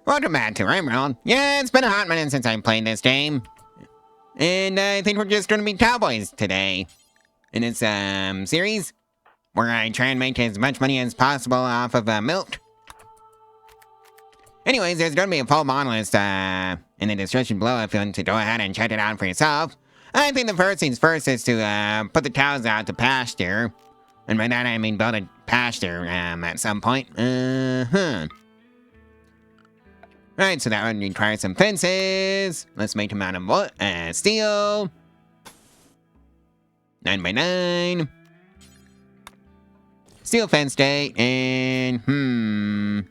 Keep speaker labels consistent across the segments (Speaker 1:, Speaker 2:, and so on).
Speaker 1: Welcome back to Rimworld. Yeah, it's been a hot minute since I played this game. And I think we're just gonna be Cowboys today. In this, series, where I try and make as much money as possible off of, milk. Anyways, there's gonna be a full mod list, in the description below if you want to go ahead and check it out for yourself. I think the first things first is to, put the cows out to pasture. And by that I mean build a pasture, at some point. Alright, so that would require some fences. Let's make them out of wood, steel. 9x9. Steel fence gate, and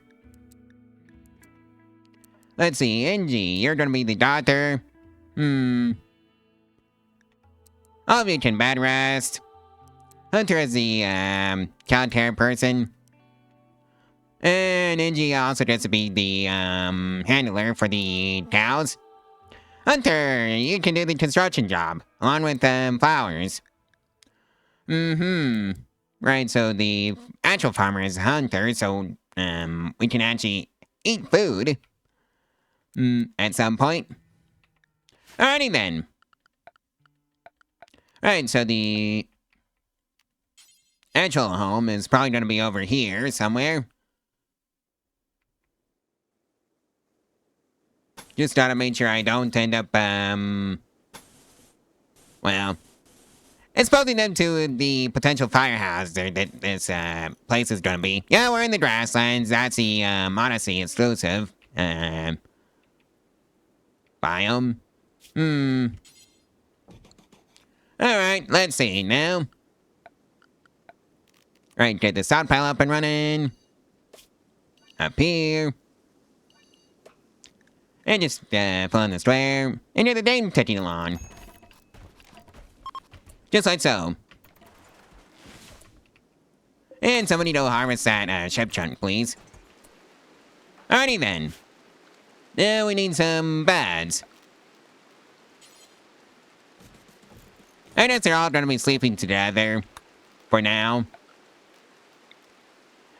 Speaker 1: let's see, NG, you're gonna be the doctor. All of you can bed rest. Hunter is the, cow care person. And NG also gets to be the, handler for the cows. Hunter, you can do the construction job, along with, flowers. Right, so the actual farmer is a hunter, so, we can actually eat food. At some point. Alrighty then. Alright, so the actual home is probably gonna be over here somewhere. Just gotta make sure I don't end up, well, exposing them to the potential fire hazard that this, place is gonna be. Yeah, we're in the Grasslands. That's the, Odyssey exclusive, biome. Alright, let's see now. Right, get the stockpile up and running. Up here. And just, fill in the square. And get the day ticking along. Just like so. And somebody go harvest that, ship chunk, please. Alrighty then. Now we need some beds. I guess they're all gonna be sleeping together. For now.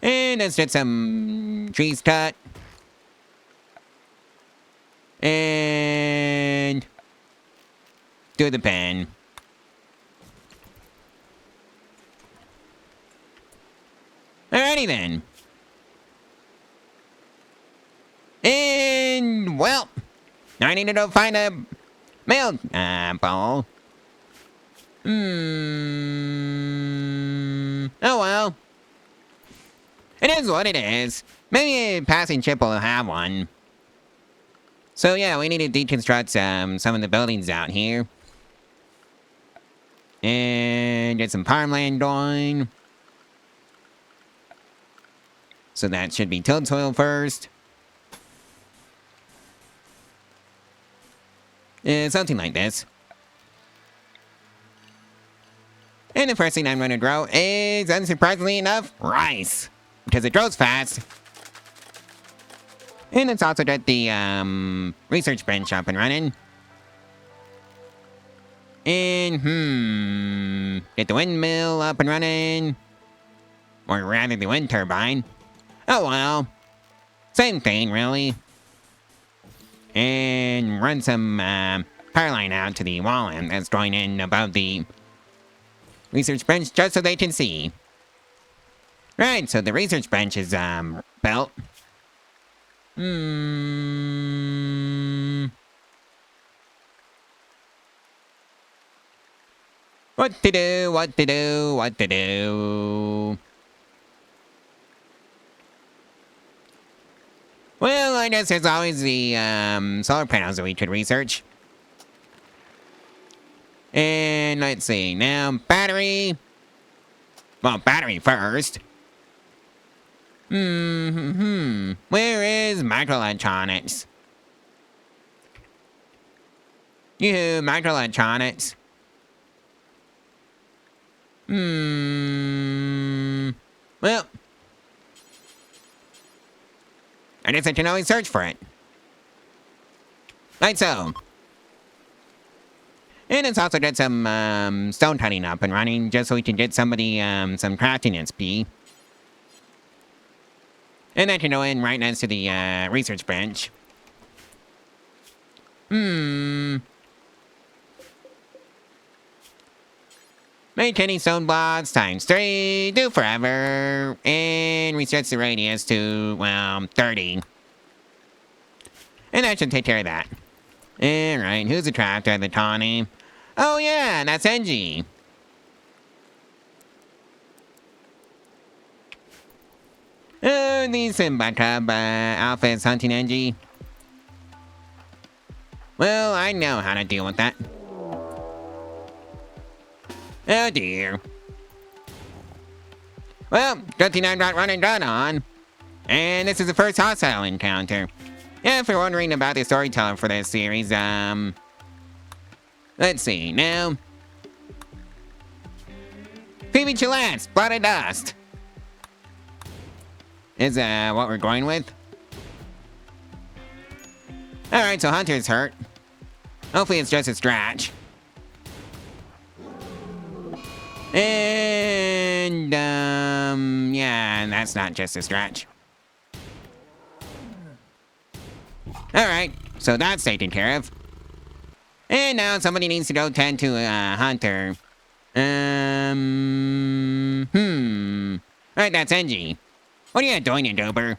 Speaker 1: And let's get some trees cut. And do the pen. Alrighty then. And, well, I need to go find a mail bowl. Oh well. It is what it is. Maybe a passing ship will have one. So yeah, we need to deconstruct some of the buildings out here. And get some farmland going. So that should be tilled soil first. Something like this. And the first thing I'm going to grow is, unsurprisingly enough, rice. Because it grows fast. And let's also get the, research bench up and running. And, get the windmill up and running. Or rather, the wind turbine. Oh well. Same thing, really. And run some, power line out to the wall end that's going in above the research bench just so they can see. Right, so the research bench is, built. What to do, what to do, what to do. Well, I guess there's always the, solar panels that we could research. And let's see, now battery. Well, battery first. Where is microelectronics? Yoo-hoo, microelectronics. Well, I guess I can always search for it. Like so. And let's also get some, stone cutting up and running, just so we can get somebody, some crafting XP. And that can go in right next to the research bench. Maintaining stone blocks ×3, do forever, and reset the radius to, well, 30. And that should take care of that. Alright, who's the tractor at the Tawny? Oh yeah, that's NG. The Simbacub outfit's hunting NG. Well, I know how to deal with that. Oh dear. Well, good thing I've got run and gun on. And this is the first hostile encounter. Yeah, if you're wondering about the storyteller for this series, let's see, now. Phoebe Gillette's Blood and Dust is, what we're going with. Alright, so Hunter's hurt. Hopefully it's just a scratch. And, yeah, that's not just a scratch. Alright, so that's taken care of. And now somebody needs to go tend to Hunter. Alright, that's NG. What are you doing, you dober?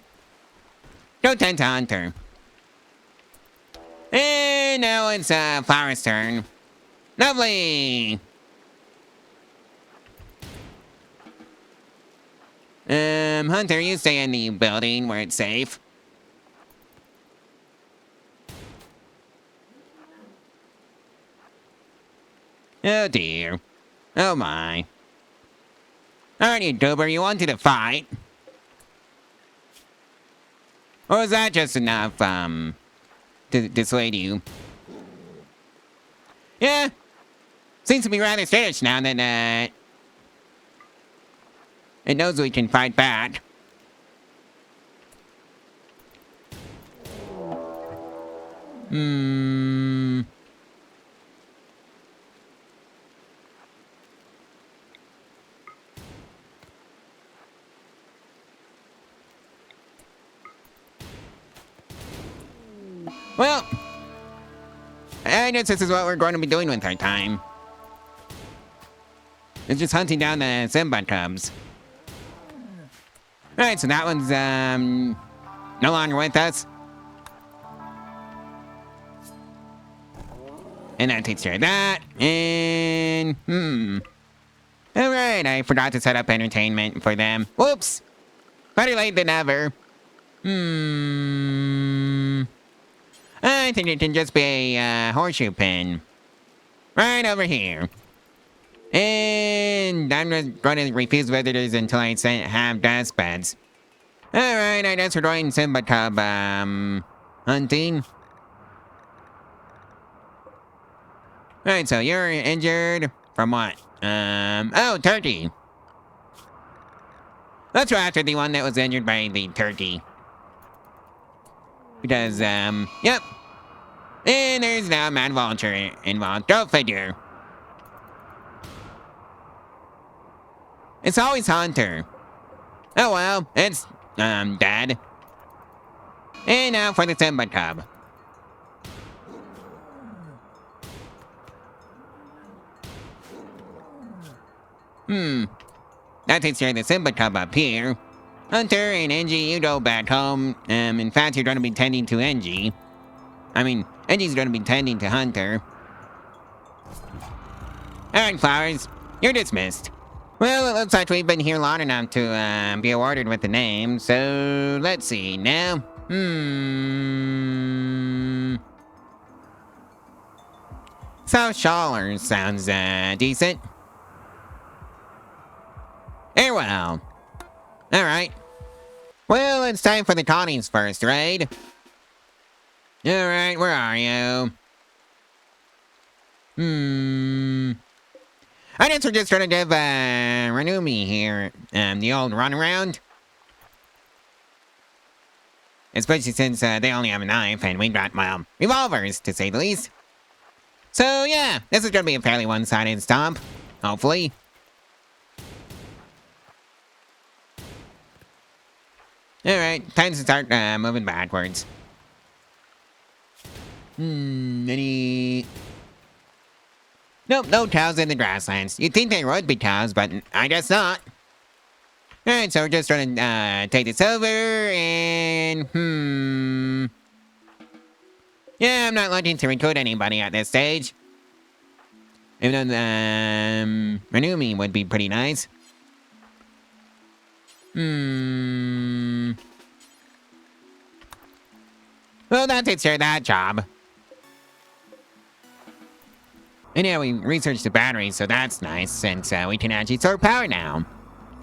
Speaker 1: Go tend to Hunter. And now it's Flower's turn. Lovely! Hunter, you stay in the building where it's safe. Oh dear. Oh my. Alright, you dober, you wanted to fight? Or was that just enough, to dissuade you? Yeah. Seems to be rather skittish now that, it knows we can fight back. Well, I guess this is what we're going to be doing with our time. It's just hunting down the Simba cubs. Alright, so that one's, no longer with us. And that takes care of that. And, Alright, I forgot to set up entertainment for them. Whoops! Better late than never. I think it can just be a horseshoe pin. Right over here. And I'm just going to refuse visitors until I have dust beds. Alright, I guess we're going Simba Cub, hunting. Alright, so you're injured from what? Oh, turkey. Let's go after the one that was injured by the turkey. Because, yep. And there's now a mad vulture involved. Go figure. It's always Hunter. Oh well, it's, dead. And now for the Simba Cub. That takes care of the Simba Cub up here. Hunter and NG, you go back home. In fact, you're gonna be tending to NG. I mean, NG's gonna be tending to Hunter. Alright, Flowers, you're dismissed. Well, it looks like we've been here long enough to be awarded with the name, so let's see now. South Shawlers sounds decent. Airwell. Alright. Well, it's time for the Connie's first raid. Alright, where are you? I guess we're just trying to give Renumi here the old runaround. Especially since they only have a knife and we've got, well, revolvers, to say the least. So yeah, this is gonna be a fairly one-sided stomp, hopefully. Alright, time to start moving backwards. Any... Nope, no cows in the grasslands. You'd think there would be cows, but I guess not. Alright, so we're just trying to take this over, and... Yeah, I'm not looking to recruit anybody at this stage. Even though, Renumi would be pretty nice. Well, that takes care of that job. And yeah, we researched the batteries, so that's nice, since we can actually store power now.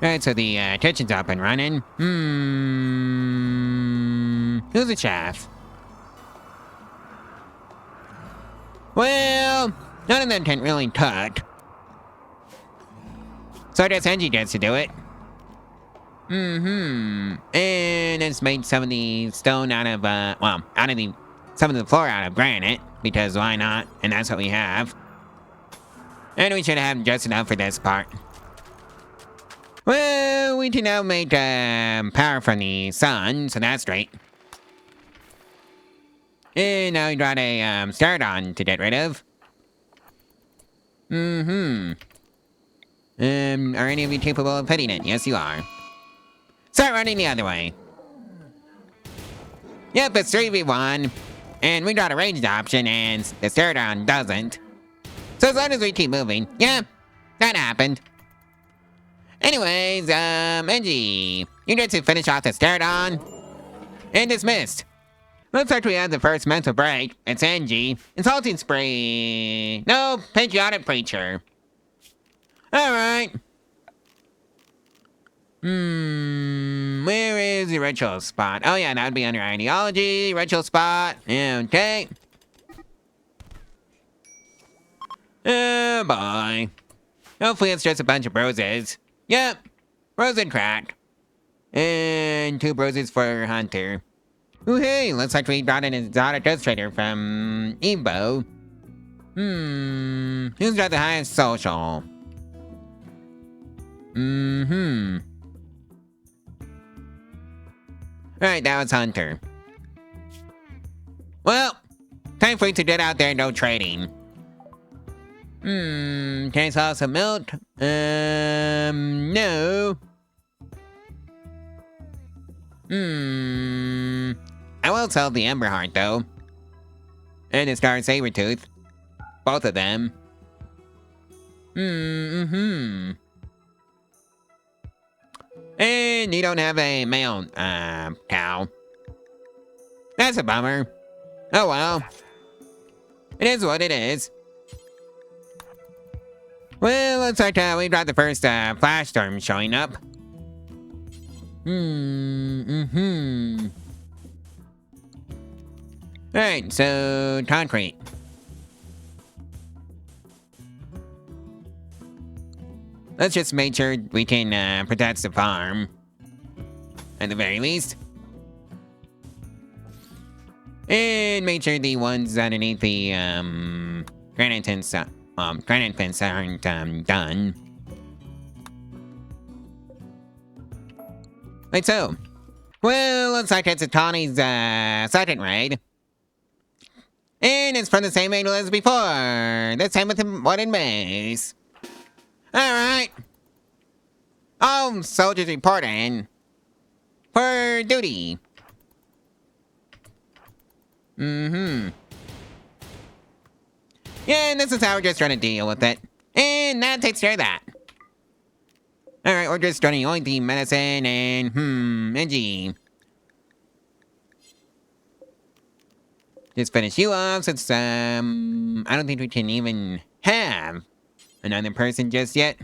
Speaker 1: Alright, so the kitchen's up and running. Who's the chef? Well, none of them can really cook. So I guess Angie gets to do it. And it's made some of the stone out of, some of the floor out of granite, because why not? And that's what we have. And we should have just enough for this part. Well, we can now make, power from the sun, so that's great. And now we got a, start on to get rid of. Are any of you capable of hitting it? Yes, you are. Start running the other way. Yep, it's 3v1. And we got a ranged option, and the Staradon doesn't. So as long as we keep moving, yeah, that happened. Anyways, Angie, you get to finish off the Staradon. And dismissed. Looks like we had the first mental break. It's Angie. Insulting spree. No, patriotic preacher. Alright. Where is the ritual spot? Oh yeah, that would be under ideology. Ritual spot. Okay. Oh boy. Hopefully it's just a bunch of roses. Yep. Rose and crack. And 2 roses for Hunter. Ooh hey, looks like we got an exotic illustrator from Evo. Who's got the highest social? Alright, that was Hunter. Well, time for you to get out there and go trading. Can I sell some milk? No. I will sell the Ember Heart, though. And the Star Sabertooth. Both of them. And you don't have a male, cow. That's a bummer. Oh well. It is what it is. Well, looks like we've got the first flash storm showing up. Alright, so concrete. Let's just make sure we can protect the farm. At the very least. And make sure the ones underneath the granite fence aren't done. Like so. Well, looks like it's a Tawny's second raid. And it's from the same angle as before. This time with the wooden base. Alright. All soldiers reporting. For duty. Yeah, and this is how we're just trying to deal with it. And that takes care of that. Alright, we're just running only the medicine and, Angie. Just finish you off since, I don't think we can even have another person just yet.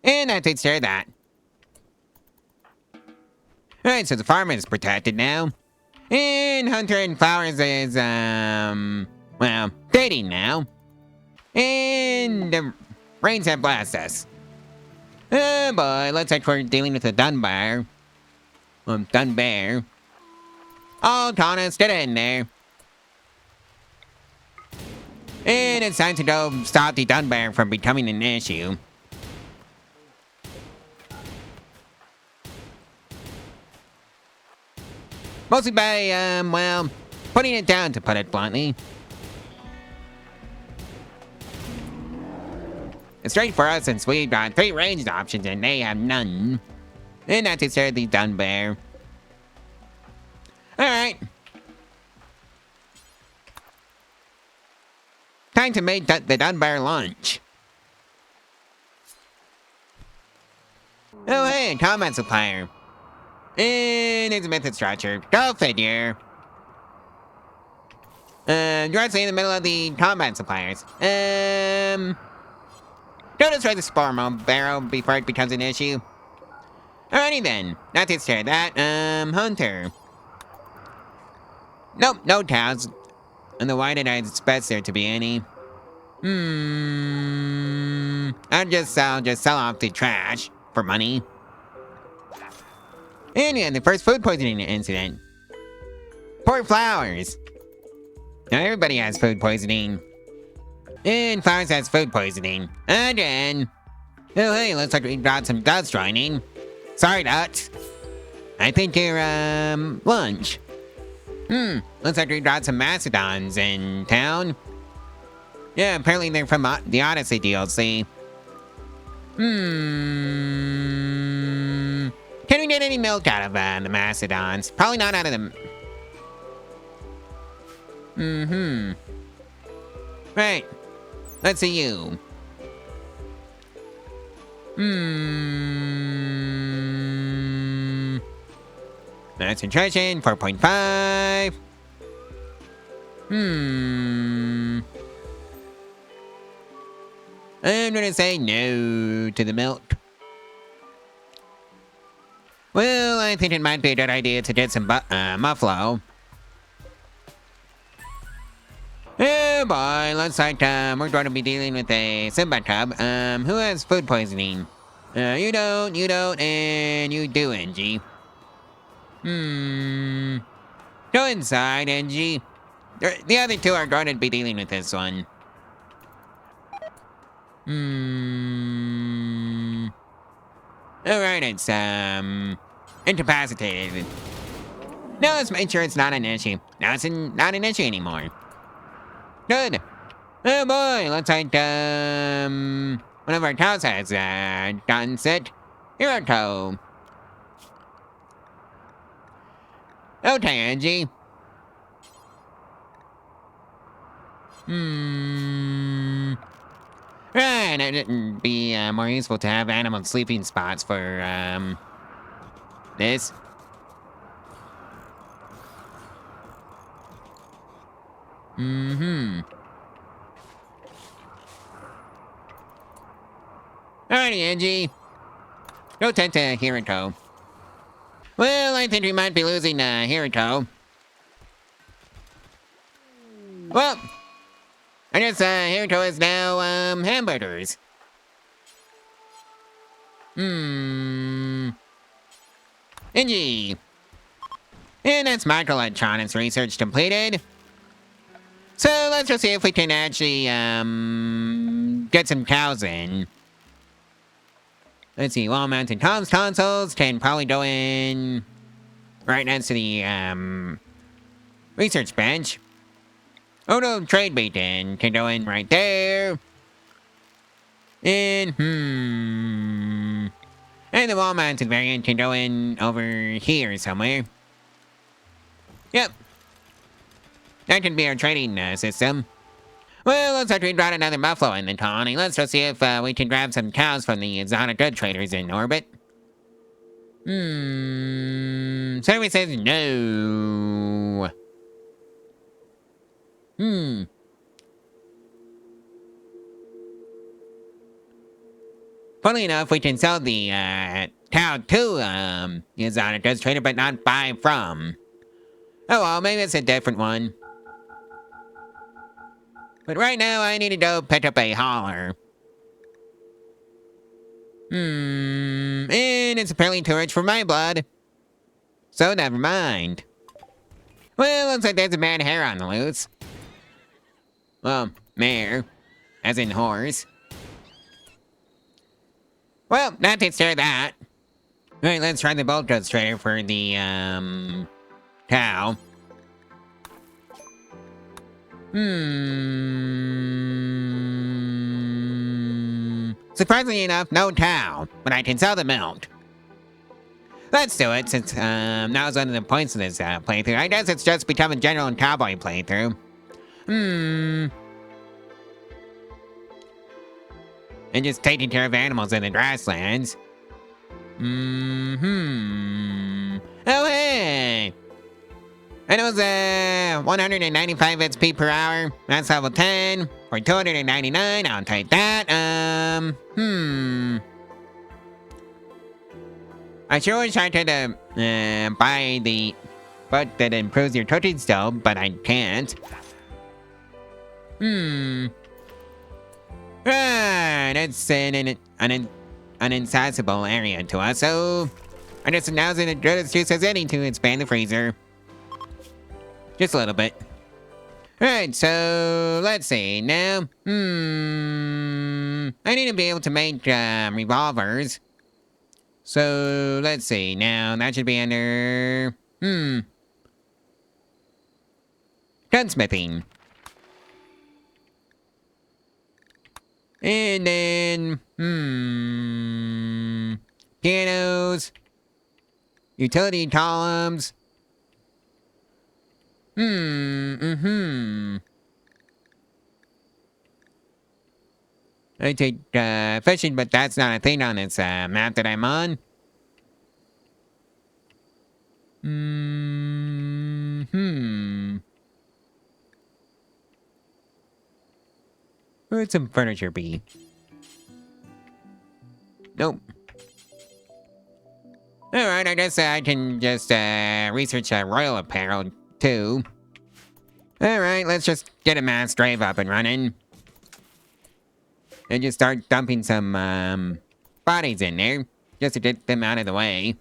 Speaker 1: And that takes care of that. Alright, so the farm is protected now. And Hunter and Flowers is, well, dating now. And the rains have blasted us. Oh boy, looks like we're dealing with a Dunbar. Dunbear. Oh, Thomas, get in there. And it's time to go stop the Dunbar from becoming an issue. Mostly by, well, putting it down, to put it bluntly. It's straight for us since we've got 3 ranged options and they have none. And not to stare the dun bear. Alright. Time to make the dun bear lunch. Oh hey, combat supplier. And it's a method structure. Go figure. Directly in the middle of the combat suppliers. Don't destroy the spore barrel before it becomes an issue. Alrighty then. Not to stare that. Hunter. Nope, no cows. And why did I expect there to be any? I'll just sell off the trash for money. And yeah, the first food poisoning incident. Poor flowers. Now everybody has food poisoning. And flowers has food poisoning. Again. Oh hey, looks like we got some dust joining. Sorry, Dutch. I think you're, lunch. Looks like we got some mastodons in town. Yeah, apparently they're from the Odyssey DLC. Can we get any milk out of the mastodons? Probably not out of them. Right. Let's see you. Concentration, 4.5. I'm gonna say no to the milk. Well, I think it might be a good idea to get some muffalo. Oh boy, looks like we're going to be dealing with a Simba cub who has food poisoning. You don't, and you do, NG. Go inside, NG. The other 2 are going to be dealing with this one. Alright, it's incapacitated. No, let's make sure it's not an issue. Now it's not an issue anymore. Good. Oh boy, looks like one of our cows has gotten sick. Here I go. Okay, Angie. Right, it'd be more useful to have animal sleeping spots for this. Alrighty, Angie. Go tend to Hiriko. Well, I think we might be losing Hiriko. Well, I guess Hiriko is now hamburgers. Angie. And that's microelectronics research completed. So let's just see if we can actually get some cows in. Let's see, wall-mounted comms consoles can probably go in right next to the research bench. Auto trade beacon can go in right there. And the wall-mounted variant can go in over here somewhere. Yep. That can be our trading system. Well, looks like we got another buffalo in the colony. Let's go see if we can grab some cows from the exotic good traders in orbit. Survey says no. Funnily enough, we can sell the cow to the exotic goods trader, but not buy from. Oh well, maybe it's a different one. But right now, I need to go pick up a hauler. And it's apparently too rich for my blood. So never mind. Well, looks like there's a bad hare on the loose. Well, mare. As in horse. Well, that takes care of that. Alright, let's try the bulk goods trader for the, cow. Surprisingly enough, no cow, but I can sell the milk. Let's do it, since that was one of the points of this playthrough. I guess it's just become a general cowboy playthrough. And just taking care of animals in the grasslands. Oh, hey! And it was 195 XP per hour. That's level 10. For 299, I'll take that. I sure wish I could buy the book that improves your cooking skill, but I can't. Right, it's an inaccessible area to us, so I guess now's as good excuse as any to expand the freezer. Just a little bit. Alright, so let's see now. I need to be able to make revolvers. So let's see now. That should be under gunsmithing. And then pianos, utility columns. I take fishing, but that's not a thing on this map that I'm on. Where'd some furniture be? Nope. Alright, I guess I can just research royal apparel too. Alright, let's just get a mass drive up and running. And just start dumping some bodies in there, just to get them out of the way.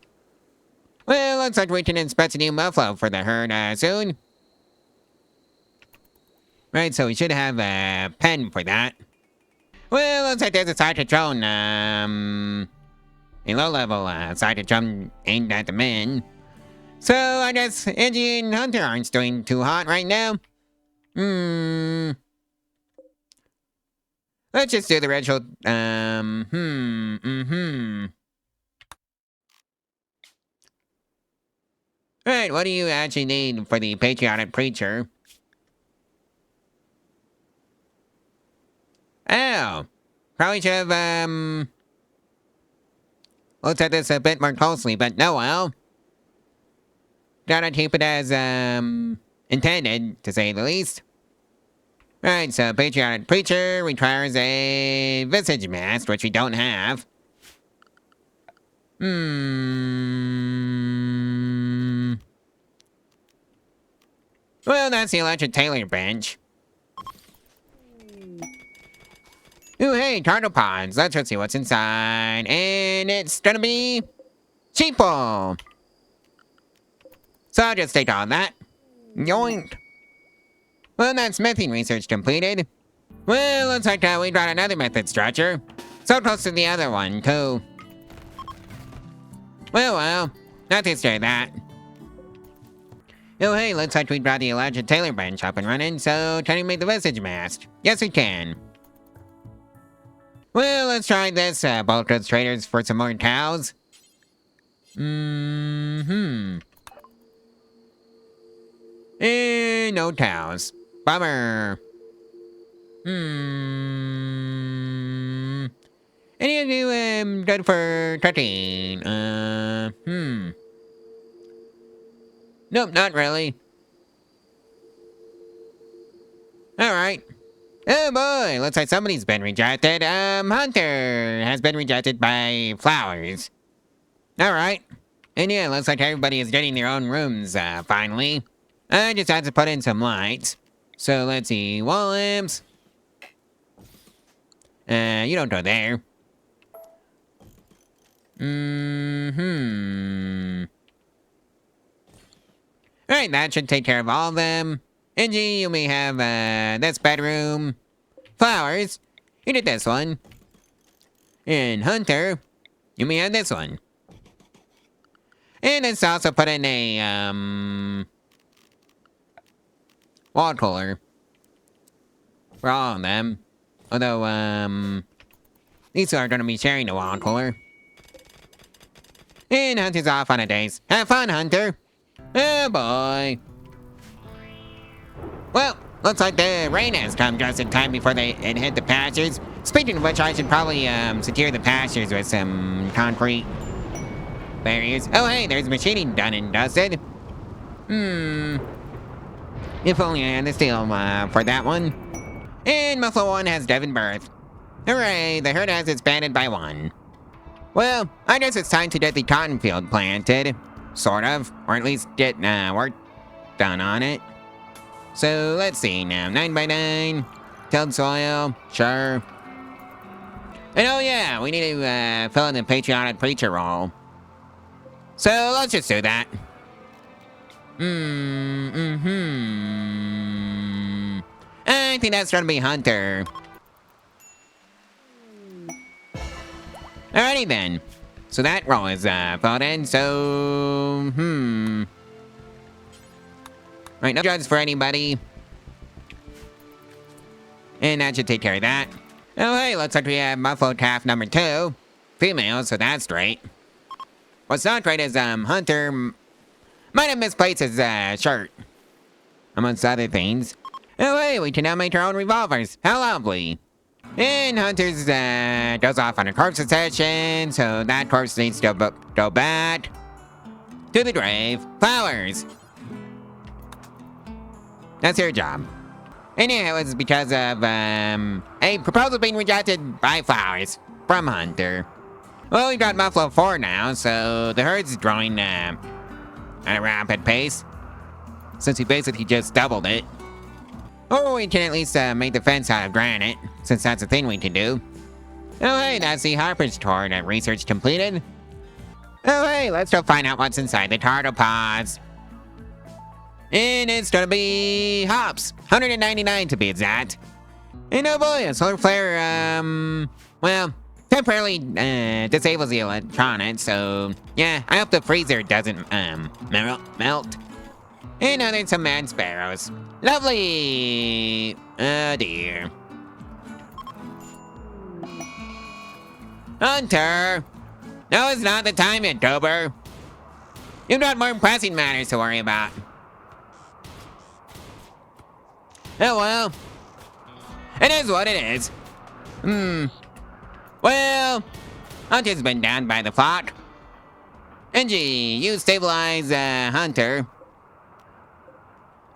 Speaker 1: Well, looks like we can inspect a new buffalo for the herd soon. Right, so we should have a pen for that. Well, looks like there's a cyclone, a low-level cyclone aimed at the men. So I guess Angie and Hunter aren't doing too hot right now. Let's just do the ritual, Alright, what do you actually need for the patriotic preacher? Oh, probably should have, looked at this a bit more closely, but no, well. Gotta keep it as, intended, to say the least. Right, so patriotic preacher requires a visage mask, which we don't have. Well, that's the electric tailor bench. Ooh, hey, turtle pods. Let's just see what's inside. And it's gonna be sheeple. So I'll just take all that. Yoink. Well, that smithing research completed. Well, looks like we got another method structure. So close to the other one, too. Well, not to say that. Oh, hey, looks like we brought the electric tailor bench up and running, so can we make the visage mask? Yes, we can. Well, let's try this, bulk goods traders for some more cows. And no cows. Bummer. Any of you, good for cooking? Nope, not really. Alright. Oh boy, looks like somebody's been rejected. Hunter has been rejected by flowers. Alright. And yeah, looks like everybody is getting their own rooms, finally. I just had to put in some lights. So let's see, wall lamps. You don't go there. Alright, that should take care of all of them. Angie, you may have, this bedroom. Flowers, you did this one. And Hunter, you may have this one. And let's also put in a, water cooler. For all of them. Although, these two are gonna be sharing the water cooler. And Hunter's off on a date. Have fun, Hunter! Oh boy. Well, looks like the rain has come just in time before it hit the pastures. Speaking of which, I should probably secure the pastures with some concrete barriers. Oh hey, there's machining done and dusted. If only I had the steel for that one. And Muffalo 1 has given birth. Hooray, the herd has expanded by 1. Well, I guess it's time to get the cotton field planted. Sort of. Or at least get work done on it. So, let's see now. 9x9. Tilled soil. Sure. And oh yeah, we need to fill in the patriotic preacher role. So, let's just do that. I think that's gonna be Hunter. Alrighty then. So that role is filled in, so... Right, no jobs for anybody. And that should take care of that. Oh hey, looks like we have Muffled Calf number 2. Female, so that's great. What's not great is Hunter might have misplaced his shirt. Amongst other things. Oh hey, we can now make our own revolvers. How lovely. And Hunter's goes off on a corpse session, so that corpse needs to go back to the grave. Flowers. That's your job. And yeah, it was because of a proposal being rejected by flowers from Hunter. Well, we've got Buffalo 4 now, so the herd's growing at a rapid pace, since we basically just doubled it. Or we can at least make the fence out of granite, since that's a thing we can do. Oh hey, that's the Harper's Tour that research completed. Oh hey, let's go find out what's inside the turtle pods. And it's gonna be hops, 199 to be exact. And oh boy, a solar flare, well, temporarily disables the electronics, so yeah, I hope the freezer doesn't melt. And now there's some mad sparrows. Lovely! Oh dear. Hunter! No, it's not the time yet, Dober. You've got more pressing matters to worry about. Oh well. It is what it is. Well, Hunter's been downed by the flock. Angie, you stabilize Hunter.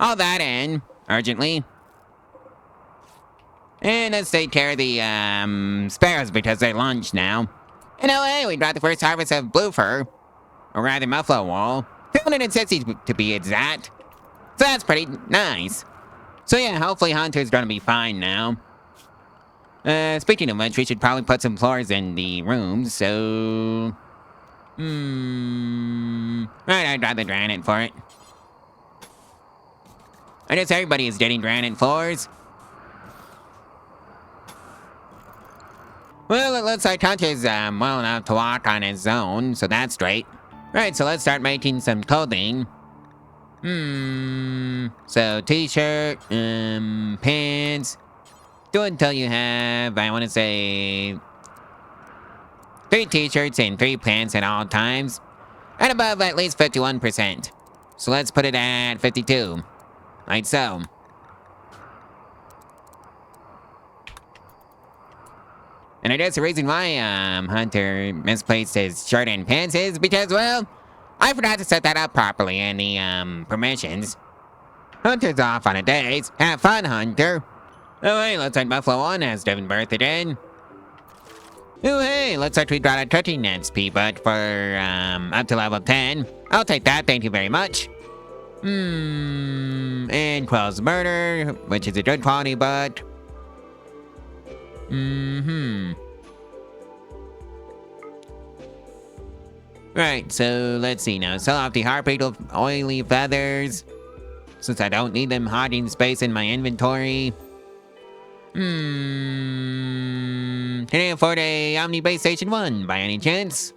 Speaker 1: All that in, urgently. And let's take care of the sparrows because they're lunch now. And oh hey, we got the first harvest of blue fur. Or rather muffalo wool. 260 to be exact. So that's pretty nice. So yeah, hopefully Hunter's gonna be fine now. Speaking of which, we should probably put some floors in the rooms, so... Right, I'd rather granite for it. I guess everybody is getting granite floors. Well, it looks like Hunter's well enough to walk on his own, so that's great. Right, so let's start making some clothing. So t-shirt, pants. Do until you have, I want to say, 3 t-shirts and 3 pants at all times. And above at least 51%. So let's put it at 52. Like so. And I guess the reason why Hunter misplaced his shirt and pants is because, well, I forgot to set that up properly in the permissions. Hunter's off on a date. Have fun, Hunter. Oh hey, looks like Buffalo 1 has given birth again. Oh hey, looks like we got a cooking next but for up to level 10. I'll take that, thank you very much. And Quell's Murder, which is a good quality, but... Right, so let's see now. Sell off the Harp-Eagle oily feathers, since I don't need them hogging space in my inventory. Can I afford a Omni Base Station 1 by any chance?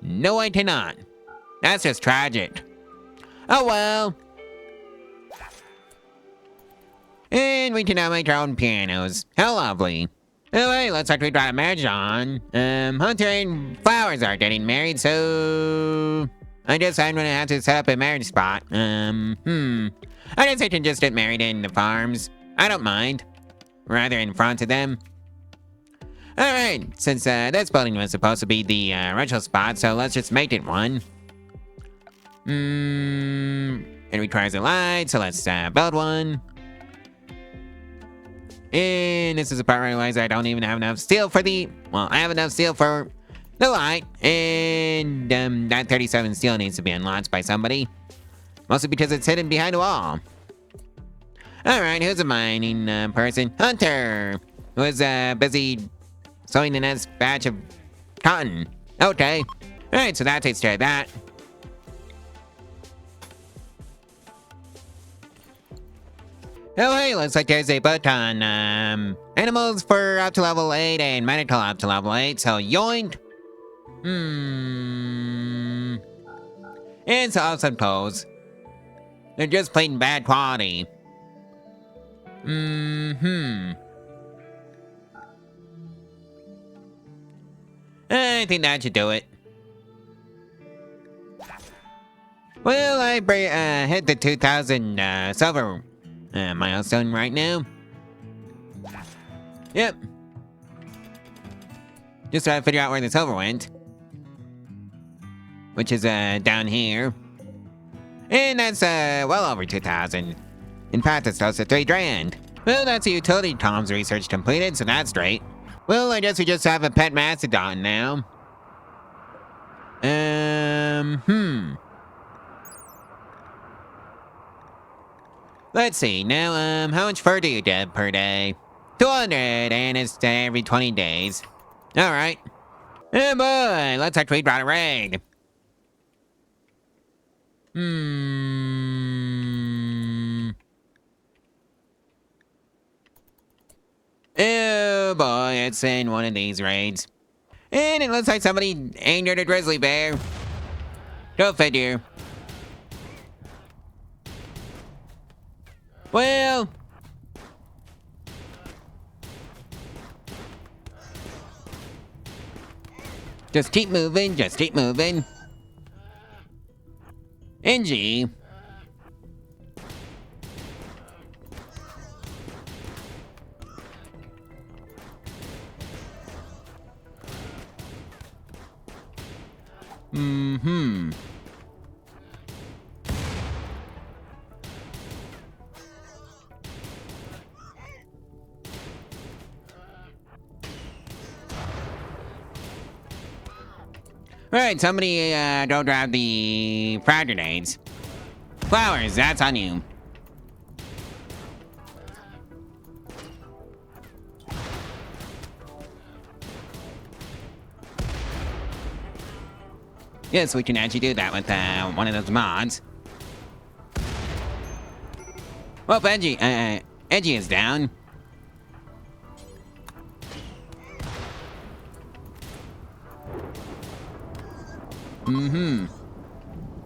Speaker 1: No, I cannot. That's just tragic. Oh well. And we can now make our own pianos. How lovely. Oh, hey, looks like we got a marriage on. Hunter and Flowers are getting married, so I guess I'm gonna have to set up a marriage spot. I guess I can just get married in the farms. I don't mind. Rather in front of them. Alright, since this building was supposed to be the rental spot, so let's just make it one. It requires a light, so let's build one. And this is the part where I realize I don't even have enough steel for the... Well, I have enough steel for the light. And that 37 steel needs to be unlocked by somebody. Mostly because it's hidden behind a wall. Alright, who's a mining person? Hunter! Who is busy sewing the next batch of cotton. Okay. Alright, so that takes care of that. Oh, hey, looks like there's a book on, animals for up to level 8 and medical up to level 8, so yoink! It's all suppose. They're just plain bad quality. I think that should do it. Well, I hit the 2,000 silver milestone right now. Yep. Just trying to figure out where the silver went. Which is down here. And that's well over 2,000. In fact, it's close to 3 grand. Well, that's the utility comms research completed, so that's great. Well, I guess we just have a pet mastodon now. Let's see, now, how much fur do you get per day? 200, and it's every 20 days. Alright. Oh boy, looks like we brought a raid. Oh boy, it's in one of these raids. And it looks like somebody angered a grizzly bear. Go figure. Well... Just keep moving, just keep moving. NG. Alright, somebody go grab the frag grenades. Flowers, that's on you. Yes, we can actually do that with one of those mods. Well, Edgy is down.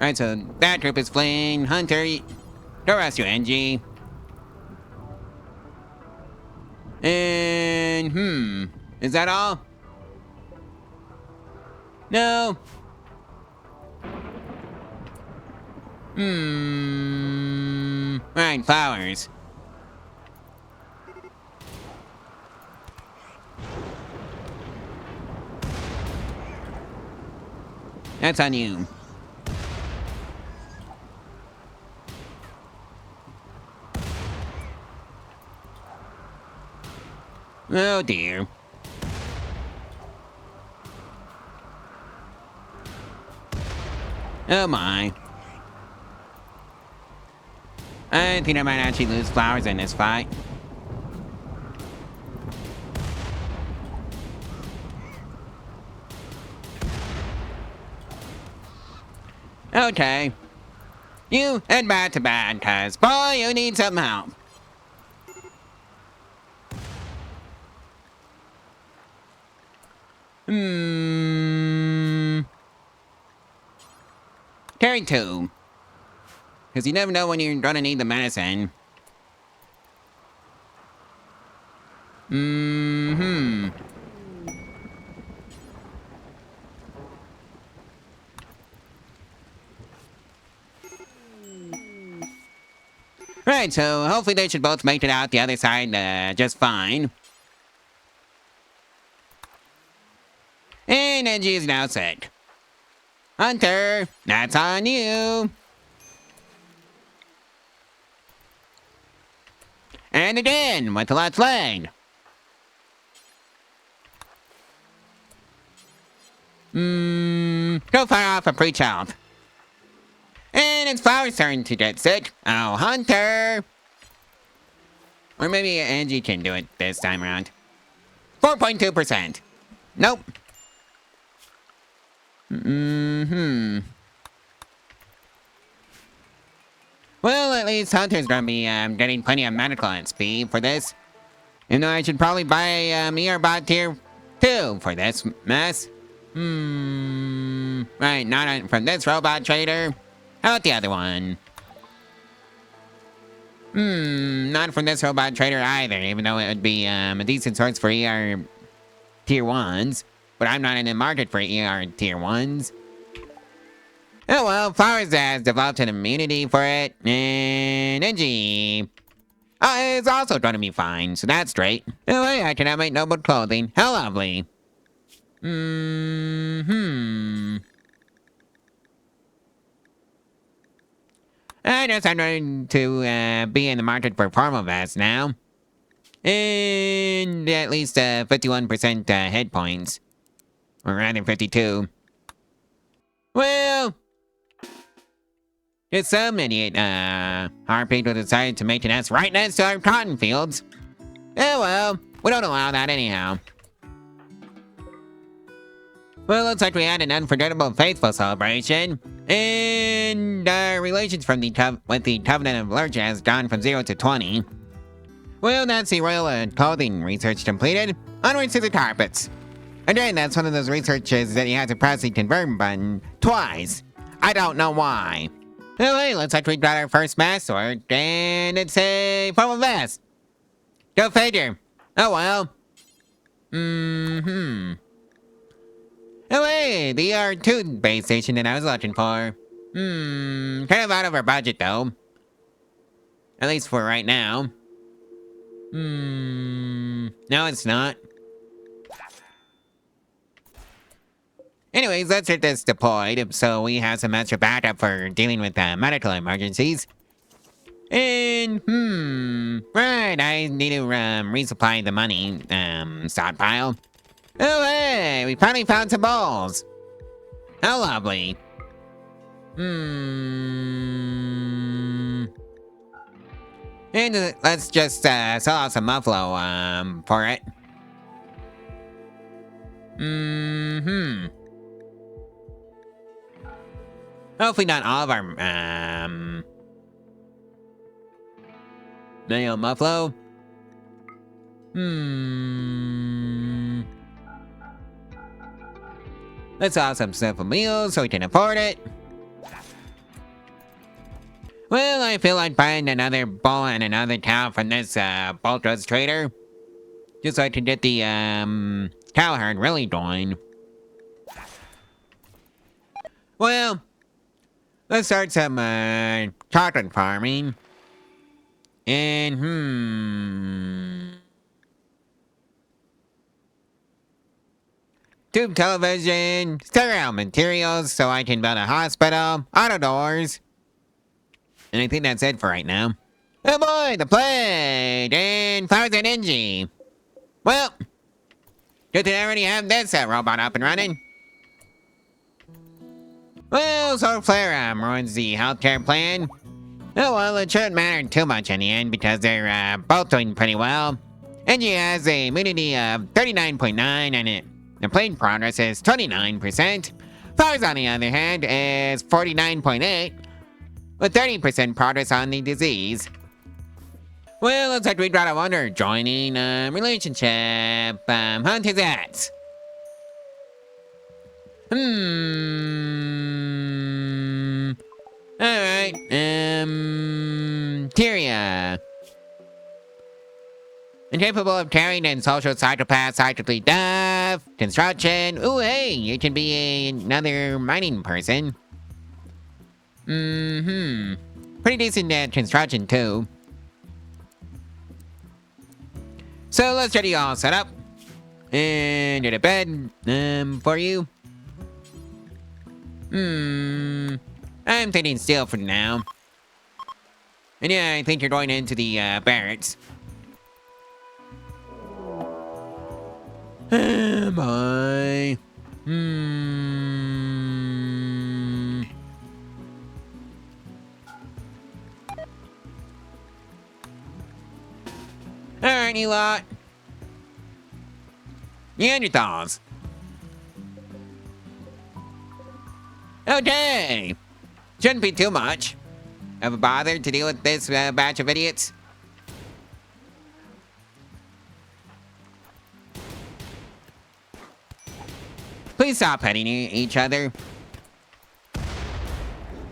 Speaker 1: Alright, so that group is fleeing. Hunter, go rescue NG. And, is that all? No. Alright, Flowers. That's on you. Oh dear. Oh my. I think I might actually lose Flowers in this fight. Okay. You head back to bed, cause boy, you need some help. Carry 2. Cause you never know when you're gonna need the medicine. Mm-hmm. Right, so hopefully they should both make it out the other side just fine. And Edgy is now set. Hunter, that's on you. And again, with the left leg. Go fire off a pre-child. And it's Flower's turn to get sick. Oh, Hunter! Or maybe Angie can do it this time around. 4.2%. Nope. Well, at least Hunter's gonna be getting plenty of medical XP for this. You know, I should probably buy a bot tier 2 for this mess. Right, not from this robot trader. How about the other one? Not from this robot trader either, even though it would be a decent source for ER tier 1s. But I'm not in the market for ER tier 1s. Oh well, Flowers has developed an immunity for it, and NG is also going to be fine, so that's great. Oh hey, I can have my noble clothing. How lovely. I guess I'm going to be in the market for formal vests now. And at least 51% hit points. Or rather 52. Well, if some idiot harpy will decide to make an nest right next to our cotton fields. Oh well, we don't allow that anyhow. Well, looks like we had an unforgettable faithful celebration. And our relations from with the Covenant of Lurch has gone from 0 to 20. Well, that's the royal clothing research completed. Onwards to the carpets. Again, that's one of those researches that you have to press the confirm button twice. I don't know why. Anyway, looks like we got our first mass sword, and it's a formal vest. Go figure. Oh well. Oh wait, the R2 base station that I was looking for. Kind of out of our budget though. At least for right now. No it's not. Anyways, let's get this deployed so we have some extra backup for dealing with medical emergencies. And, right, I need to resupply the money stockpile. Oh hey, we finally found some balls. How lovely. And let's just sell out some muffalo for it. Hopefully not all of our male muffalo. Let's sell some simple meals so we can afford it. Well, I feel like buying another bull and another cow from this bulk goods trader. Just so I can get the cow herd really going. Well, let's start some chocolate farming. And tube television, stereo materials so I can build a hospital, auto doors. And I think that's it for right now. Oh boy, the plate! And Flowers and Engie. Well, good to already have this robot up and running. Well, Solar Flare ruins the healthcare plan. Oh well, it shouldn't matter too much in the end because they're both doing pretty well. Engie has a immunity of 39.9 and the plane progress is 29%. Flowers on the other hand is 49.8. With 30% progress on the disease. Well, looks like we got a wonder joining relationship. Hunt his ass. Alright, Tyria. Incapable of carrying and social psychopath, psychically deaf, construction. Ooh, hey, you can be another mining person. Pretty decent at construction, too. So let's get you all set up. And get a bed, for you. I'm thinking steel for now. And yeah, I think you're going into the, barracks. Am I? Alright, you lot. Neanderthals. Okay. Shouldn't be too much of a bother to deal with this batch of idiots. Please stop hitting each other.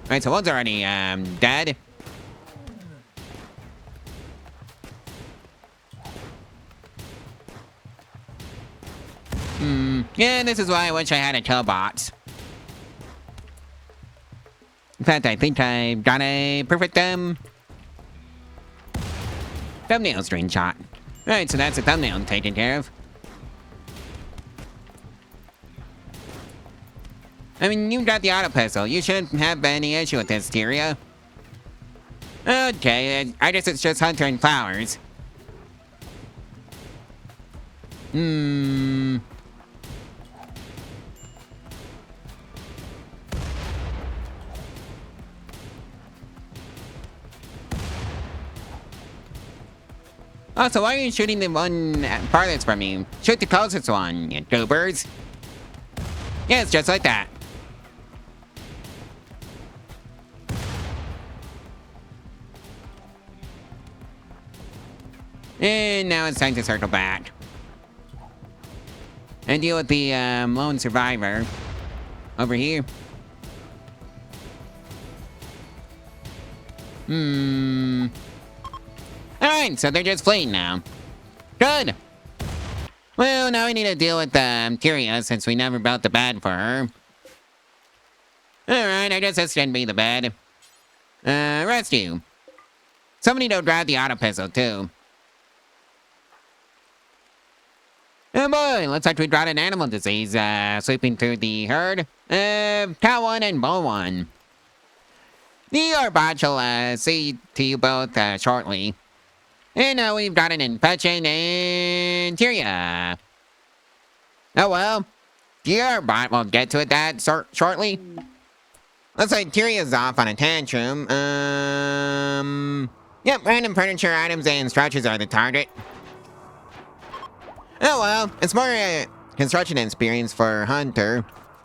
Speaker 1: Alright, so one's already dead. Yeah, this is why I wish I had a kill box. In fact, I think I've got a perfect thumbnail screenshot. Alright, so that's a thumbnail taken care of. I mean, you got the auto pistol. You shouldn't have any issue with this, Tyria. Okay, I guess it's just Hunter and Flowers. Also, why are you shooting the one farthest from me? Shoot the closest one, you goobers. Yeah, it's just like that. And now it's time to circle back. And deal with the lone survivor. Over here. Alright, so they're just fleeing now. Good! Well, now we need to deal with Tyria since we never built the bed for her. Alright, I guess this shouldn't be the bed. Rescue. Somebody to grab the auto pistol, too. Oh boy, looks like we got an animal disease sweeping through the herd. Cow 1 and bull 1. The Arbot shall see to you both shortly. And now we've got an infection in Tyria. Oh well, the Arbot will get to it that shortly. Looks like Tyria's off on a tantrum. Yep, random furniture items and structures are the target. Oh well, it's more construction experience for Hunter.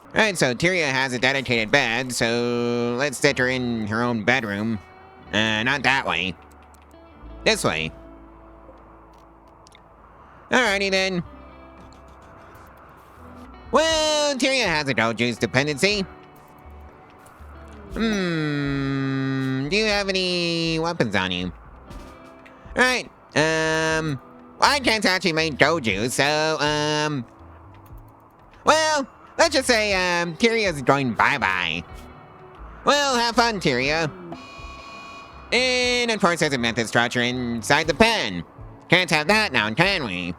Speaker 1: Alright, so Tyria has a dedicated bed, so let's stick her in her own bedroom. Not that way. This way. Alrighty then. Well, Tyria has a dojuice dependency. Do you have any weapons on you? Alright, well, I can't actually make dojuice, so, well, let's just say, Tyria's going bye-bye. Well, have fun, Tyria. And, of course, there's a method structure inside the pen. Can't have that now, can we?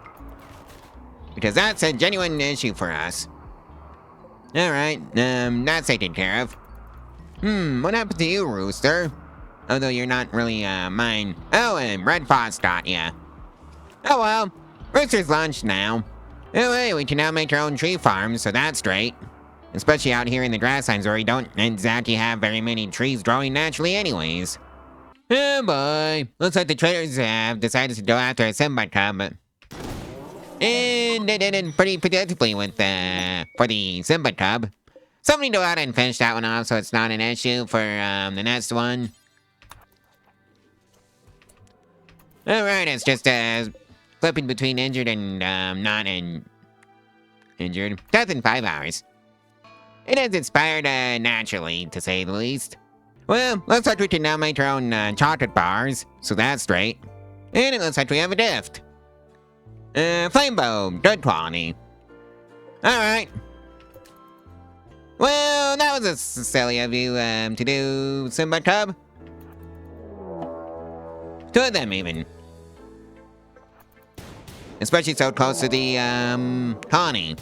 Speaker 1: Because that's a genuine issue for us. Alright, that's taken care of. What happened to you, Rooster? Although you're not really, mine. Oh, and Red Fox got ya. Oh well, Rooster's lunch now. Oh hey, we can now make our own tree farm, so that's great. Especially out here in the Grasslands where we don't exactly have very many trees growing naturally anyways. Oh boy, looks like the traders have decided to go after a Simba cub. And they did it pretty predictably with, for the Simba cub. Somebody go out and finish that one off so it's not an issue for, the next one. Alright, it's just, flipping between injured and, not injured. Death in 5 hours. It has inspired, naturally, to say the least. Well, looks like we can now make our own, chocolate bars, so that's great. And it looks like we have a gift. Flame bow, good quality. Alright. Well, that was a silly of you, to do, Simba Cub. Two of them, even. Especially so close to the, colony.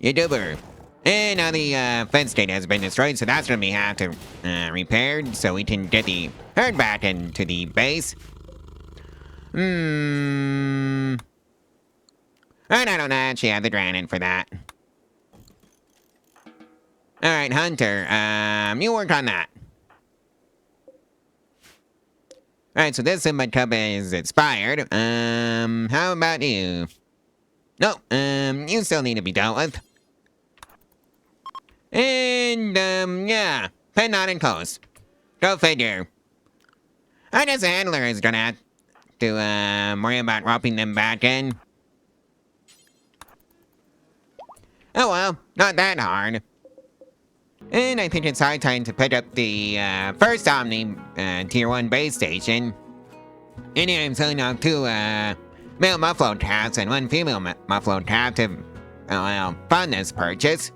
Speaker 1: YouTuber. And now the, fence gate has been destroyed, so that's gonna be have to, repaired, so we can get the herd back into the base. And I don't actually have the granite for that. Alright, Hunter, you work on that. Alright, so this Simba Cub is expired. How about you? No, you still need to be dealt with. And, yeah, pen not enclosed. Go figure. I guess the handler is gonna have to, worry about roping them back in. Oh well, not that hard. And I think it's high time to pick up the, first Omni, Tier 1 base station. Anyway, I'm selling off 2, male muffled traps and 1 female muffled trap to, well, fund this purchase.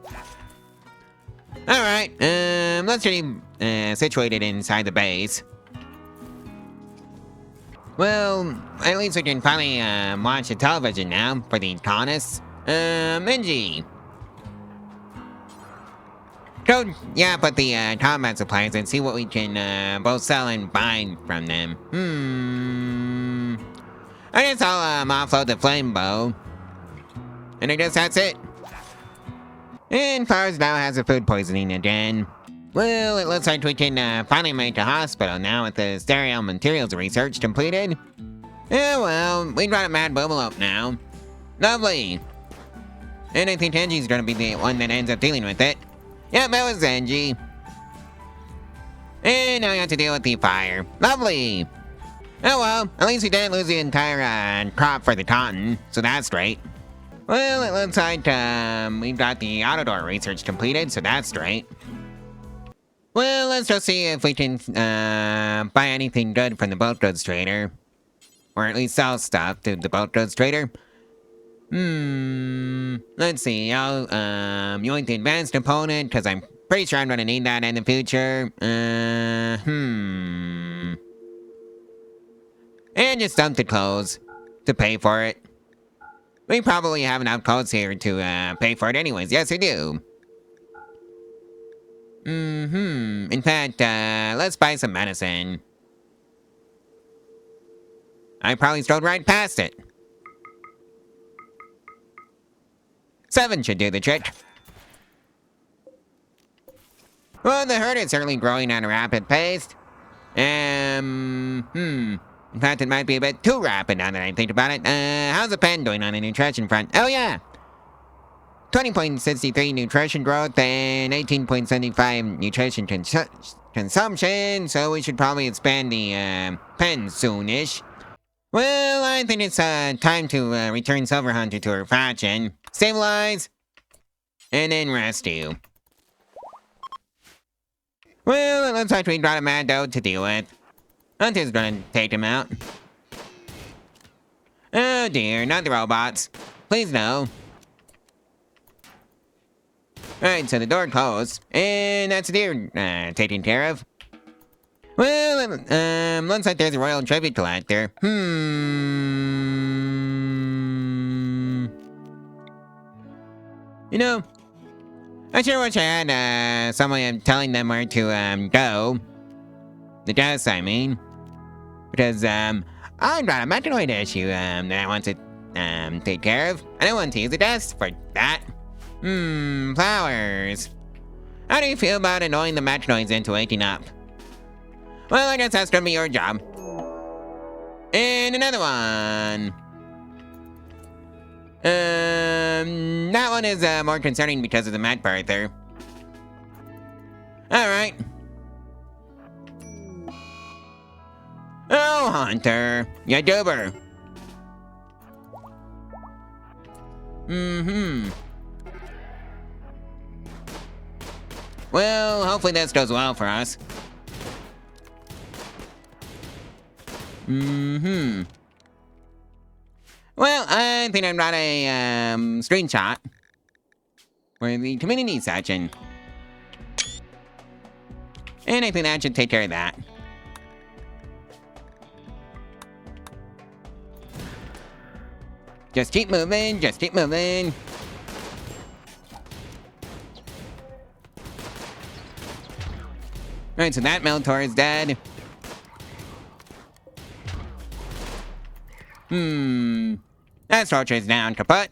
Speaker 1: Alright, let's get him, situated inside the base. Well, at least we can finally, watch the television now for the colonists. Minji. Go, yeah, put the, combat supplies and see what we can, both sell and buy from them. I guess I'll, offload the flame bow. And I guess that's it. And Flowers now has a food poisoning again. Well, it looks like we can, finally make a hospital now with the sterile materials research completed. Yeah, well, we got a mad bubble now. Lovely. And I think Angie's gonna be the one that ends up dealing with it. Yep, that was Angie. And now I have to deal with the fire. Lovely. Oh well, at least we didn't lose the entire, crop for the cotton, so that's great. Well, it looks like, we've got the autodoor research completed, so that's great. Well, let's just see if we can, buy anything good from the boat goods trader. Or at least sell stuff to the boat goods trader. Let's see, I'll, yoink the advanced component, because I'm pretty sure I'm gonna need that in the future. And just dump the clothes to pay for it. We probably have enough clothes here to, pay for it anyways. Yes, we do. In fact, let's buy some medicine. I probably strode right past it. 7 should do the trick. Well, the herd is certainly growing at a rapid pace. In fact, it might be a bit too rapid now that I think about it. How's the pen doing on the nutrition front? Oh, yeah. 20.63 nutrition growth and 18.75 nutrition consumption, so we should probably expand the, pen soonish. Well, I think it's, time to, return Silver Hunter to her faction. Stabilize. And then rescue. Well, it looks like we got a mad dog to deal with. Hunter's gonna take him out. Oh dear, not the robots. Please no. Alright, so the door closed. And that's the deer, taken care of. Well, looks like there's a royal tribute collector. You know, I sure wish I had, someone telling them where to, go. The deaths, I mean. Because, I've got a mechanoid issue, that I want to, take care of. I don't want to use the desk for that. Flowers. How do you feel about annoying the mechanoids into waking up? Well, I guess that's gonna be your job. And another one. That one is, more concerning because of the Met birther. Alright. Oh, Hunter. YouTuber. Well, hopefully this goes well for us. Well, I think I brought a screenshot for the community section. And I think that should take care of that. Just keep moving, just keep moving. Right, so that Meltor is dead. That structure is down, kaput.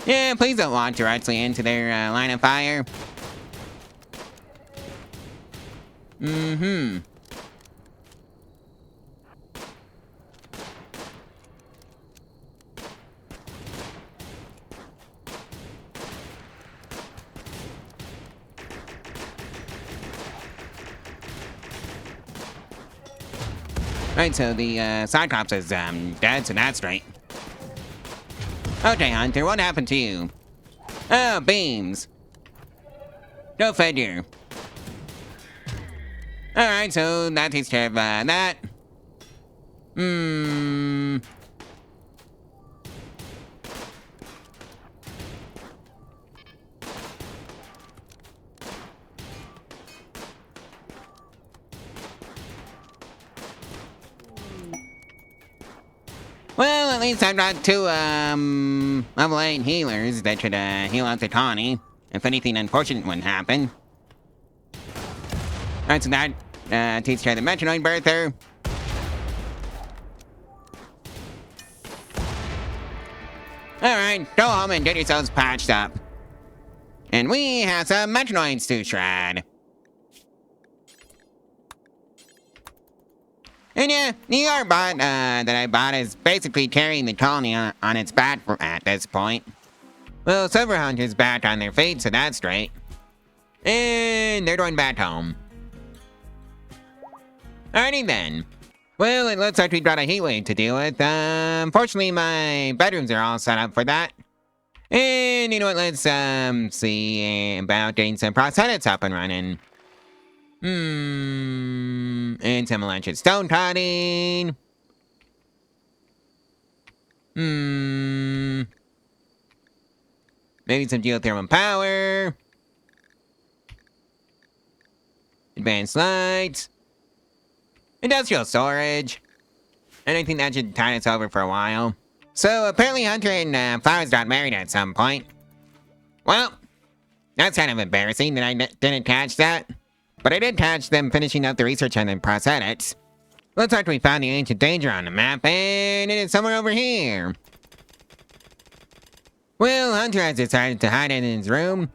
Speaker 1: Yeah, please don't walk directly into their line of fire. Right, so the Cyclops is dead, so that's right. Okay, Hunter, what happened to you? Oh, beams. Go figure. Alright, so that takes care of that. Well, at least I've got two, level 8 healers that should, heal out the colony, if anything unfortunate would happen. Alright, so that, takes care of the Metronoid Birther. Alright, go home and get yourselves patched up. And we have some Metronoids to shred. And yeah, the Arbot that I bought is basically carrying the colony on its back at this point. Well, Silver Hunter's back on their feet, so that's great. And they're going back home. Alrighty then. Well, it looks like we've got a heat wave to deal with. Unfortunately, my bedrooms are all set up for that. And you know what, let's see about getting some prosthetics up and running. And some electric stone cutting. Maybe some geothermal power. Advanced lights. Industrial storage. And I think that should tide us over for a while. So apparently Hunter and Flowers got married at some point. Well, that's kind of embarrassing that I didn't catch that. But I did catch them finishing up the research on the prosthetics. Looks like we found the ancient danger on the map, and it is somewhere over here. Well, Hunter has decided to hide it in his room.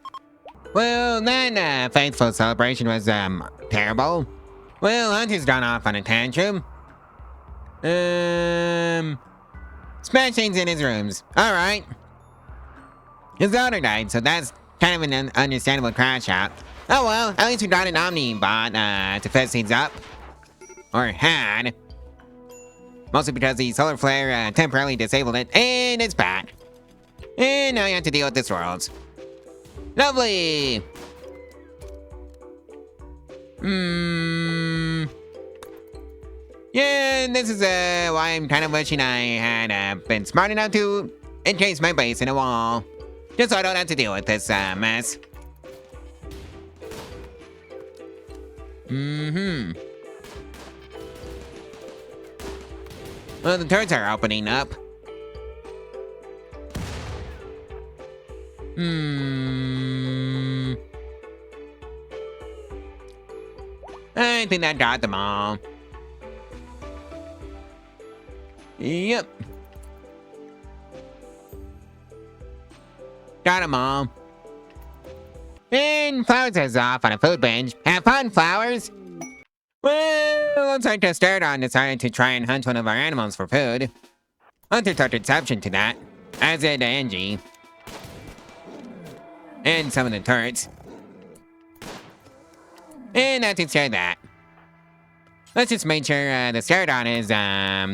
Speaker 1: Well, that faithful celebration was terrible. Well, Hunter's gone off on a tantrum. Smash things in his rooms. Alright. His daughter died, so that's kind of an understandable crash out. Oh well, at least we got an Omni-bot to fix things up. Or had. Mostly because the solar flare temporarily disabled it, and it's back. And now you have to deal with this world. Lovely! Yeah, this is why I'm kind of wishing I had been smart enough to encase my base in a wall. Just so I don't have to deal with this mess. Well, the turrets are opening up. I think that got them all. Yep. Got them all. And Flowers is off on a food binge. Have fun, Flowers! Well, looks like Stardon decided to try and hunt one of our animals for food. Hunter took exception to that, as did Angie. And some of the turrets. And that takes care of that. Let's just make sure the Stardon is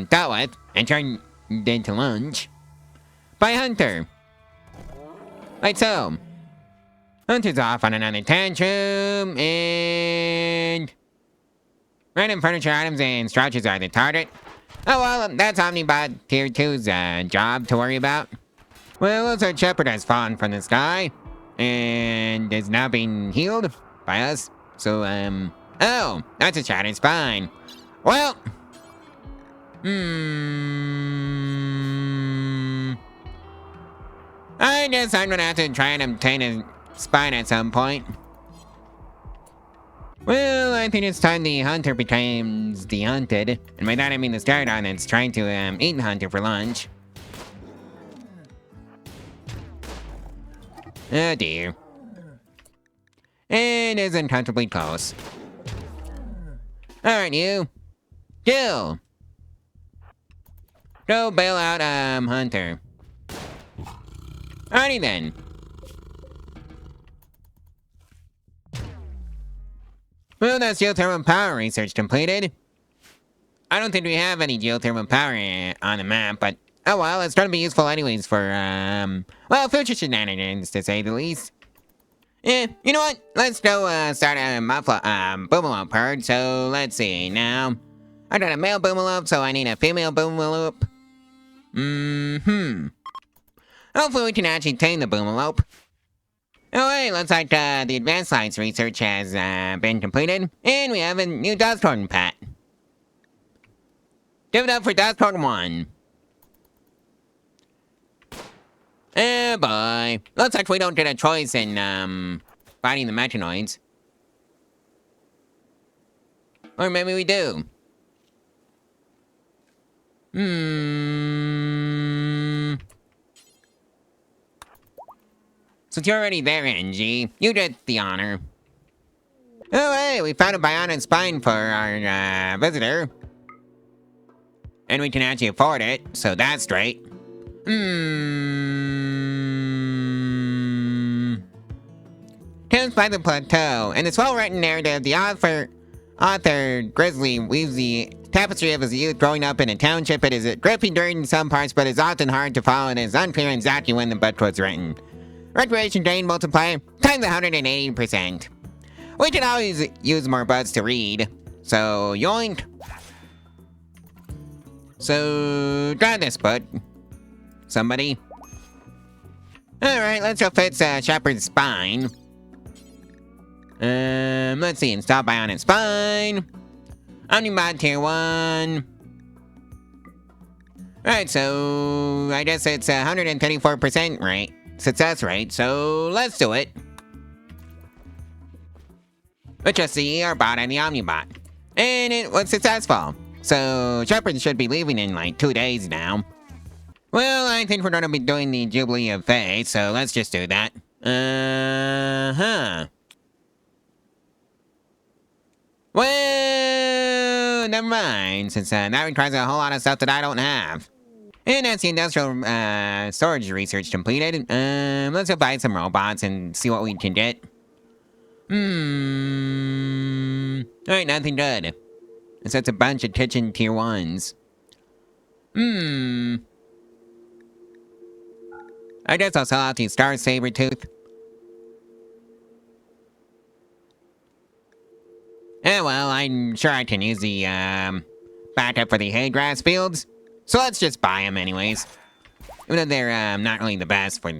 Speaker 1: dealt with and turned into lunch by Hunter. Like so. Hunter's off on another tantrum, and Random furniture items and structures are the target. Oh well, that's Omnibot Tier 2's job to worry about. Well, looks like Shepherd has fallen from the sky. And is now being healed by us. So, oh, that's a shattered spine. Well, I guess I'm gonna have to try and obtain a spine at some point. Well, I think it's time the hunter becomes the hunted. And by that I mean the Starodon that's trying to eat the hunter for lunch. Oh dear. It is uncomfortably close. Alright, you. Kill! Go bail out, Hunter. Alrighty then. Well, that's geothermal power research completed. I don't think we have any geothermal power on the map, but oh well, it's gonna be useful anyways for, well, future shenanigans, to say the least. Yeah, you know what? Let's go, start a Boomalope herd, so let's see, now. I got a male Boomalope, so I need a female Boomalope. Hopefully we can actually tame the Boomalope. Oh hey, looks like, the advanced science research has, been completed, and we have a new Dusthorn pet. Give it up for Dusthorn 1. Oh boy. Looks like we don't get a choice in, fighting the Mechanoids. Or maybe we do. Since you're already there, NG, you get the honor. Oh hey, we found a bionic spine for our, visitor. And we can actually afford it, so that's straight. Tales by the Plateau. In this well-written narrative, the author Grizzly weaves the tapestry of his youth growing up in a township. It is gripping during some parts, but is often hard to follow, and it is unclear exactly when the book was written. Recreation gain multiplier times 180%. We can always use more books to read, so yoink. So grab this book. Somebody. Alright, let's go fix Shepherd's spine. Let's see, install bionic spine. Omnibot Tier 1. Alright, so I guess it's 134% rate, success rate, so let's do it. Let's just see our bot and the Omnibot. And it was successful. So Shepherd should be leaving in like 2 days now. Well, I think we're gonna be doing the Jubilee of Faith, so let's just do that. Well, never mind, since that requires a whole lot of stuff that I don't have. And that's the industrial storage research completed. Let's go buy some robots and see what we can get. Alright, nothing good. It's just a bunch of kitchen tier 1s. I guess I'll sell out the Star Saber Tooth. Eh, well, I'm sure I can use the, backup for the hay grass fields. So let's just buy them anyways. Even though they're, not really the best for,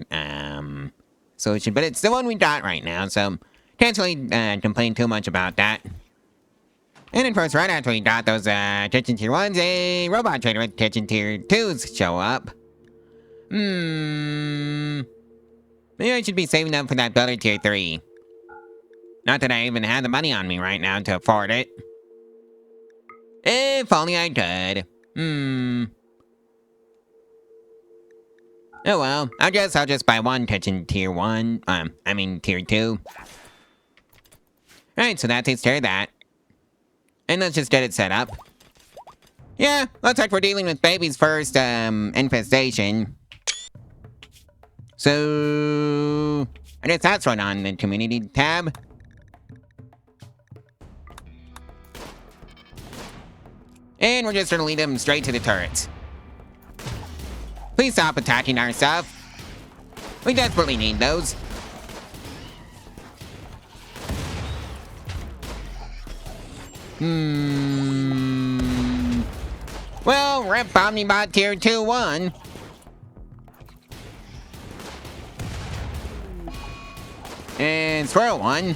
Speaker 1: solution. But it's the one we got right now, so can't really, complain too much about that. And of course, right after we got those, kitchen tier 1s, a robot trader with kitchen tier 2s show up. Maybe I should be saving up for that builder tier 3. Not that I even had the money on me right now to afford it. If only I could. Oh well, I guess I'll just buy one kitchen tier 1. Tier 2. Alright, so that takes care of that. And let's just get it set up. Yeah, looks like we're dealing with baby's first, infestation. So I guess that's right on the community tab. And we're just gonna lead them straight to the turrets. Please stop attacking our stuff. We desperately need those. Well, rip Omnibot tier 2-1. And Swirl 1.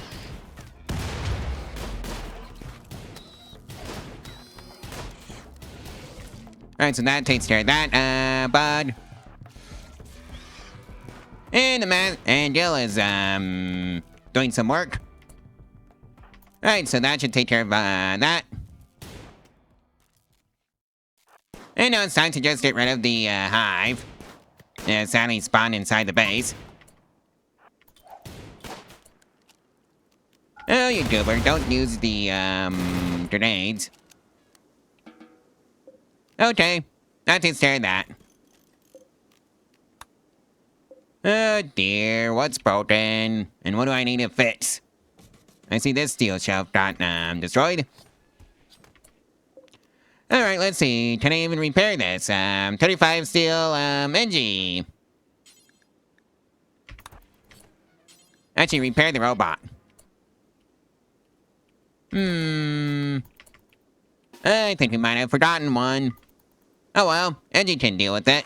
Speaker 1: Alright, so that takes care of that, bud. And and Jill is, doing some work. Alright, so that should take care of, that. And now it's time to just get rid of the, hive. Sadly spawned inside the base. Oh, you goober, don't use the, grenades. Okay, that takes care of that. Oh dear, what's broken? And what do I need to fix? I see this steel shelf got, destroyed. Alright, let's see. Can I even repair this? 35 steel, NG. Actually, repair the robot. I think we might have forgotten one. Oh well, NG can deal with it.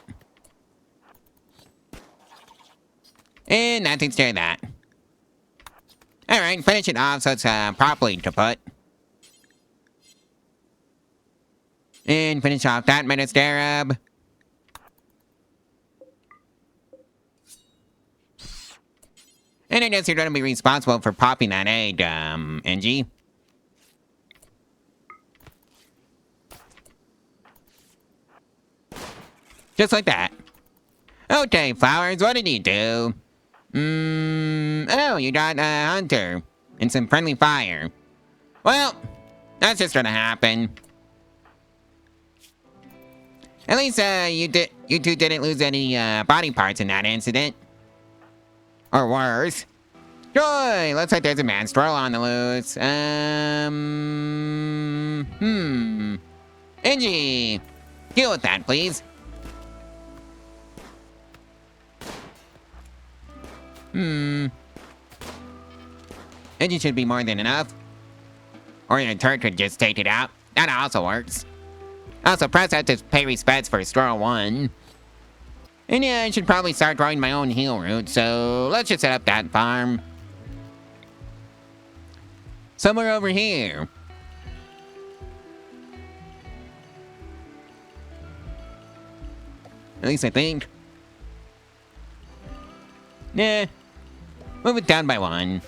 Speaker 1: And that takes care of that. Alright, finish it off so it's properly kaput. And finish off that Metastarab. And I guess you're gonna be responsible for popping that egg, NG. Just like that. Okay, Flowers, what did you do? Oh, you got a hunter and some friendly fire. Well, that's just gonna happen. At least, you two didn't lose any, body parts in that incident. Or worse. Joy! Looks like there's a man squirrel on the loose. Angie! Deal with that, please. Engine should be more than enough. Or your turret could just take it out. That also works. Also, press out to pay respects for Squirrel 1. And yeah, I should probably start growing my own heal route, so let's just set up that farm. Somewhere over here. At least I think. Nah. Move it down by 1.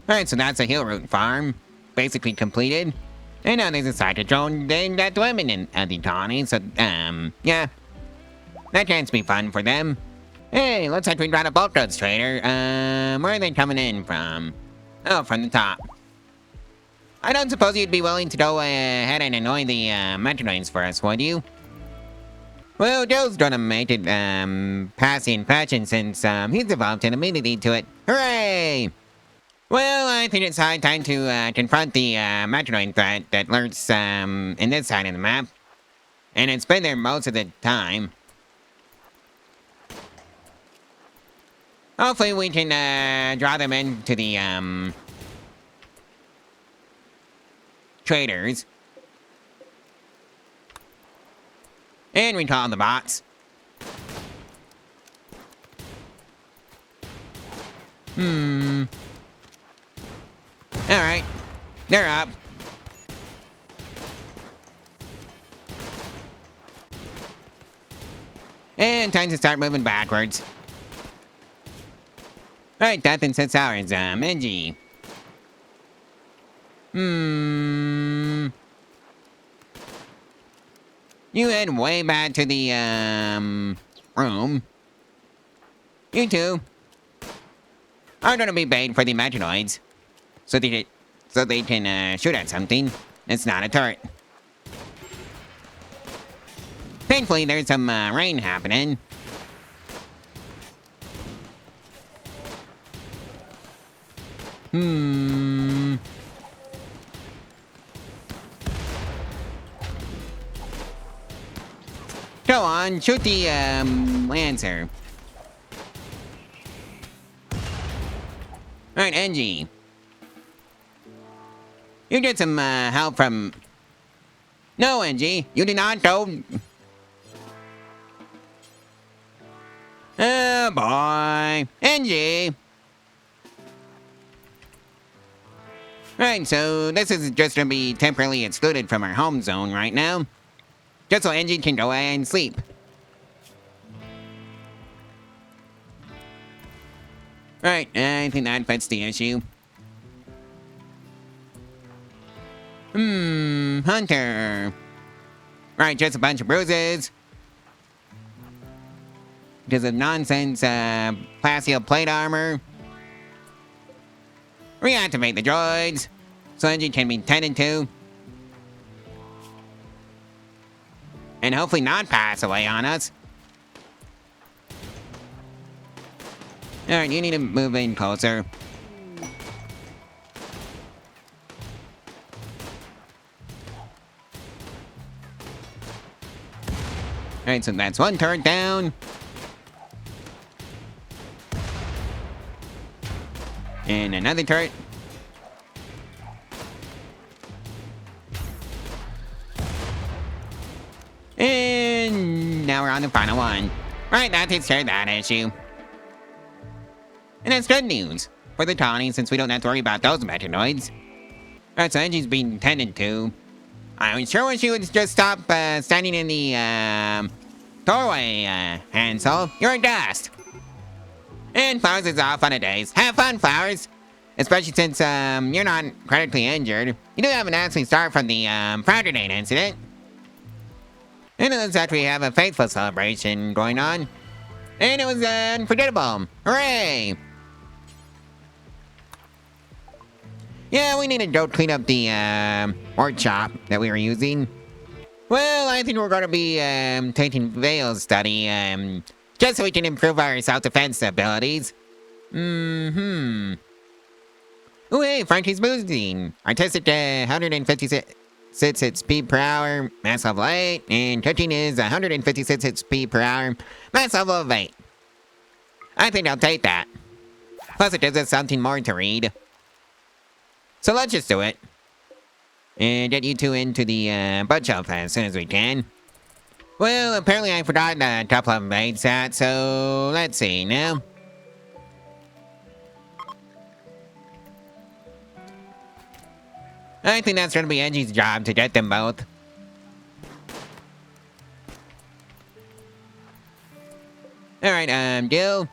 Speaker 1: Alright, so that's a heal route farm. Basically completed. And now there's a side control named at women in the colony, so, yeah. That can't be fun for them. Hey, looks like we got a bulk goods trader. Where are they coming in from? Oh, from the top. I don't suppose you'd be willing to go ahead and annoy the, Metronoids for us, would you? Well, Joe's gonna make it, pass the infection since, he's developed an immunity to it. Hooray! Well, I think it's high time to, confront the, Metronoid threat that lurks, in this side of the map. And it's been there most of the time. Hopefully we can, draw them into the, traders. And recall the bots. Alright. They're up. And time to start moving backwards. Alright, Death in 6 hours, NG. You head way back to the, room. You two are gonna be bait for the Metronoids. So they can, shoot at something. It's not a turret. Thankfully, there's some, rain happening. Go on, shoot the, Lancer. Alright, NG. You get some help from... No, NG, you did not go... Oh boy, NG. Right, so this is just gonna be temporarily excluded from our home zone right now. Just so NG can go away and sleep. Right, I think that fits the issue. Hunter. Right, just a bunch of bruises. Because of nonsense, plasteel plate armor. Reactivate the droids, so engine can be tended to. And hopefully not pass away on us. Alright, you need to move in closer. Alright, so that's one turret down. And another turret. And now we're on the final one. Right, that takes care of that issue. And that's good news for the Tawny, since we don't have to worry about those metanoids. Alright, so Angie's being tended to. I sure wish you would just stop standing in the doorway, Hansel. You're a dust. And Flowers is off on a days. Have fun, Flowers! Especially since you're not critically injured. You do have an nasty start from the Pravculear incident. And it looks like we have a faithful celebration going on. And it was unforgettable. Hooray! Yeah, we need to go clean up the workshop that we were using. Well, I think we're going to be taking Vale's study just so we can improve our self-defense abilities. Ooh, hey, Frankie's boosting. Artistic 156 hit speed per hour, mass level 8, and cooking is 156 hit speed per hour, mass level of 8. I think I'll take that. Plus it gives us something more to read. So let's just do it. And get you two into the bookshelf as soon as we can. Well, apparently I forgot a couple of mates at, so let's see now. I think that's gonna be Angie's job to get them both. Alright, Gil.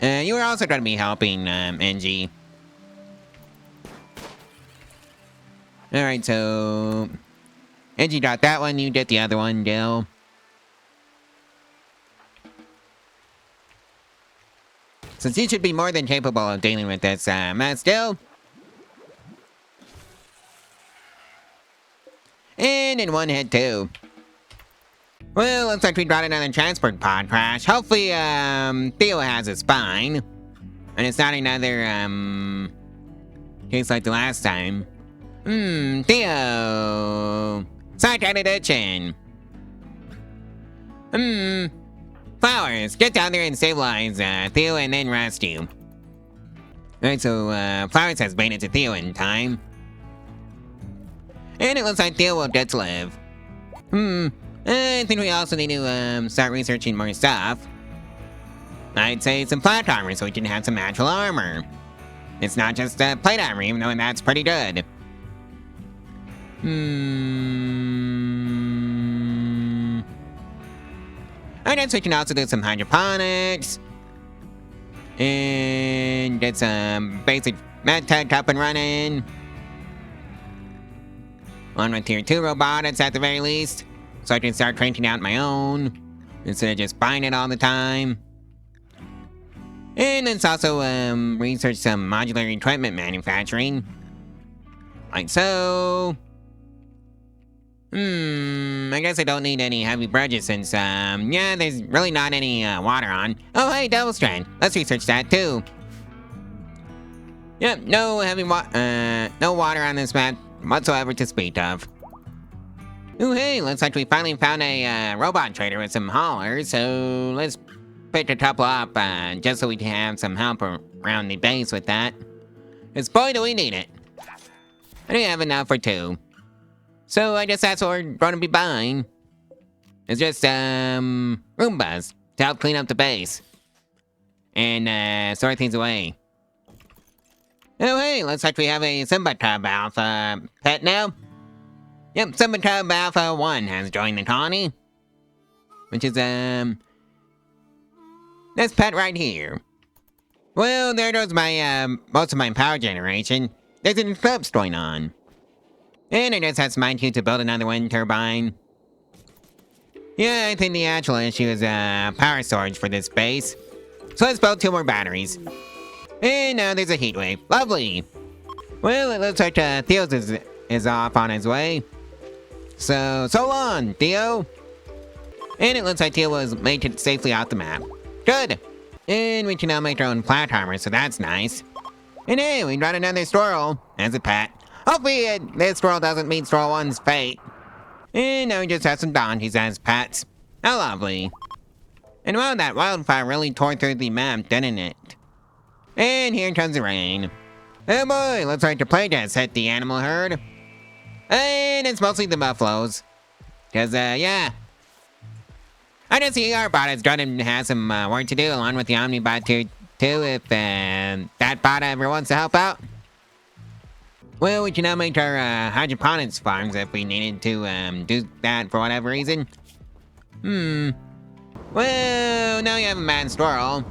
Speaker 1: You are also gonna be helping, Angie. Alright, so... Angie got that one, you get the other one, Gil. Since you should be more than capable of dealing with this, mess, Gil. And in one hit, too. Well, looks like we got another transport pod crash. Hopefully, Theo has a spine. And it's not another, case like the last time. Theo. Side addiction. Flowers, get down there and stabilize, Theo and then rescue. Alright, so, Flowers has made it to Theo in time. And it looks like Theo will get to live. I think we also need to, start researching more stuff. I'd say some plate armor so we can have some natural armor. It's not just, plate armor, even though that's pretty good. I guess we can also do some hydroponics. And get some basic medtech up and running. On with tier 2 robotics at the very least, so I can start cranking out my own, instead of just buying it all the time. And let's also research some modular equipment manufacturing. Like so. I guess I don't need any heavy bridges since, yeah, there's really not any water on. Oh, hey, Double Strand. Let's research that too. Yep, no heavy no water on this map whatsoever to speak of. Ooh, hey, looks like we finally found a robot trader with some haulers, so let's pick a couple up just so we can have some help around the base with that. 'Cause boy, do we need it. I do have enough for 2. So I guess that's what we're gonna be buying. It's just, Roombas to help clean up the base. And, sort things away. Oh, hey, looks like we have a Cub Alpha pet now. Yep, Cub Alpha 1 has joined the colony. Which is, this pet right here. Well, there goes my, most of my power generation. There's an eclipse going on. And I just have to mind you to build another wind turbine. Yeah, I think the actual issue is, power storage for this base. So let's build 2 more batteries. And now there's a heat wave. Lovely. Well, it looks like, Theo's is off on his way. So long, Theo. And it looks like Theo was made it safely off the map. Good. And we can now make our own platformer, so that's nice. And hey, we got another squirrel as a pet. Hopefully this squirrel doesn't meet squirrel 1's fate. And now we just have some donkeys as pets. How lovely. And wow, that wildfire really tore through the map, didn't it? And here comes the rain. Oh boy, looks like the plague has hit the animal herd. And it's mostly the buffaloes. Cause, yeah. I just see our bot is gonna have some work to do along with the Omnibot too, if that bot ever wants to help out. Well, we can now make our hydroponics farms if we needed to do that for whatever reason. Well, now you have a mad squirrel.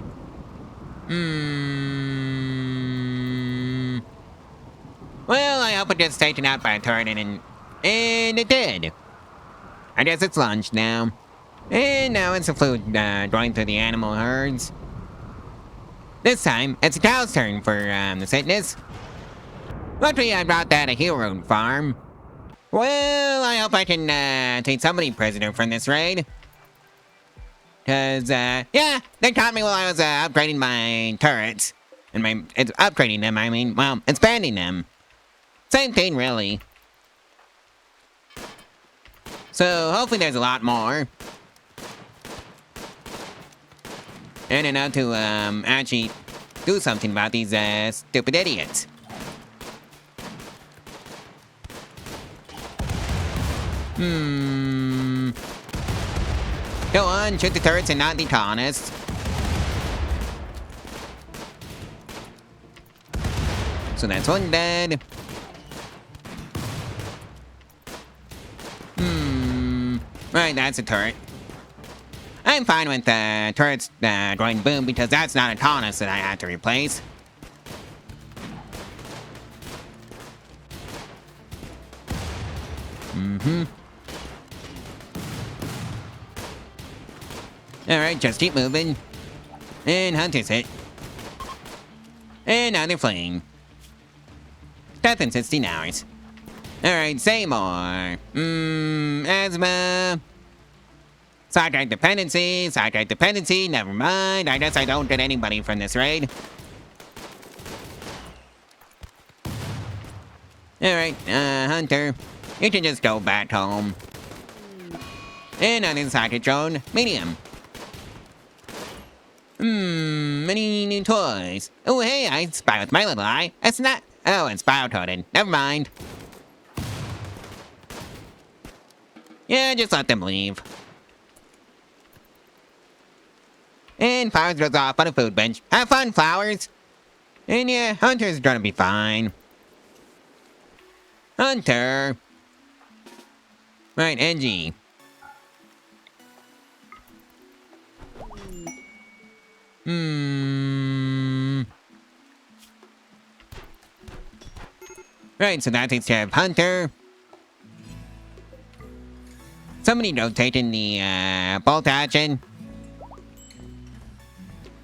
Speaker 1: Well, I hope it gets taken out by a turret and it did. I guess it's lunch now. And now it's the flu going through the animal herds. This time, it's a cow's turn for the sickness. Luckily, I brought that a hero farm. Well, I hope I can take somebody prisoner from this raid. Cause, yeah, they caught me while I was upgrading my turrets. And it's upgrading them, I mean, well, expanding them. Same thing, really. So, hopefully there's a lot more. And enough to, actually do something about these, stupid idiots. Go on, shoot the turrets and not the colonists. So that's one dead. Right, that's a turret. I'm fine with the turrets going boom because that's not a colonist that I have to replace. Alright, just keep moving. And Hunter's hit. And now they're fleeing. Death in 16 hours. Alright, say more. Asthma. Sidetrack dependency, never mind. I guess I don't get anybody from this raid. Alright, Hunter. You can just go back home. And on inside drone, medium. Many new toys. Oh, hey, I spy with my little eye. It's not. Oh, it's bio-coded. Never mind. Yeah, just let them leave. And Flowers goes off on a food bench. Have fun, Flowers. And yeah, Hunter's gonna be fine. Hunter. Right, Angie. Right, so that takes care of Hunter. Somebody rotating the bolt action.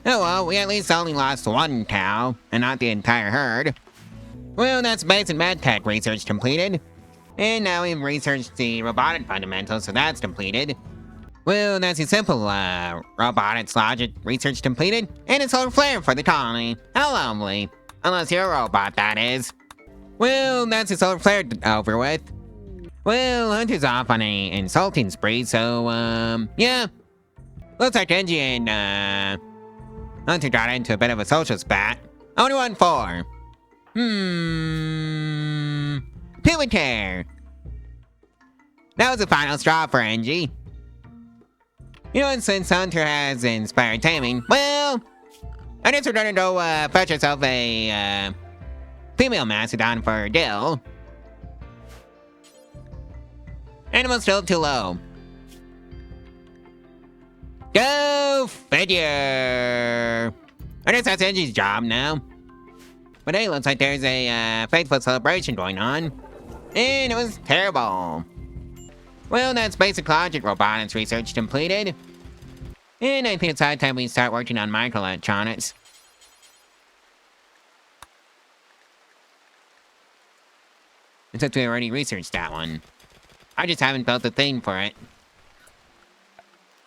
Speaker 1: Oh well, we at least only lost one cow, and not the entire herd. Well, that's basic medtech research completed. And now we've researched the robotic fundamentals, so that's completed. Well, that's a simple, robotics logic research completed, and it's solar flare for the colony. How lovely. Unless you're a robot, that is. Well, that's a solar flare over with. Well, Hunter's off on a insulting spree, so, yeah. Looks like Angie and, Hunter got into a bit of a social spat. I only won 4. Pubic. That was the final straw for Angie. You know, and since Hunter has inspired taming, well, I guess we're gonna go fetch ourselves a female mastodon for Dill. Animal's still too low. Go figure! I guess that's Angie's job now. But hey, looks like there's a faithful celebration going on. And it was terrible. Well, that's basic logic robotics research completed. And I think it's high time we start working on microelectronics. Except we already researched that one. I just haven't built a thing for it.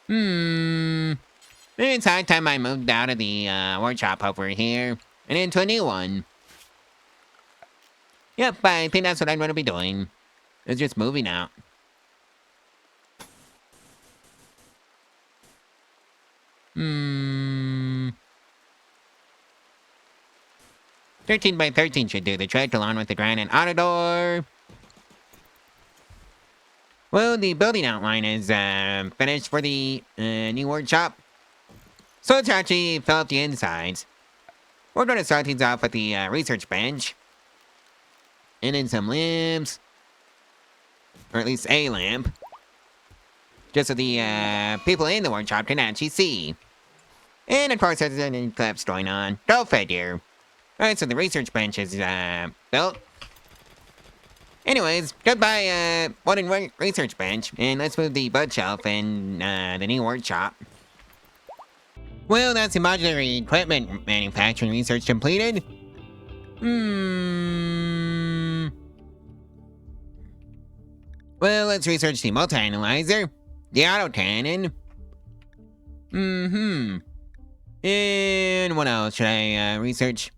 Speaker 1: Maybe it's high time I moved out of the workshop over here and into a new one. Yep, I think that's what I'm going to be doing. It's just moving out. Hmm. 13 by 13 should do the trick, along with the granite auto door. Well, the building outline is finished for the new workshop. So let's actually fill up the insides. We're going to start things off with the research bench. And then some lamps. Or at least a lamp. Just so the people in the workshop can actually see. And of course there's an eclipse going on. Go figure. Alright, so the research bench is built. Anyways, goodbye wooden research bench. And let's move the bookshelf in the new workshop. Well, that's the modular equipment manufacturing research completed. Well, let's research the multi-analyzer, the autocannon. And what else should I research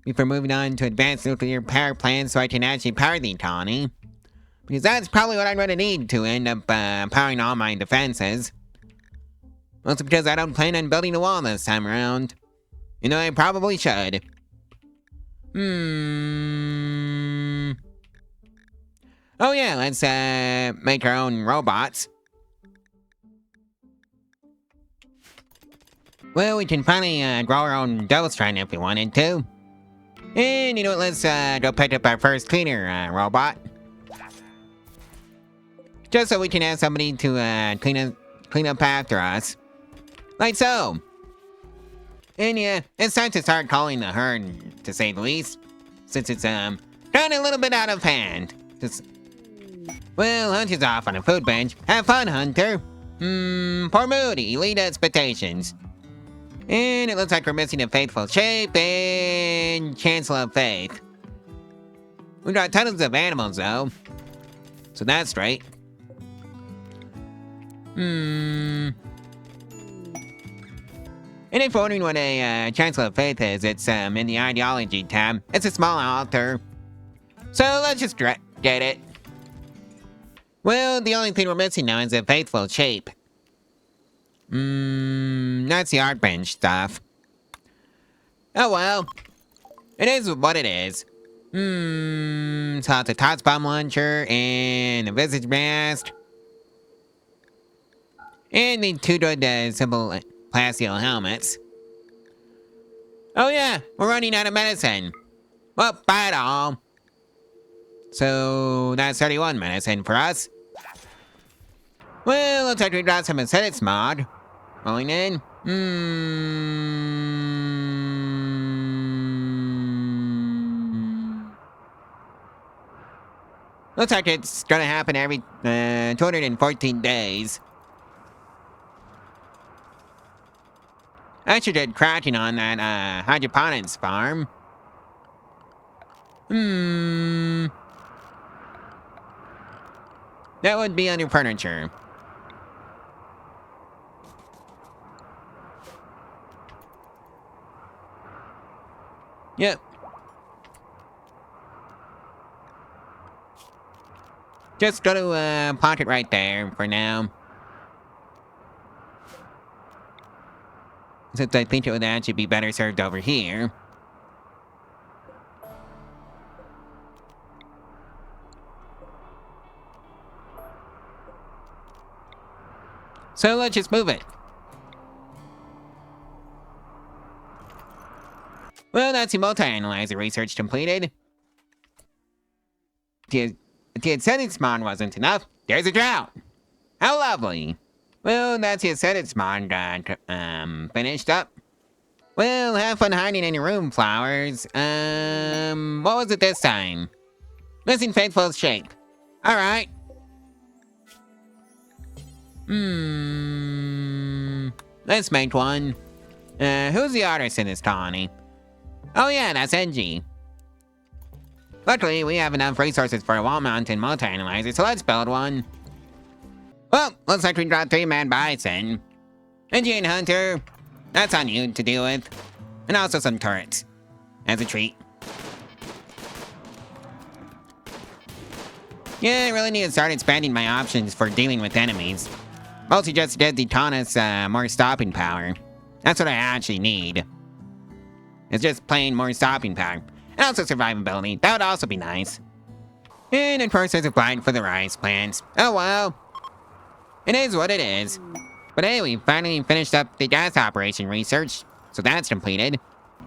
Speaker 1: before moving on to advanced nuclear power plants so I can actually power the colony? Because that's probably what I'm going to need to end up powering all my defenses. Also because I don't plan on building a wall this time around. You know, I probably should. Oh yeah, let's make our own robots. Well, we can finally grow our own dough strand if we wanted to. And you know what, let's go pick up our first cleaner robot. Just so we can have somebody to clean up after us. Like so. And yeah, it's time to start calling the herd, to say the least. Since it's gotten a little bit out of hand. Well, Hunter's off on a food bench. Have fun, Hunter. Poor Moody, lead expectations. And it looks like we're missing a faithful shape and chancel of faith. We got tons of animals though. So that's right. And if you're wondering what a chancel of faith is, it's in the ideology tab. It's a small altar. So let's just get it. Well, the only thing we're missing now is a faithful shape. That's the art bench stuff. Oh well. It is what it is. So it's a tots bomb launcher and a visage mask. And the two good simple plasteel helmets. Oh yeah, we're running out of medicine. Well, bye it all. So that's 31 medicine for us. Well, looks like we got some aesthetics mod. Rolling in. Looks like it's gonna happen every 214 days. I should get cracking on that hydroponics farm. That would be under furniture. Yep. Just go to pocket right there for now. Since I think it would actually be better served over here. So let's just move it. Well, that's the multi-analyzer research completed. If the acidic spawn wasn't enough, there's a drought. How lovely. Well, that's the acidic spawn finished up. Well, have fun hiding in your room, flowers. What was it this time? Missing Faithful's shape. Alright. Let's make one. Who's the artist in this colony? Oh yeah, that's NG. Luckily, we have enough resources for a wall-mounted multi-analyzer, so let's build one. Well, looks like we got 3 mad bison. NG and Hunter, that's on you to deal with. And also some turrets, as a treat. Yeah, I really need to start expanding my options for dealing with enemies. Mostly just to get the Taunus more stopping power. That's what I actually need. It's just plain more stopping power. And also survivability. That would also be nice. And of course there's a Blight for the rice plants. Oh well. It is what it is. But hey, we finally finished up the gas operation research. So that's completed.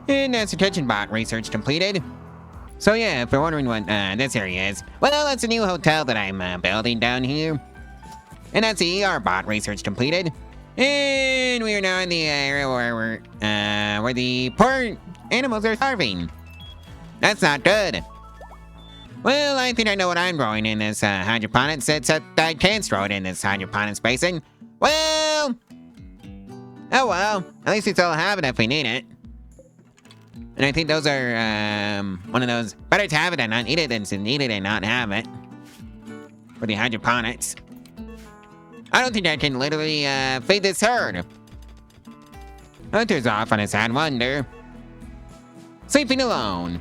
Speaker 1: And that's the kitchen bot research completed. So yeah, if you're wondering what this area is, well, that's a new hotel that I'm building down here. And that's the ER bot research completed. And we are now in the area where the poor animals are starving. That's not good. Well, I think I know what I'm growing in this hydroponics, except I can't throw it in this hydroponics basin. Well, oh well, at least we still have it if we need it. And I think those are one of those better to have it and not need it than to need it and not have it. For the hydroponics. I don't think I can literally feed this herd. Hunter's off on his sad wonder. Sleeping alone.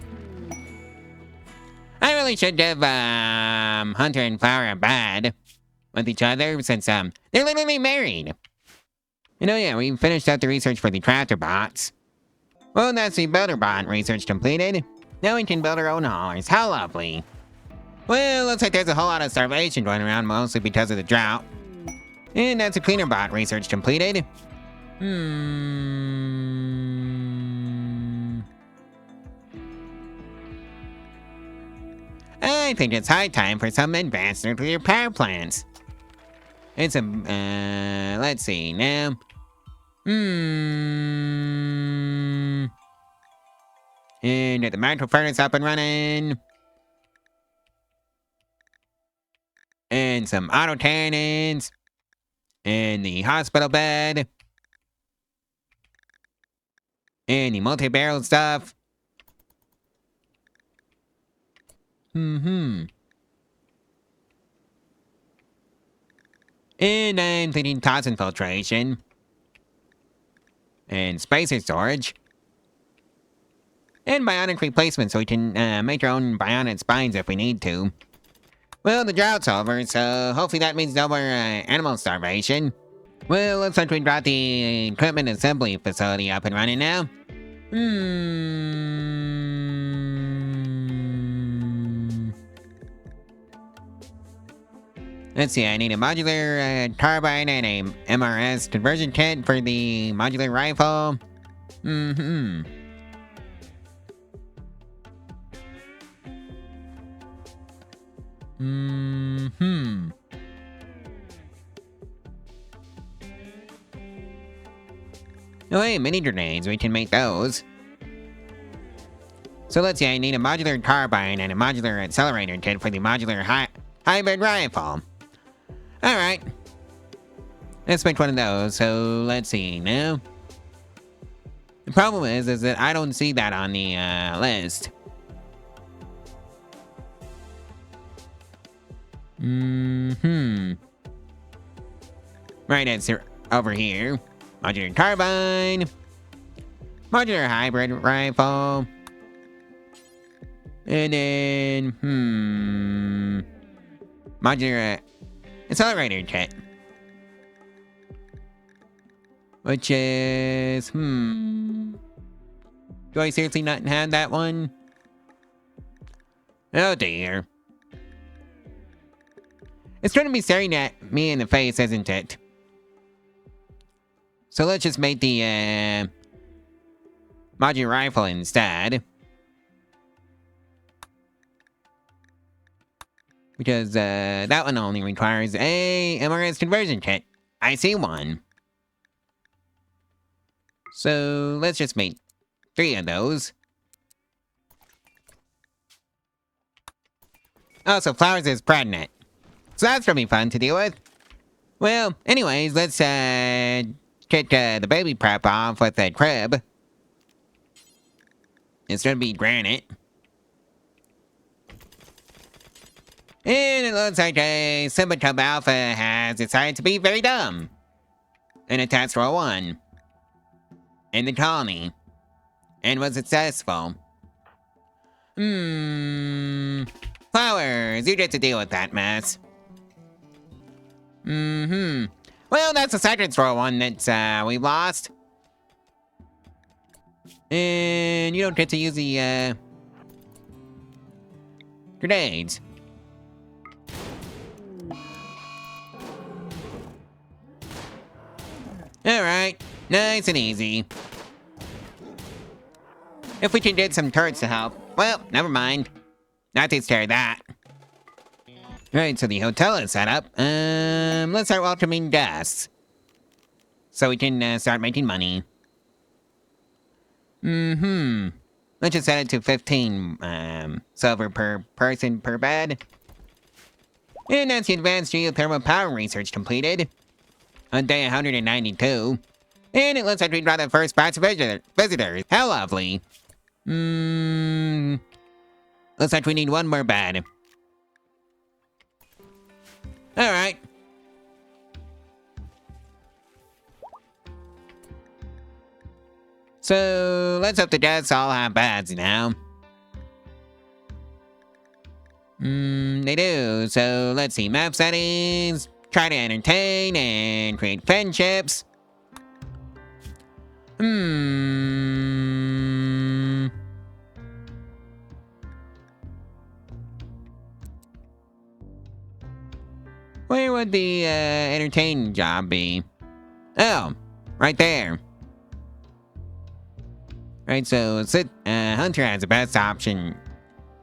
Speaker 1: I really should give Hunter and Flower a bed with each other since they're literally married. You know, yeah, we finished up the research for the tractor bots. Well, that's the builder bot research completed. Now we can build our own haulers. How lovely. Well, looks like there's a whole lot of starvation going around, mostly because of the drought. And that's a cleaner bot research completed. I think it's high time for some advanced nuclear power plants. It's a, let's see now. And get the micro furnace up and running. And some auto cannons. And the hospital bed. And the multi-barrel stuff. And I'm thinking toxin filtration. And spacer storage. And bionic replacement so we can make our own bionic spines if we need to. Well, the drought's over, so hopefully that means no more animal starvation. Well, looks like we got the equipment assembly facility up and running now. Let's see, I need a modular turbine and a MRS conversion kit for the modular rifle. Oh hey, mini grenades, we can make those. So let's see, I need a modular carbine and a modular accelerator kit for the modular hybrid rifle. Alright. Let's make one of those, so let's see now. The problem is that I don't see that on the list. Right, it's over here. Modular carbine. Modular hybrid rifle. And then, modular accelerator kit. Which is, do I seriously not have that one? Oh dear. It's going to be staring at me in the face, isn't it? So let's just make the modular rifle instead. Because that one only requires a MRS conversion kit. I see one. So let's just make 3 of those. Oh, so Flowers is pregnant. So that's gonna be fun to deal with. Well, anyways, let's kick the baby prep off with a crib. It's gonna be granite. And it looks like a Simba Cub Alpha has decided to be very dumb. And attached row 1. In the colony. And was successful. Flowers, you get to deal with that mess. Well, that's the second row 1 that we lost. And you don't get to use the grenades. Alright, nice and easy. If we can get some turrets to help. Well, never mind. That takes care of that. Right, so the hotel is set up. Let's start welcoming guests. So we can start making money. Let's just set it to 15 silver per person per bed. And that's the advanced geothermal power research completed. On day 192. And it looks like we got the first batch of visitors. How lovely. Looks like we need 1 more bed. Alright. So, let's hope the guests all have beds now. They do. So, let's see. Map settings. Try to entertain and create friendships. Where would the entertain job be? Oh, right there. Right, so Hunter has the best option.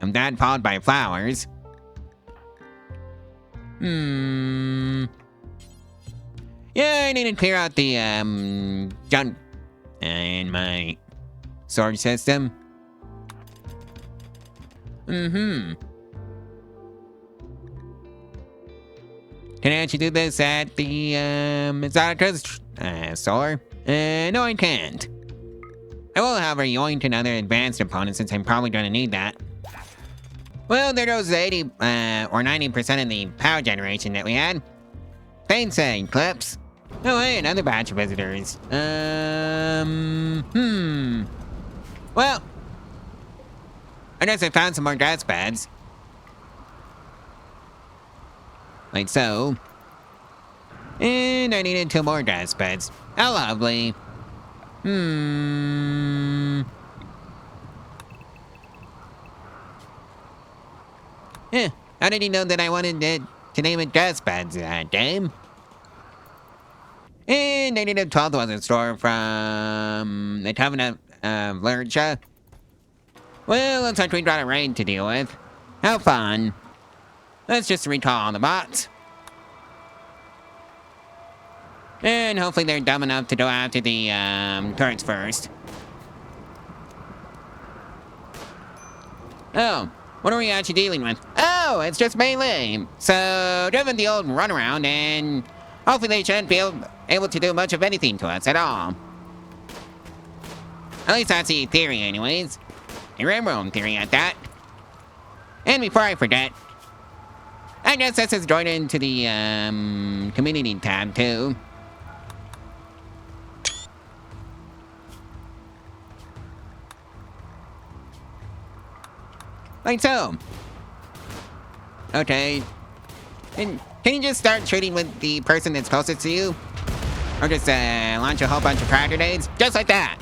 Speaker 1: And that followed by Flowers. Yeah, I need to clear out the junk in my storage system. Can I actually do this at the Exotica's store? No, I can't. I will, however, yoink another advanced opponent since I'm probably going to need that. Well, there goes the 80 or 90% of the power generation that we had. Thanks, Eclipse. Oh, hey, another batch of visitors. Well, I guess I found some more gas pads. Like so. And I needed 2 more gas pads. How lovely. How did he know that I wanted to name it gas pads, game? And I needed 12 was in store from the Covenant of Lurcha. Well, looks like we got a raid to deal with. How fun. Let's just recall all the bots. And hopefully they're dumb enough to go after the turrets first. Oh, what are we actually dealing with? Oh, it's just melee. So, given the old runaround, and hopefully they shouldn't be able to do much of anything to us at all. At least that's the theory anyways. A Rimworld theory at that. And before I forget, I guess this is joined into the community tab too. Like so. Okay. And can you just start shooting with the person that's closest to you? Or just launch a whole bunch of frag grenades? Just like that.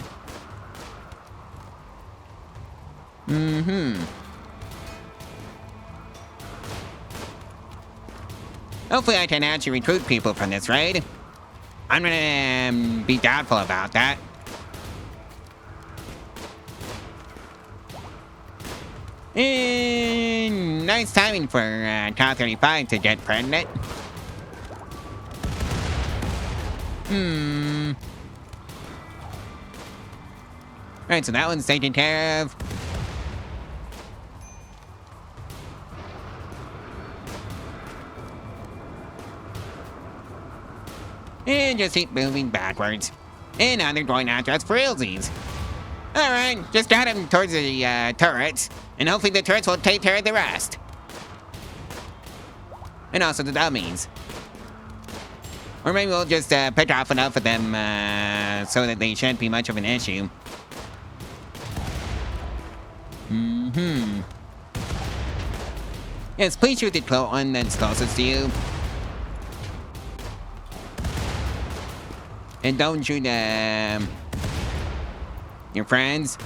Speaker 1: Hopefully I can actually recruit people from this raid. I'm gonna be doubtful about that. And nice timing for Cow 35 to get pregnant. Alright, so that one's taken care of. And just keep moving backwards. And now they're going after us for realsies. Alright, just got him towards the turrets. And hopefully the turrets will take care of the rest. And also the dummies. Or maybe we'll just pick off enough of them so that they shouldn't be much of an issue. Yes, please shoot the one that's closest to you. And don't shoot your friends.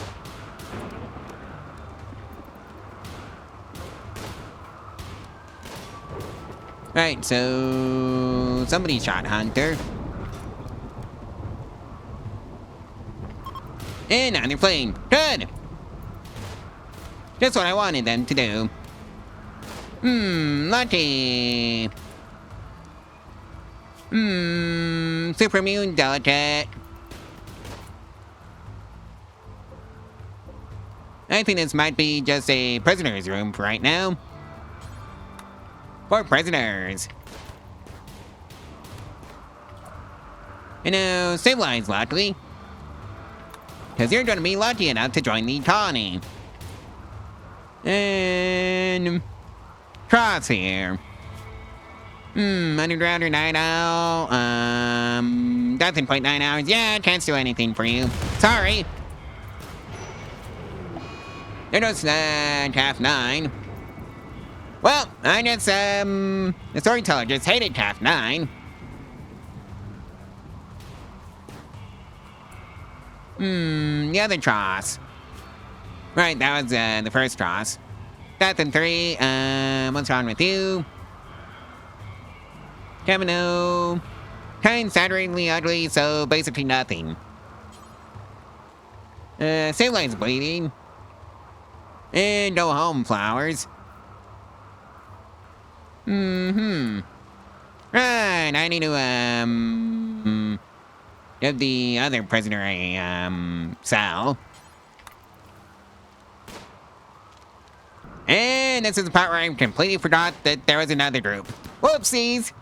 Speaker 1: Right, so somebody shot Hunter. And now they're playing. Good! Just what I wanted them to do. Lucky. Super immune delicate. I think this might be just a prisoner's room for right now. For prisoners. You know, stabilize luckily. Because you're going to be lucky enough to join the colony. And Crosshair. Underground or night owl. Death in 0.9 hours. Yeah, I can't do anything for you. Sorry. They're just half 9. Well, I guess the storyteller just hated half 9. The other Tross. Right, that was the first Tross. Death in 3. What's wrong with you? Kamino. Kind, saturatingly ugly, so basically nothing. Sailline's bleeding. And no home flowers. Right, I need to, give the other prisoner a, cell. And this is the part where I completely forgot that there was another group. Whoopsies!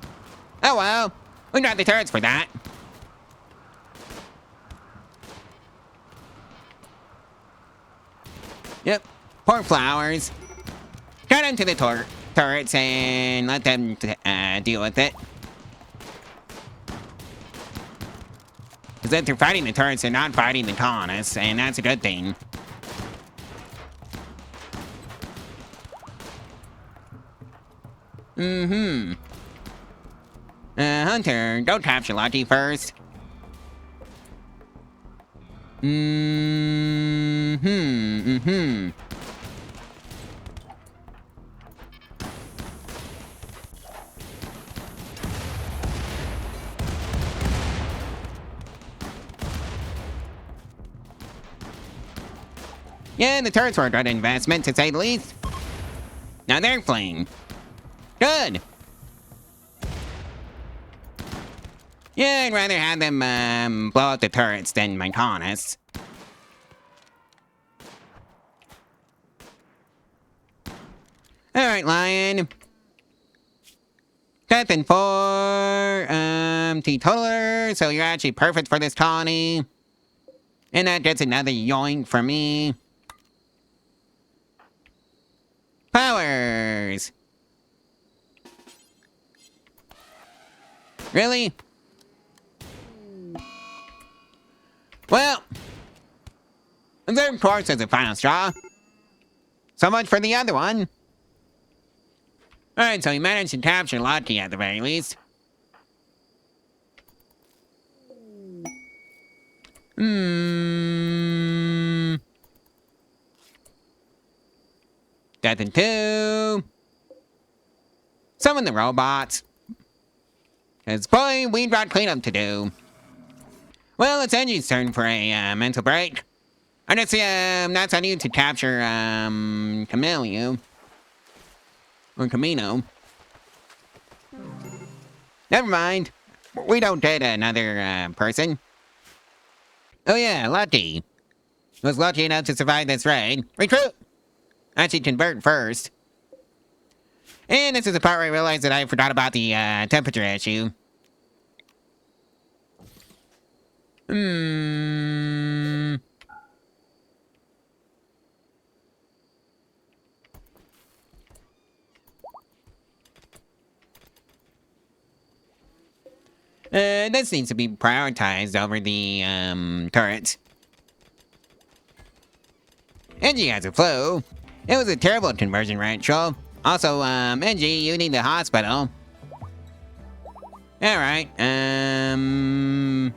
Speaker 1: Oh well, we got the turrets for that. Yep, poor flowers. Got into the turrets and let them deal with it. Because if they're fighting the turrets, they're not fighting the colonists, and that's a good thing. Hunter, don't capture Lucky first. Yeah, the turrets were a good investment, to say the least. Now they're fleeing. Good. Yeah, I'd rather have them, blow up the turrets than my colonists. Alright, Lion. Death in 4, teetotaler, so you're actually perfect for this colony. And that gets another yoink for me. Powers! Really? Well, the third course is the final straw. So much for the other one. Alright, so he managed to capture Lucky at the very least. Death in 2. Summon the robots. Because, boy, we've got cleanup to do. Well, it's Angie's turn for a mental break. I guess that's on you to capture Camille. Or Camino. Never mind. We don't date another person. Oh yeah, Lucky. Was lucky enough to survive this raid. Recruit! Actually convert first. And this is the part where I realized that I forgot about the temperature issue. This needs to be prioritized over the turrets. Angie has a flu. It was a terrible conversion ritual. Also, Angie, you need the hospital. Alright, anyone?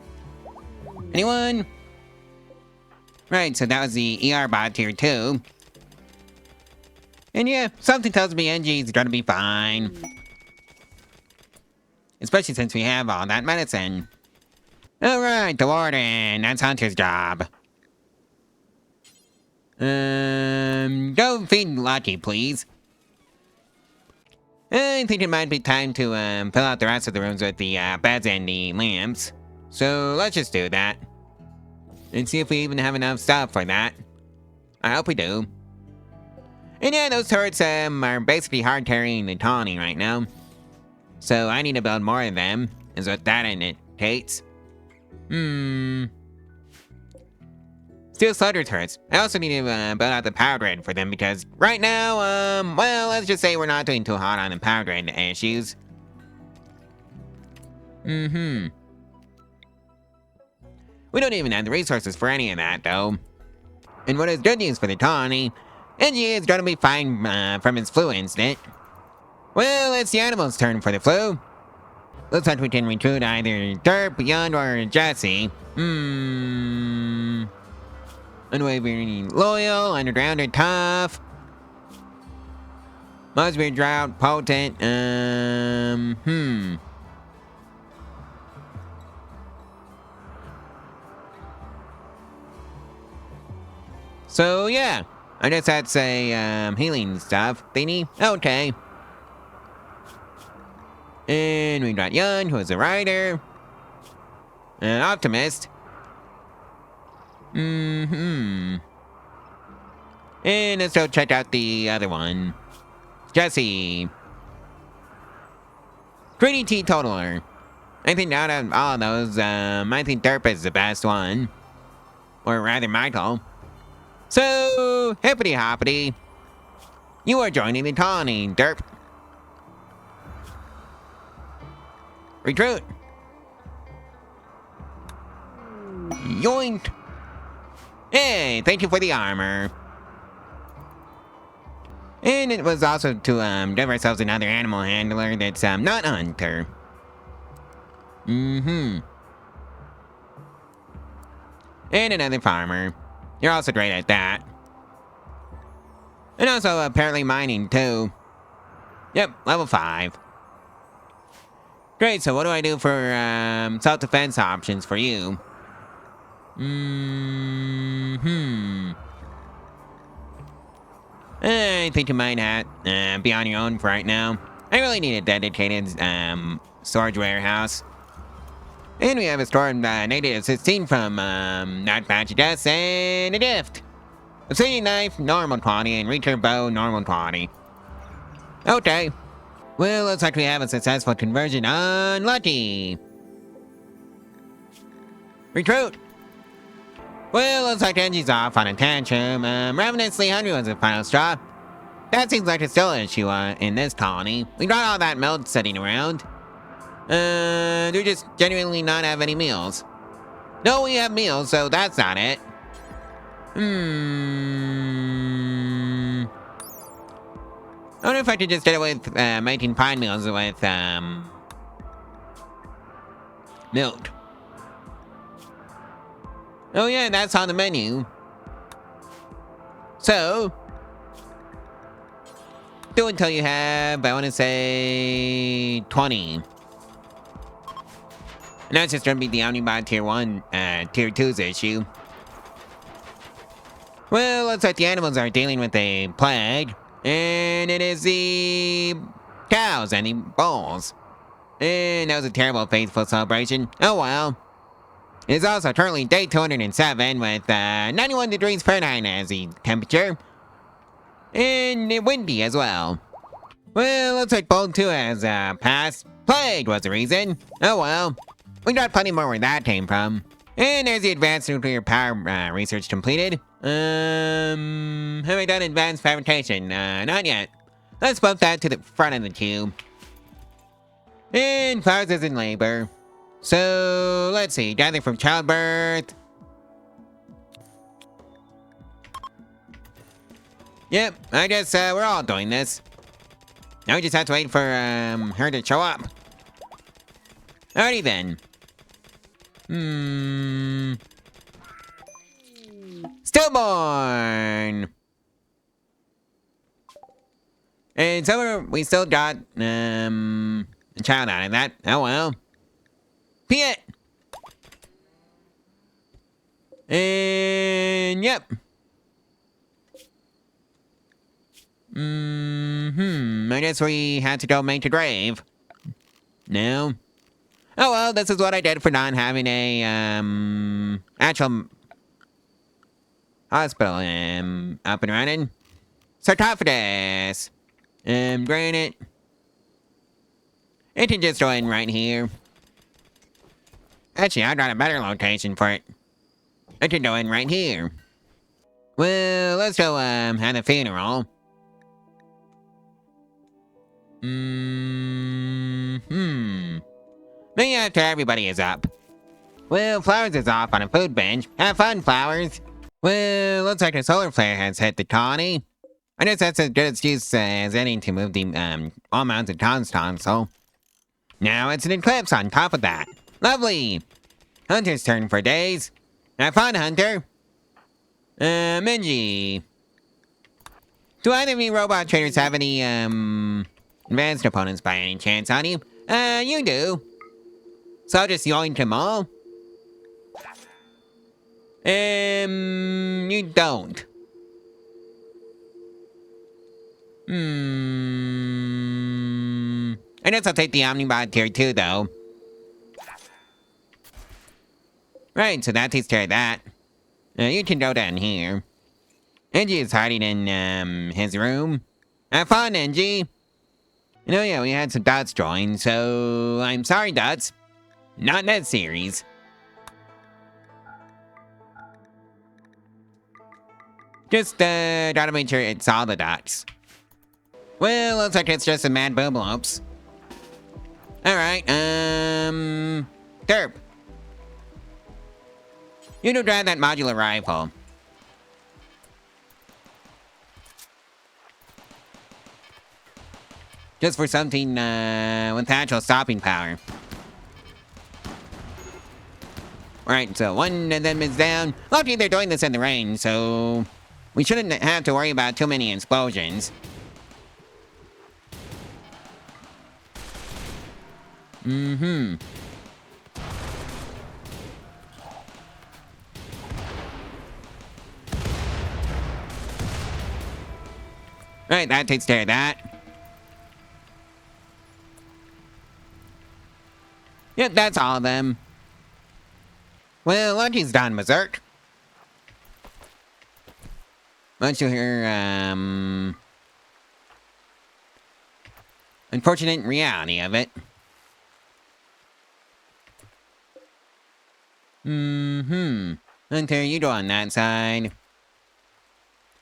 Speaker 1: Right, so that was the ER bot tier 2. And yeah, something tells me Angie's gonna be fine. Especially since we have all that medicine. Alright, the warden. That's Hunter's job. Go feed Lucky, please. I think it might be time to fill out the rest of the rooms with the beds and the lamps. So let's just do that. And see if we even have enough stuff for that. I hope we do. And yeah, those turrets are basically hard carrying the tawny right now. So I need to build more of them, is what that indicates. Steel slaughter turrets. I also need to build out the power grid for them because right now, well, let's just say we're not doing too hot on the power grid issues. We don't even have the resources for any of that, though. And what is good news for the tawny, Angie is gonna be fine from his flu incident. Well, it's the animal's turn for the flu. Looks like we can recruit either Derp, Yund, or Jesse. Unwavering loyal, underground tough. Must be drought, potent, So yeah, I guess that's a healing stuff thingy. Okay. And we got Yun, who is a rider. Optimist. And let's go check out the other one. Jesse. Greedy Teetotaler. I think out of all of those, I think Derp is the best one. Or rather, Michael. So, hippity hoppity. You are joining the colony, Derp. Recruit. Yoink. Hey, thank you for the armor. And it was also to give ourselves another animal handler that's not Hunter. And another farmer. You're also great at that. And also apparently mining too. Yep, level 5. Great, so what do I do for self-defense options for you? I think you might have be on your own for right now. I really need a dedicated storage warehouse. And we have a store native 16 from Not Magic Dust and a gift. Obsidian knife, normal quality, and reacher bow, normal quality. Okay. Well, looks like we have a successful conversion on Lucky. Recruit. Well, looks like Angie's off on a tantrum. Ravenously hungry was the final straw. That seems like it's still an issue in this colony. We got all that milk sitting around. Do we just genuinely not have any meals? No, we have meals, so that's not it. I wonder if I could just get away with making pine meals with milk. Oh yeah, that's on the menu. So, do until you have, I want to say, 20. And that's just gonna be the Omnibot Tier 1, Tier 2's issue. Well, looks like the animals are dealing with a plague. And it is the cows and the bulls. And that was a terrible faithful celebration. Oh well. It is also currently day 207 with 91 degrees Fahrenheit as the temperature. And windy as well. Well, looks like Bold 2 has passed. Plague was the reason. Oh well. We got plenty more where that came from. And there's the advanced nuclear power research completed. Have I done advanced fabrication? Not yet. Let's bump that to the front of the queue. And flowers is in labor. So, let's see. Gathering from childbirth. Yep, I guess we're all doing this. Now we just have to wait for her to show up. Alrighty then. Stillborn! And so we still got a child out of that. Oh well. Piet! And yep. I guess we had to go make a grave. No. Oh well, this is what I did for not having a actual hospital up and running. Sarcophagus. Granite. It can just go in right here. Actually, I got a better location for it. It can go in right here. Well, let's go have a funeral. Maybe after everybody is up. Well, Flowers is off on a food bench. Have fun, Flowers. Well, looks like a solar flare has hit the colony. I guess that's as good excuse as any to move the all mounted console. Now it's an eclipse on top of that. Lovely. Hunter's turn for days. Have fun, Hunter. Minji. Do either of you robot traders have any advanced opponents by any chance on you? You do. So I'll just yoink them all? You don't. I guess I'll take the Omnibot Tier 2, though. Right, so that takes care of that. You can go down here. Engie is hiding in, his room. Have fun, Engie. You know, yeah, we had some dots join, so I'm sorry, dots. Not in that series. Just, gotta make sure it's all the dots. Well, looks like it's just a mad booblopes. Alright, Derp. You do drive that modular rifle. Just for something, with actual stopping power. Alright, so one of them is down. Luckily they're doing this in the rain, so we shouldn't have to worry about too many explosions. Right, that takes care of that. Yep, that's all of them. Well, Lucky's done berserk. Much to her, unfortunate reality of it. Hunter, you go on that side.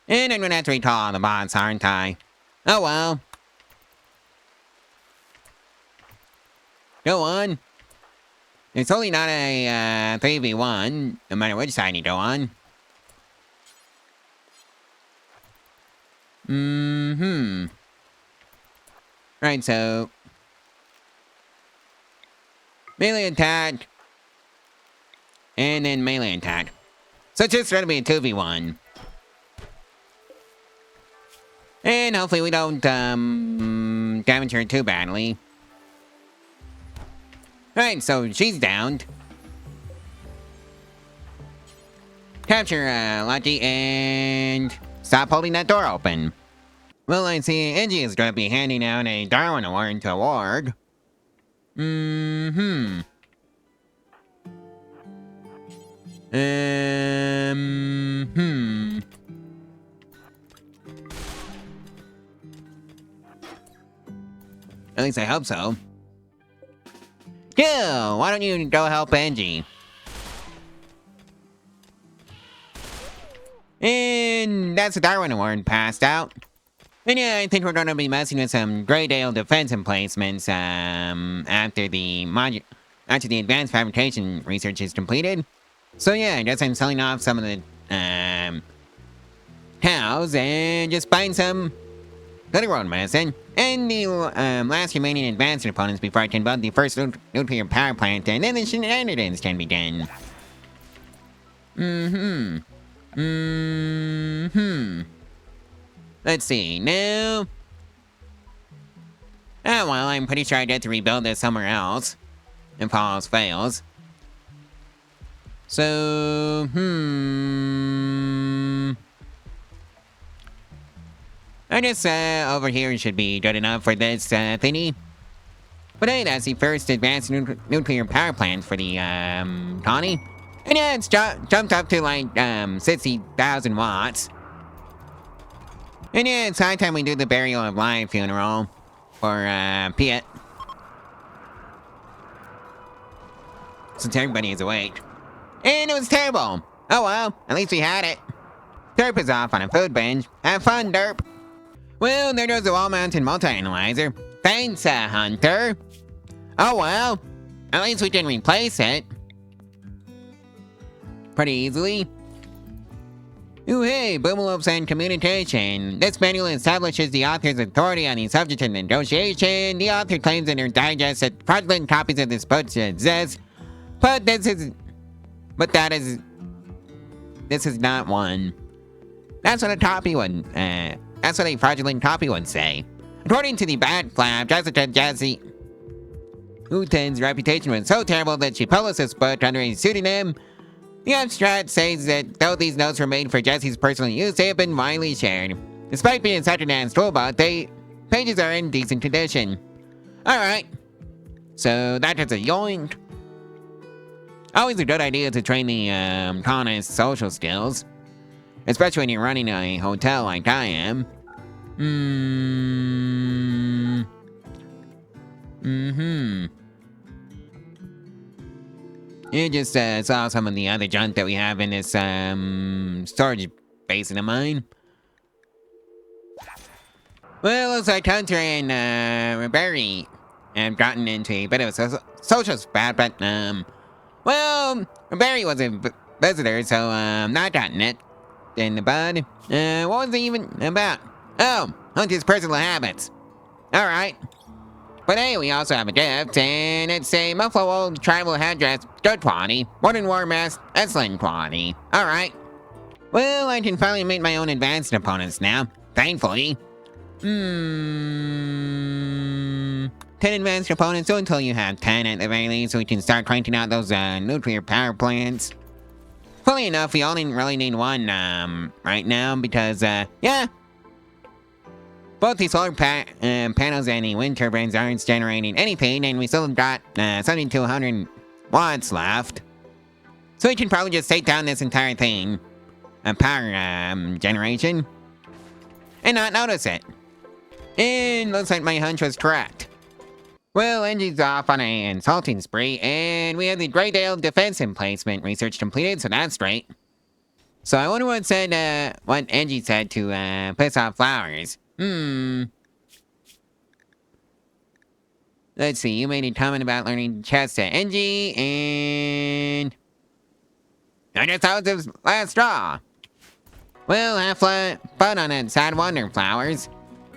Speaker 1: And I'm gonna have to recall all the bots, aren't I? Oh well. Go on. It's totally not a 3v1, no matter which side you go on. Right, so melee attack. And then melee attack. So it's just gonna be a 2v1. And hopefully we don't damage her too badly. Right, so she's downed. Capture Lucky and stop holding that door open. Well, I see Angie is gonna be handing out a Darwin Award to Ward. Hmm. At least I hope so. Gil, why don't you go help Angie? And that's the Darwin Award passed out. And yeah, I think we're gonna be messing with some Greydale defense emplacements after the advanced fabrication research is completed. So yeah, I guess I'm selling off some of the cows and just buying some Rimworld medicine and the last remaining advanced components before I can build the first nuclear power plant, and then the shenanigans can begin. Let's see, now... Oh, well, I'm pretty sure I get to rebuild this somewhere else, if all else fails. So, I guess, over here should be good enough for this, thingy. But hey, that's the first advanced nuclear power plant for the, colony. And yeah, it's jumped up to, like, 60,000 watts. And yeah, it's high time we do the burial of life funeral for, Piet. Since everybody is awake. And it was terrible. Oh well, at least we had it. Derp is off on a food binge. Have fun, Derp. Well, there goes the wall mountain multi-analyzer. Thanks, Hunter. Oh well, at least we can replace it. Pretty easily. Ooh, hey, Boomalopes and Communication. This manual establishes the author's authority on the subject of negotiation. The author claims in her digest that fraudulent copies of this book exist. But this is not one. That's what a copy would, that's what a fraudulent copy would say. According to the Bat Flap, Jessica Jessie Houghton's reputation was so terrible that she published this book under a pseudonym. The abstract says that though these notes were made for Jessie's personal use, they have been widely shared. Despite being such an advanced toolbot, pages are in decent condition. Alright. So that is a yoink. Always a good idea to train the colonists' social skills. Especially when you're running a hotel like I am. You just saw some of the other junk that we have in this storage basin of mine. Well, looks like Hunter and Barry have gotten into a bit of a social spat, but well, Barry was a visitor, so not gotten it in the bud. What was it even about? Oh, Hunter's personal habits. All right. But hey, we also have a gift, and it's a Muffalo old tribal headdress, good quality. Modern war mask, excellent quality. Alright. Well, I can finally make my own advanced opponents now, thankfully. 10 advanced opponents until you have 10 at the very least, so we can start cranking out those nuclear power plants. Fully enough, we only really need one right now, because, yeah. Both the solar panels and the wind turbines aren't generating anything, and we still got 7,200 watts left. So we can probably just take down this entire thing, power generation, and not notice it. And looks like my hunch was correct. Well, Angie's off on an insulting spree, and we have the Greydale defense emplacement research completed, so that's great. So I wonder what Angie said to piss off Flowers. Let's see, you made a comment about learning chess to Angie, and I guess that was his last straw. Well, have fun on that sad wonder, Flowers.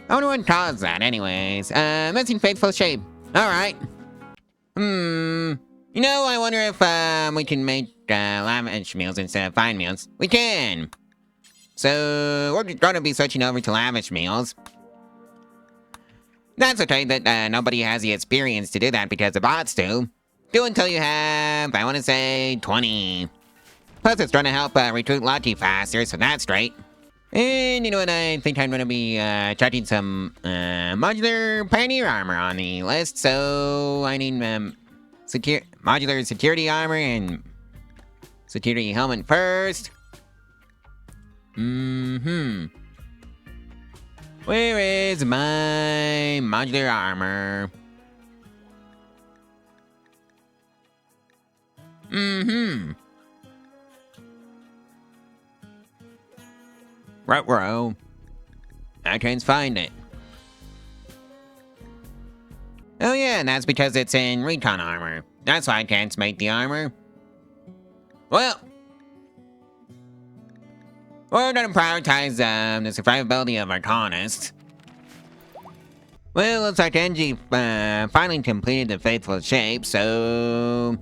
Speaker 1: I wonder what caused that anyways. Missing faithful shape. Alright. You know, I wonder if we can make lavish meals instead of fine meals. We can! So, we're gonna be switching over to lavish meals. That's okay that nobody has the experience to do that because the bots do. Do until you have, I want to say, 20. Plus, it's trying to help recruit Lottie faster, so that's great. And you know what? I think I'm going to be charging some modular pioneer armor on the list. So I need modular security armor and security helmet first. Where is my modular armor? Ruh-roh. I can't find it. Oh yeah, and that's because it's in recon armor. That's why I can't make the armor. Well, we're gonna prioritize the survivability of our colonists. Well, looks like Angie finally completed the faithful shape, so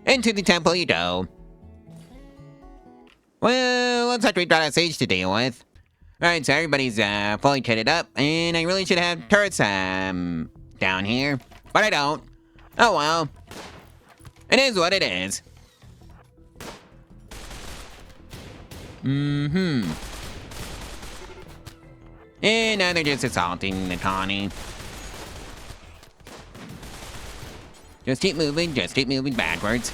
Speaker 1: into the temple you go. Well, looks like we've got a siege to deal with. Alright, so everybody's fully kitted up, and I really should have turrets down here, but I don't. Oh well. It is what it is. And now they're just assaulting the colony. Just keep moving backwards.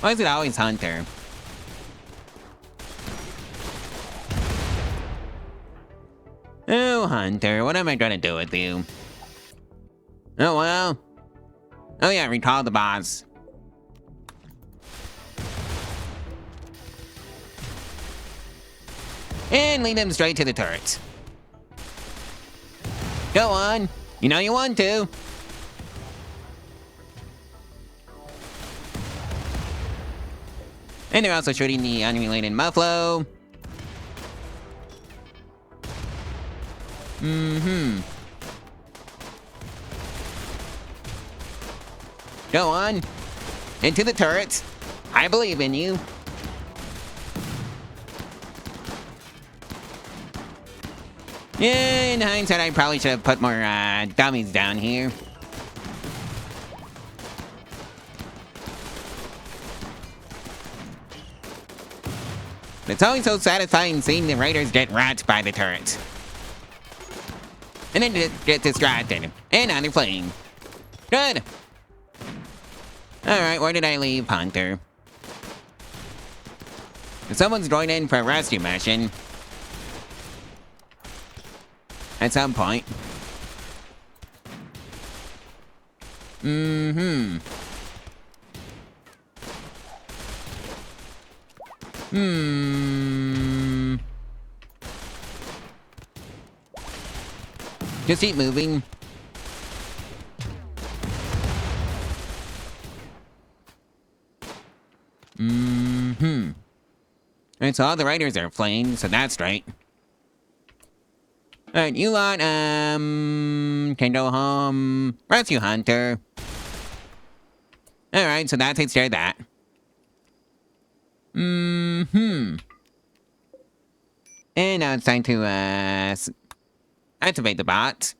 Speaker 1: Why is it always Hunter? Oh, Hunter, what am I gonna do with you? Oh, well. Oh yeah, recall the boss. And lead them straight to the turrets. Go on. You know you want to. And they're also shooting the unrelated Muffalo. Go on. Into the turrets. I believe in you. Yeah, in hindsight, I probably should have put more dummies down here. It's always so satisfying seeing the raiders get wrapped by the turrets. And then get distracted. And now they're fleeing. Good. Alright, where did I leave Hunter? If someone's going in for a rescue mission. At some point. Just keep moving. And so all the raiders are fleeing, so that's right. Alright, you lot, can go home. Rescue Hunter. Alright, so that takes care of that. And now it's time to, activate the bots.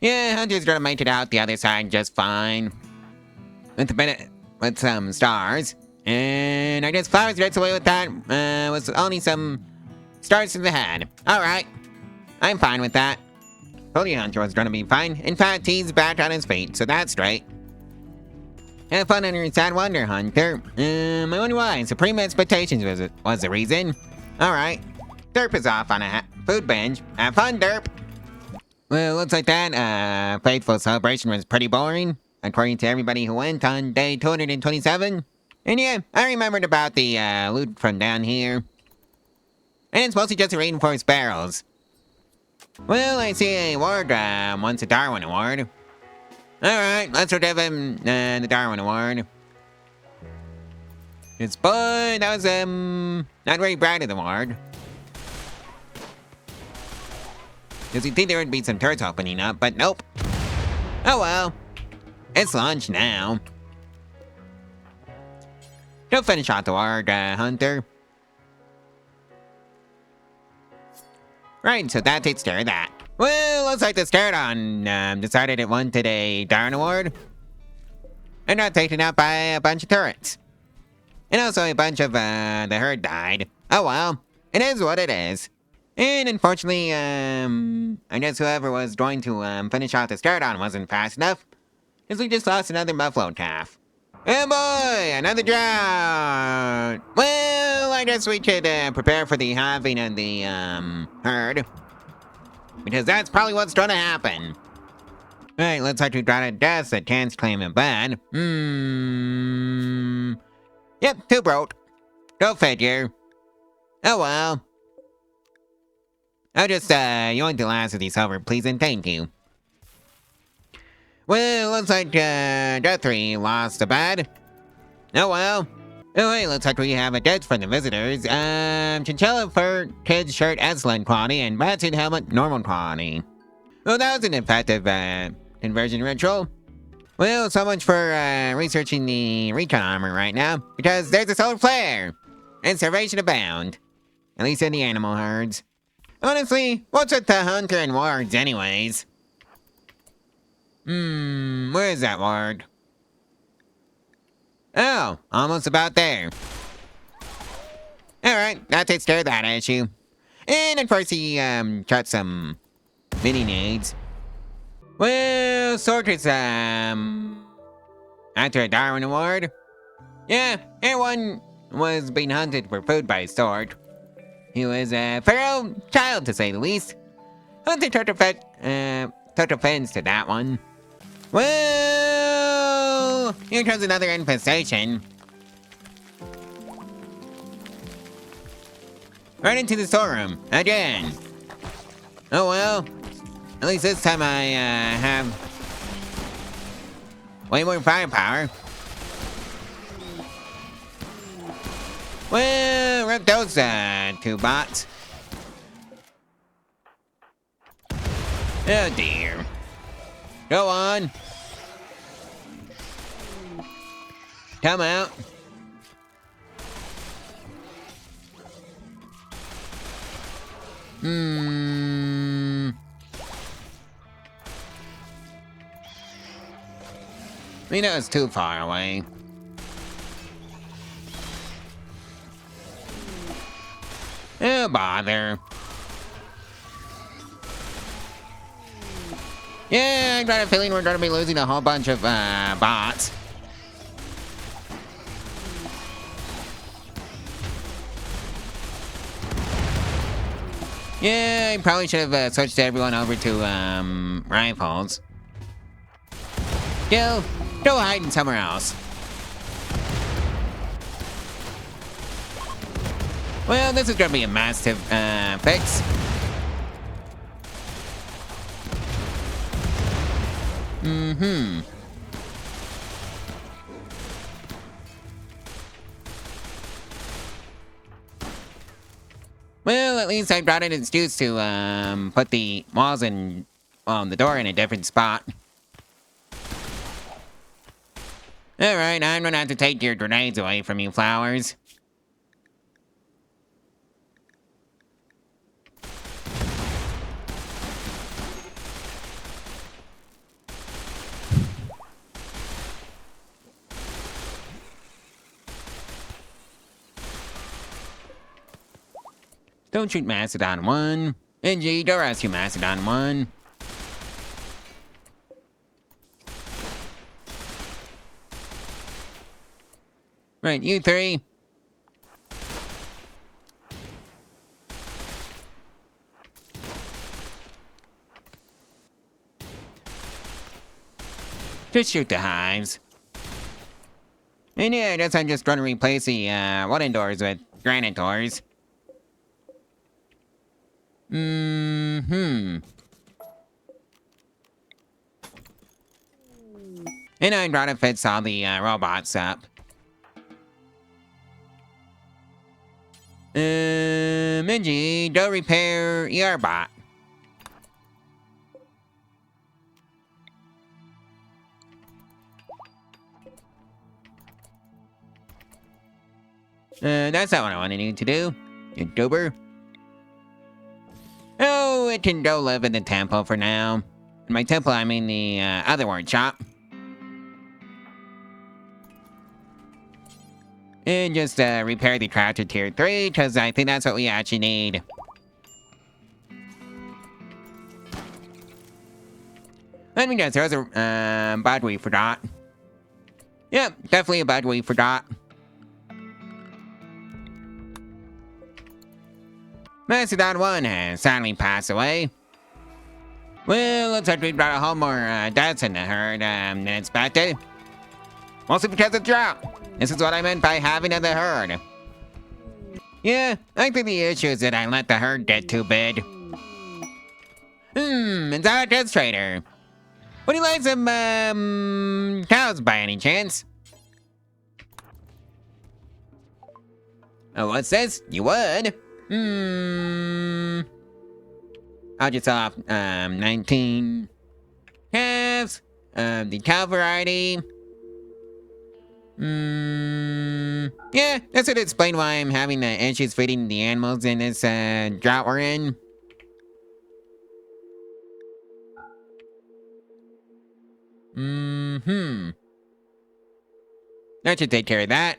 Speaker 1: Yeah, Hunter's gonna make it out the other side just fine. With some stars. And I guess Flowers gets away with that, with only some stars to the head. Alright. I'm fine with that. Holy Hunter was gonna be fine. In fact, he's back on his feet, so that's straight. Have fun on your sad wonder, Hunter. I wonder why. Supreme Expectations was the reason. Alright. Derp is off on a food binge. Have fun, Derp. Well, looks like that, faithful celebration was pretty boring, according to everybody who went on day 227. And yeah, I remembered about the, loot from down here. And it's mostly just to reinforce barrels. Well, I see a award, wants a Darwin Award. Alright, let's give him, the Darwin Award. It's but that was, not very bright of the award. Because you'd think there would be some turrets opening up, but nope. Oh well. It's lunch now. Go finish off the award, Hunter. Right, so that takes care of that. Well, looks like the start on decided it wanted a Darwin Award. And not taken out by a bunch of turrets. And also a bunch of the herd died. Oh well, it is what it is. And unfortunately, I guess whoever was going to finish off the start on wasn't fast enough. Because we just lost another buffalo calf. Oh boy, another drought! Well, I guess we could prepare for the halving of the herd. Because that's probably what's gonna happen. Alright, looks like we got a death that can't claim it bad. Yep, 2 broke. Go figure. Oh well. I'll just yoink the last of these over, please, and thank you. Well, looks like Death 3 lost a bad. Oh well. Oh wait, looks like we have a death from the visitors. Chinchilla fur, kid's shirt, excellent quality, and batsuit helmet, normal quality. Well, that was an effective conversion ritual. Well, so much for researching the recon armor right now, because there's a solar flare! And starvation abound. At least in the animal herds. Honestly, what's with the hunter and wards anyways? Where is that ward? Oh, almost about there. Alright, that takes care of that issue. And of course he shot some mini nades. Well, Sorker's after a Darwin Award. Yeah, everyone was being hunted for food by Sork. He was a feral child, to say the least. Hunter took offense to that one. Well, here comes another infestation. Right into the storeroom, again. Oh well, at least this time I have way more firepower. Well, rip those 2 bots. Oh dear. Go on. Come out. We know it's too far away. Oh, bother. Yeah, I got a feeling we're gonna be losing a whole bunch of bots. Yeah, I probably should have switched everyone over to rifles. Go hiding somewhere else. Well, this is gonna be a massive fix. Well, at least I brought in an excuse to put the walls and the door in a different spot. Alright, I'm gonna have to take your grenades away from you, flowers. Don't shoot Mastodon 1. NG, don't rescue Mastodon 1. Right, you 3. Just shoot the hives. And yeah, I guess I'm just gonna replace the wooden doors with granite doors. And I'm trying to fix all the robots up. Minji, go repair your bot. That's not what I wanted you to do, you goober. Oh, so it can go live in the temple for now. In my temple, I mean the other workshop. And just repair the tractor tier 3, because I think that's what we actually need. Let me guess, there's a bug we forgot. Yep, definitely a bug we forgot. Mastodon 1 has sadly passed away. Well, looks like we've got a whole more deaths in the herd than expected. Mostly because of drought. This is what I meant by having of the herd. Yeah, I think the issue is that I let the herd get too big. Is that a goods trader? Would you like some, cows by any chance? Oh, what's this? You would? I'll just sell off, 19 calves, the cow variety. Yeah, that's would explain why I'm having issues feeding the animals in this, drought we're in. That should take care of that.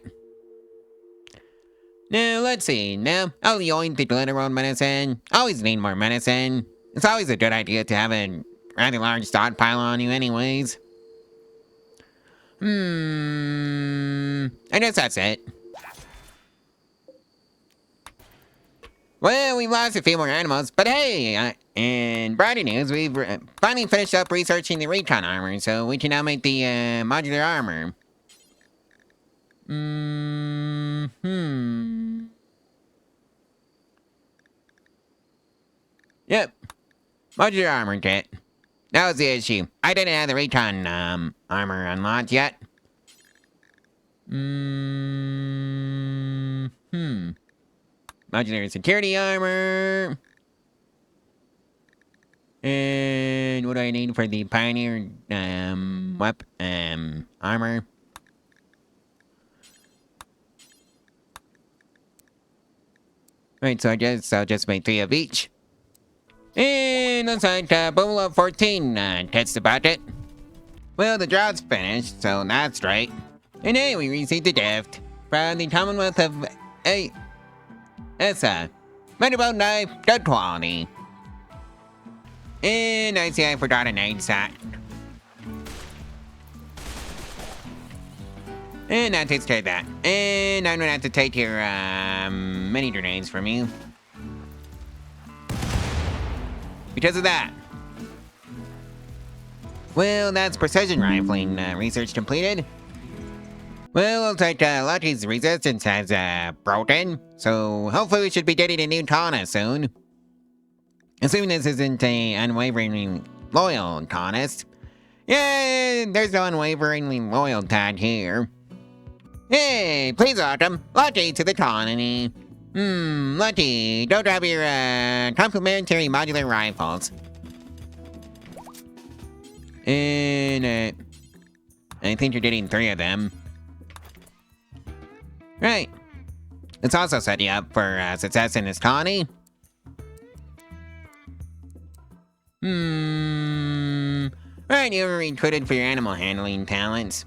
Speaker 1: Now, let's see. Now, I'll yoink the glitter medicine. Always need more medicine. It's always a good idea to have a rather large stockpile on you anyways. I guess that's it. Well, we've lost a few more animals, but hey, in brighter news, we've finally finished up researching the recon armor, so we can now make the modular armor. Yep, modular armor kit. That was the issue. I didn't have the recon armor unlocked yet. Modular security armor. And what do I need for the pioneer armor? Right, so I guess I'll just make 3 of each. And looks like Boomalove 14 tests about it. Well, the drought's finished, so that's right. And hey, we received a gift from the Commonwealth of Essa. Metabone knife, good quality. And I see I forgot an egg sack. And that takes care of that. And I'm gonna have to take your mini grenades from you. Because of that. Well, that's precision rifling research completed. Well, looks like Lucky's resistance has broken, so hopefully we should be getting a new colonist soon. Assuming this isn't a unwaveringly loyal colonist. Yeah, there's no unwaveringly loyal tag here. Hey, please welcome Lucky to the colony. Lucky, don't have your complimentary modular rifles. And I think you're getting 3 of them. Right. Let's also set you up for success in this colony. Right, you were recruited for your animal handling talents.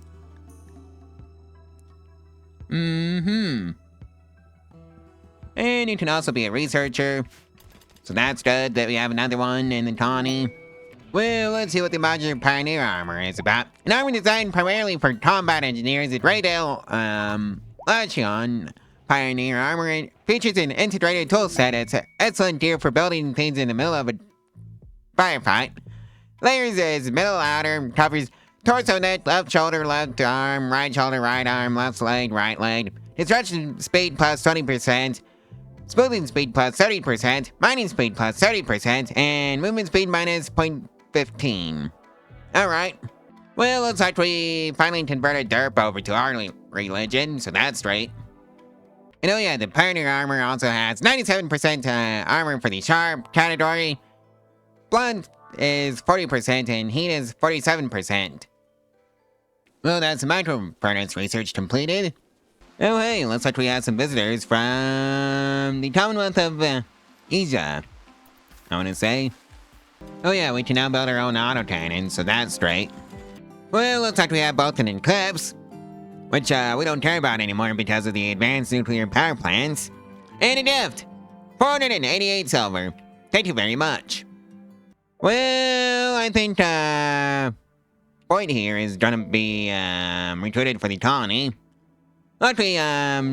Speaker 1: And you can also be a researcher. So that's good that we have another one in the colony. Well, let's see what the modular pioneer armor is about. An armor designed primarily for combat engineers at Raydale, Lachion Pioneer Armor. It features an integrated tool set. It's excellent gear for building things in the middle of a firefight. Layers is middle outer, covers torso, neck, left shoulder, left arm, right shoulder, right arm, left leg, right leg. Destruction speed plus 20%. Smoothing speed plus 30%, mining speed plus 30%, and movement speed minus 0.15. Alright. Well, looks like we finally converted Derp over to our religion, so that's great. And oh yeah, the Pioneer armor also has 97% armor for the Sharp category. Blunt is 40% and Heat is 47%. Well, that's micro furnace research completed. Oh hey, looks like we have some visitors from the Commonwealth of Asia. I want to say. Oh yeah, we can now build our own autocannon, so that's straight. Well, looks like we have both an eclipse, which we don't care about anymore because of the advanced nuclear power plants, and a gift, 488 silver. Thank you very much. Well, I think Blight here is gonna be recruited for the colony. Luckily,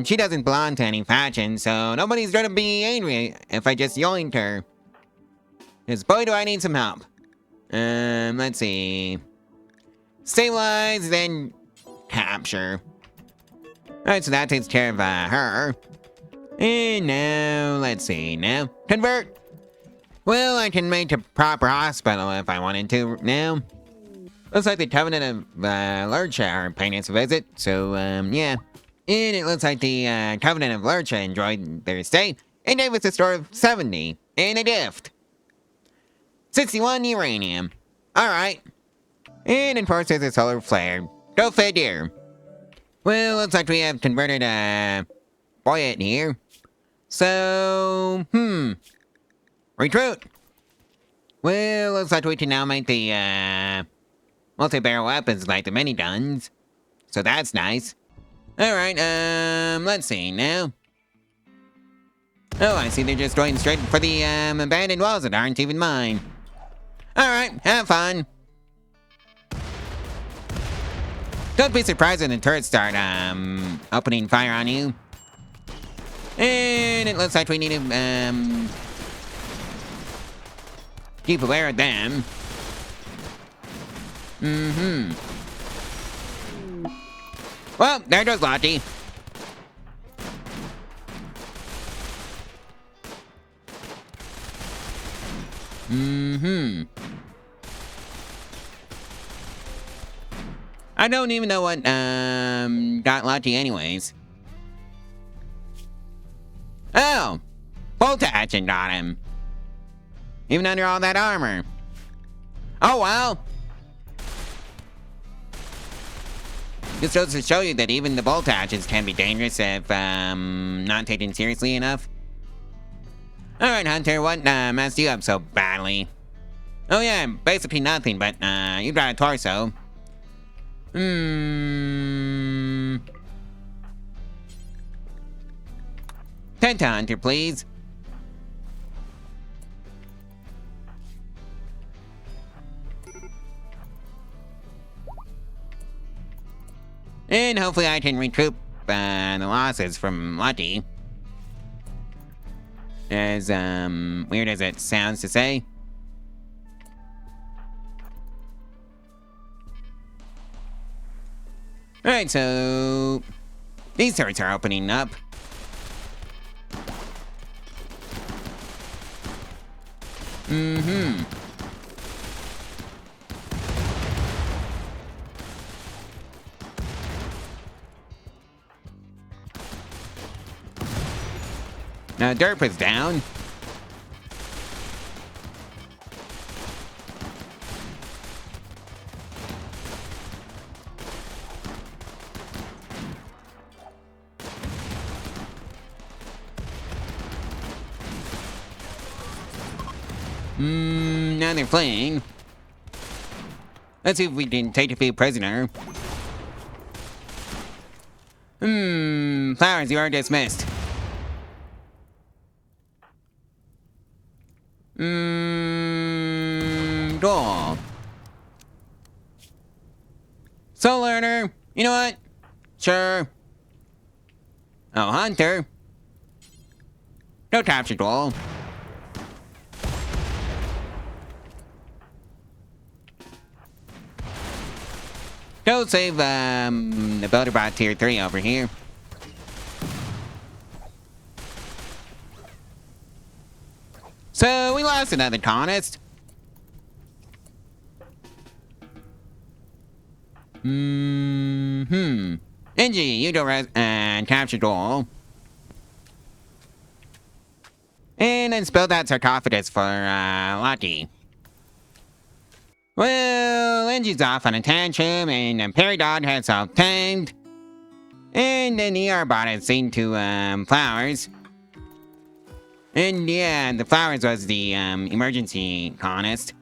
Speaker 1: she doesn't belong to any faction, so nobody's gonna be angry if I just yoinked her. Because boy, do I need some help. Let's see. Stabilize, then capture. Alright, so that takes care of her. And now, let's see. Now, convert. Well, I can make a proper hospital if I wanted to now. Looks like the Covenant of Lurcha are paying us a visit, so, yeah. And it looks like the Covenant of Lurcha enjoyed their stay and gave us a store of 70 and a gift. 61 uranium. Alright. And of course there's a solar flare. Go figure. Well, looks like we have converted Boyet here. So, recruit. Well, looks like we can now make the multi-barrel weapons like the miniguns. So that's nice. Alright, let's see now. Oh, I see they're just going straight for the abandoned walls that aren't even mine. Alright, have fun. Don't be surprised when the turrets start opening fire on you. And it looks like we need to keep aware of them. Well, there goes Lottie. I don't even know what got Lottie anyways. Oh! Bolt action got him. Even under all that armor. Oh well. This goes to show you that even the bolt hatches can be dangerous if not taken seriously enough. Alright, Hunter, what messed you up so badly? Oh yeah, basically nothing, but you got a torso. 10 to Hunter, please. And hopefully I can recoup the losses from Lottie. As weird as it sounds to say. Alright, so these turrets are opening up. Now Derp is down. Now they're fleeing. Let's see if we can take a few prisoner. Flowers, you are dismissed. Cool. So, learner, you know what? Sure. Oh, Hunter. No capture goal. Go save, the Builder Bot Tier 3 over here. So, we lost another colonist. Engie, you go capture goal. And then spill that sarcophagus for, Lucky. Well, Engie's off on a tantrum, and Peridot has self-tamed. And then the ER bot is seen to, flowers. And yeah, the flowers was the emergency colonist.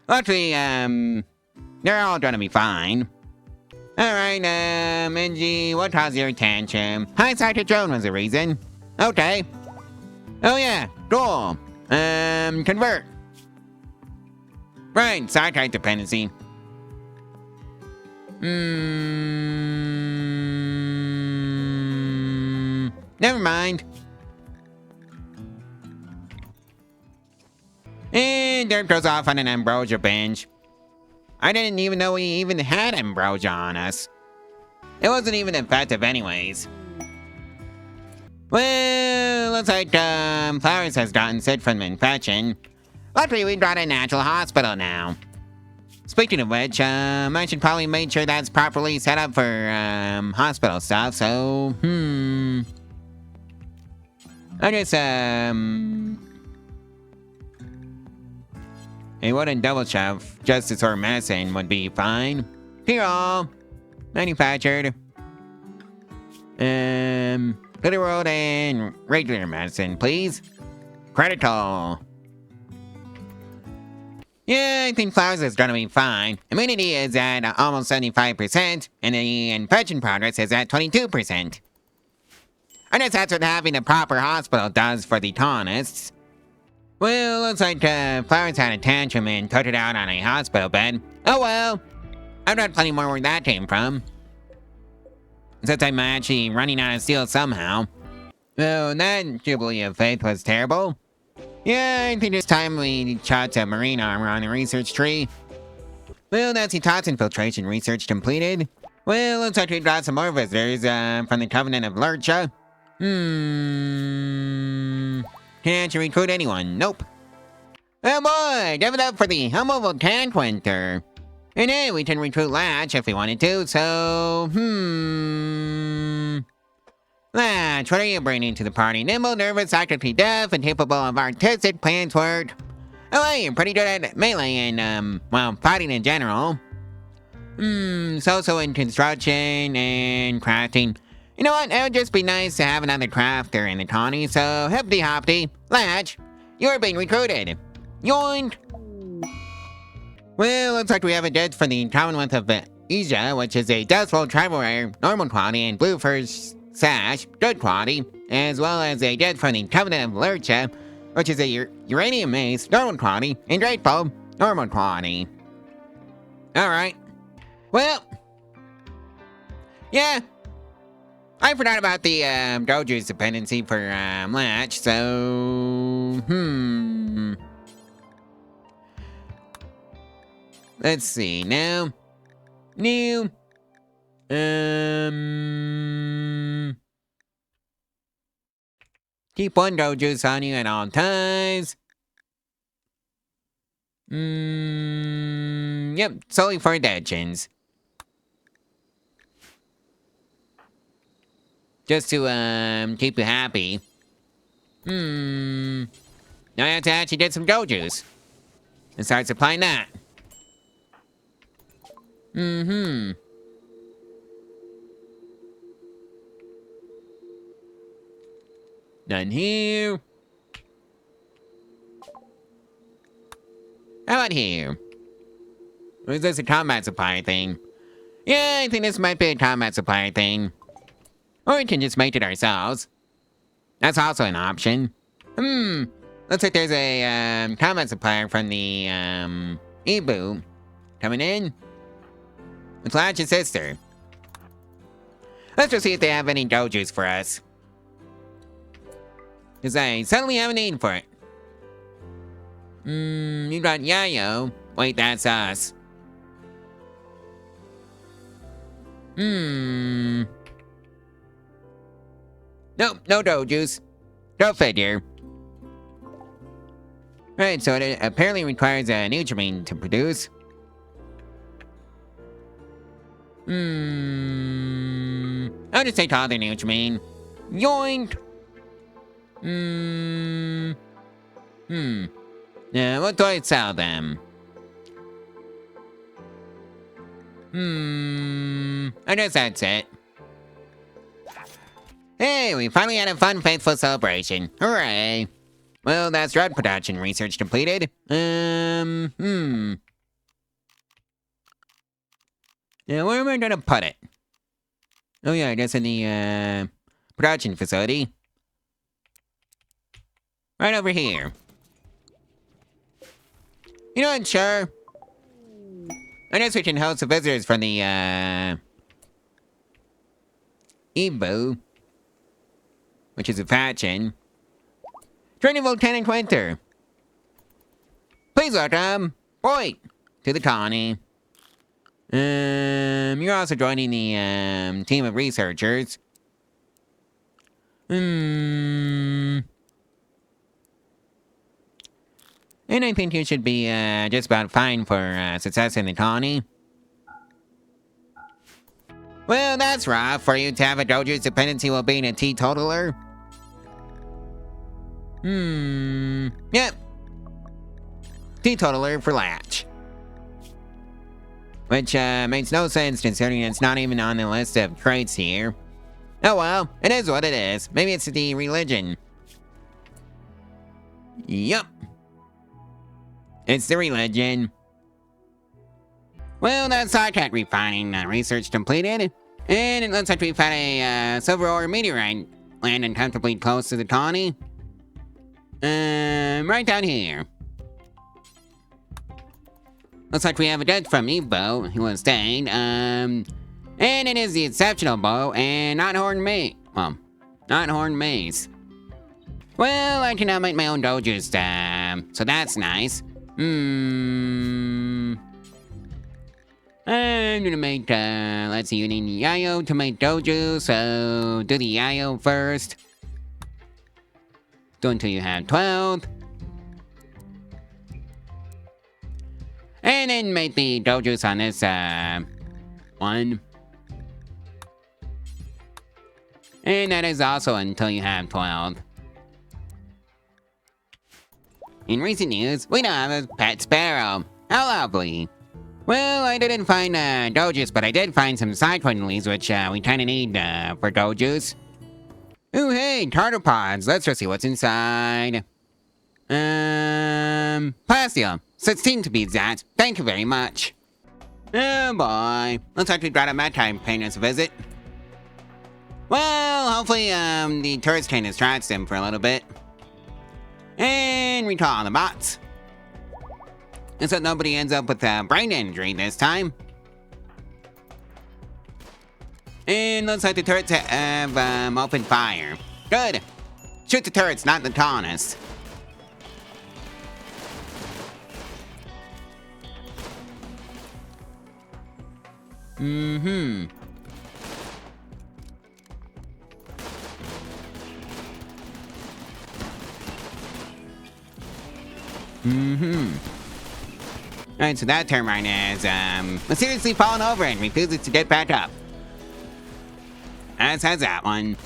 Speaker 1: Luckily, they're all gonna be fine. Alright, Minji, what caused your tantrum? High Sergeant Drone was the reason. Okay. Oh yeah, cool. Convert. Right, Sarkite dependency. Never mind. And Derp goes off on an ambrosia binge. I didn't even know we even had ambrosia on us. It wasn't even effective anyways. Well, looks like, Flowers has gotten sick from infection. Luckily, we got a natural hospital now. Speaking of which, I should probably make sure that's properly set up for, hospital stuff, so, I guess, a wooden double shelf, just to store medicine, would be fine. Here all. Manufactured. Glitter and regular medicine, please. Critical. Yeah, I think Flowers is gonna be fine. Immunity is at almost 75%, and the infection progress is at 22%. I guess that's what having a proper hospital does for the colonists. Well, looks like Flowers had a tantrum and took it out on a hospital bed. Oh well. I've got plenty more where that came from. Since I'm actually running out of steel somehow. Oh, that Jubilee of Faith was terrible. Yeah, I think it's time we shot some marine armor on the research tree. Well, that's the TOTS infiltration research completed. Well, looks like we got some more visitors from the Covenant of Lurcha. Can't you recruit anyone? Nope. Oh boy, give it up for the humble volcanic winter. And hey, we can recruit Latch if we wanted to, so, Latch, what are you bringing to the party? Nimble, nervous, actively deaf, and capable of artistic plans work. Oh hey, you're pretty good at melee and, well, fighting in general. So in construction and crafting. You know what, it would just be nice to have another crafter in the colony, so hippity hoppity, Latch, you're being recruited. Yoink! Well, looks like we have a judge for the Commonwealth of Asia, which is a Dust Roll Tribal Rare, normal quality, and Blue First Sash, good quality, as well as a judge for the Covenant of Lurcha, which is a Uranium Mace, normal quality, and Grateful, normal quality. Alright. Well, yeah. I forgot about the Doju's dependency for Latch, so let's see now. New. Keep one Doju's on you at all times. Yep, solely for dungeons. Just to keep you happy. Now I have to actually get some Dojus. And start supplying that. Done here. How about here? Or is this a combat supplier thing? Yeah, I think this might be a combat supplier thing. Or we can just make it ourselves. That's also an option. Looks like there's a combat supplier from the Ebu coming in. With Latch's sister. Let's just see if they have any dojus for us. Because I suddenly have a need for it. You got Yayo. Wait, that's us. Nope, no dojus. Go figure. Right, so it apparently requires a Nutrimine to produce. I'll just take all the Nutrimine. Yoink! What do I sell them? I guess that's it. Hey, we finally had a fun, faithful celebration. Hooray. Well, that's drug production research completed. Yeah, where am I gonna put it? Oh yeah, I guess in the, production facility. Right over here. You know what, sure. I guess we can host the visitors from the, EBO, which is a faction. Joining Volcanic Winter. Please welcome, Blight, to the colony. You're also joining the, team of researchers. And I think you should be, just about fine for, success in the colony. Well, that's rough for you to have a dojo's dependency while being a teetotaler. Yep. Teetotaler for Latch. Which, makes no sense considering it's not even on the list of traits here. Oh well, it is what it is. Maybe it's the religion. Yup. It's the religion. Well, that's sidetrack refining research completed. And it looks like we've had a silver ore meteorite land uncomfortably close to the colony. Right down here. Looks like we have a judge from Evo who was staying. And it is the exceptional bow and not horned mace. Well, not horned mace. Well, I can now make my own dojos, so that's nice. I'm gonna make, let's see, you need Yayo to make dojo, so do the Yayo first. Do until you have 12. And then make the dojos on this, one. And that is also until you have 12. In recent news, we now have a pet sparrow. How lovely. Well, I didn't find dojos, but I did find some side leaves, which we kinda need for dojos. Ooh, hey, tartropods. Let's just see what's inside. Plasteel. 16 to be exact. Thank you very much. Oh boy. Looks like we got a Mattime paying us a visit. Well, hopefully the tourist can distract them for a little bit. And recall the bots. And so nobody ends up with a brain injury this time. And looks like the turrets have opened fire. Good. Shoot the turrets, not the colonists. Alright, so that turbine is, mysteriously fallen over and refuses to get back up. As has that one.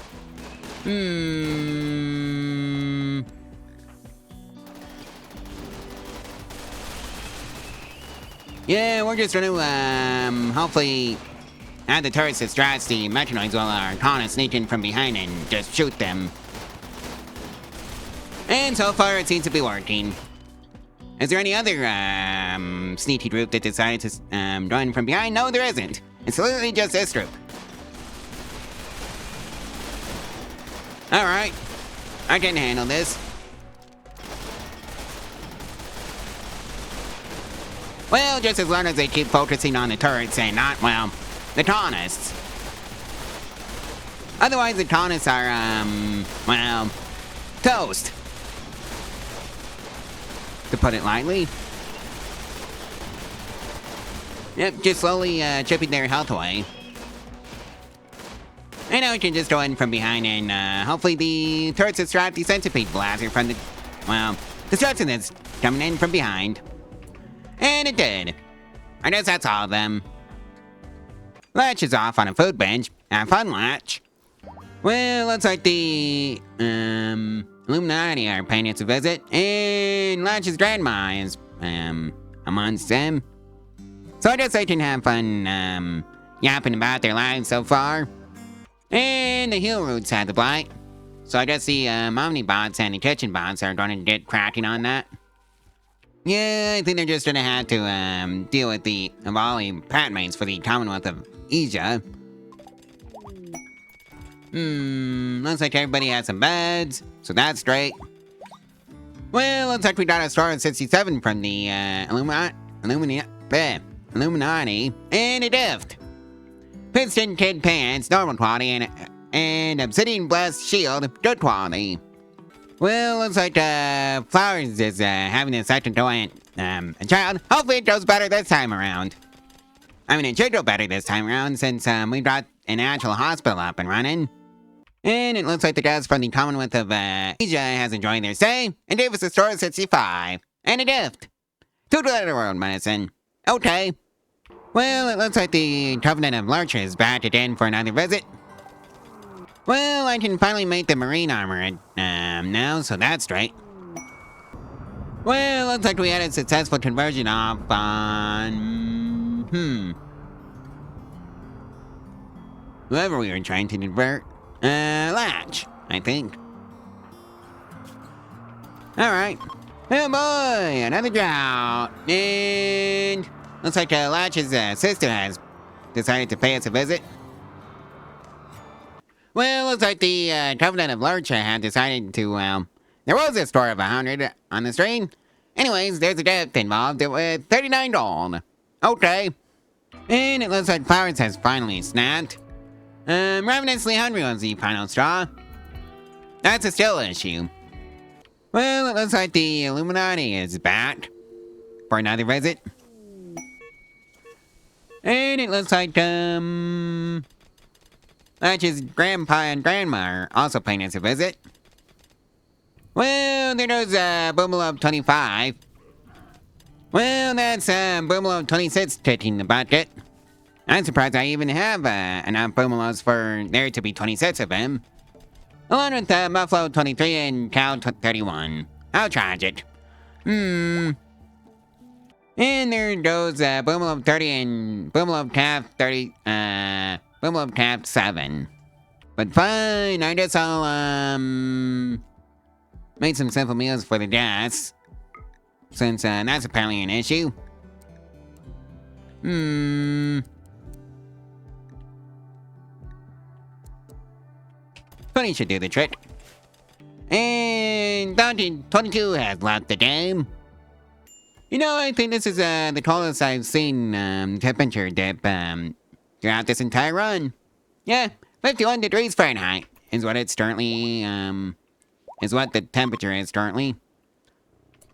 Speaker 1: Yeah, we're just gonna, hopefully have the turrets distract the mechanoids while our colonists sneak in from behind and just shoot them. And so far, it seems to be working. Is there any other, sneaky group that decided to, join from behind? No, there isn't. It's literally just this group. Alright. I can handle this. Well, just as long as they keep focusing on the turrets and not, well, the colonists. Otherwise, the colonists are, well, toast. To put it lightly. Yep, just slowly chipping their health away. And now we can just go in from behind and hopefully the turrets distract the centipede blaster from the, well, destruction that's coming in from behind. And it did. I guess that's all of them. Latch is off on a food bench. Have fun, Latch. Well, looks like the, Illuminati are paying us a visit, and Latch's grandma is, amongst them. So I guess I can have fun, yapping about their lives so far. And the heal roots had the blight. So I guess the Omnibots and the kitchen bots are going to get cracking on that. Yeah, I think they're just gonna have to deal with the evolving patmates for the Commonwealth of Asia. Looks like everybody has some beds, so that's great. Well, looks like we got a star of 67 from the Illuminati, and a gift. Piston Kid Pants, normal quality, and Obsidian Blessed Shield, good quality. Well, looks like Flowers is having a second going a child. Hopefully it goes better this time around. I mean, it should go better this time around since we got an actual hospital up and running. And it looks like the guys from the Commonwealth of Asia has enjoyed their stay and gave us a star of 65 and a gift. 2 World medicine. Okay. Well, it looks like the Covenant of Lurcher is back again for another visit. Well, I can finally make the marine armor now, so that's great. Well, looks like we had a successful conversion off on... whoever we were trying to convert. Latch, I think. Alright. Oh boy, another drought. And... looks like Latch's sister has decided to pay us a visit. Well, looks like the Covenant of Lurcher had decided to, there was a store of 100 on the stream. Anyways, there's a gift involved with 39 gold. Okay. And it looks like Flowers has finally snapped. Ravenously Hungry was the final straw. That's a still issue. Well, it looks like the Illuminati is back for another visit. And it looks like, Latch's grandpa and grandma are also paying us a visit. Well, there goes, Boomalove 25. Well, that's, Boomalove 26 kicking the bucket. I'm surprised I even have, enough Boomaloves for there to be 26 of them. Along with, Muffalo 23 and Cow 31. How tragic. And there goes, Boomalove 30 and Boomalove Calf 30, Boomalove Calf 7. But fine, I guess I'll, make some simple meals for the gas. Since, that's apparently an issue. Funny should do the trick. And Dante 22 has left the game. You know, I think this is the coldest I've seen temperature dip throughout this entire run. Yeah, 51 degrees Fahrenheit is what it's currently is what the temperature is currently.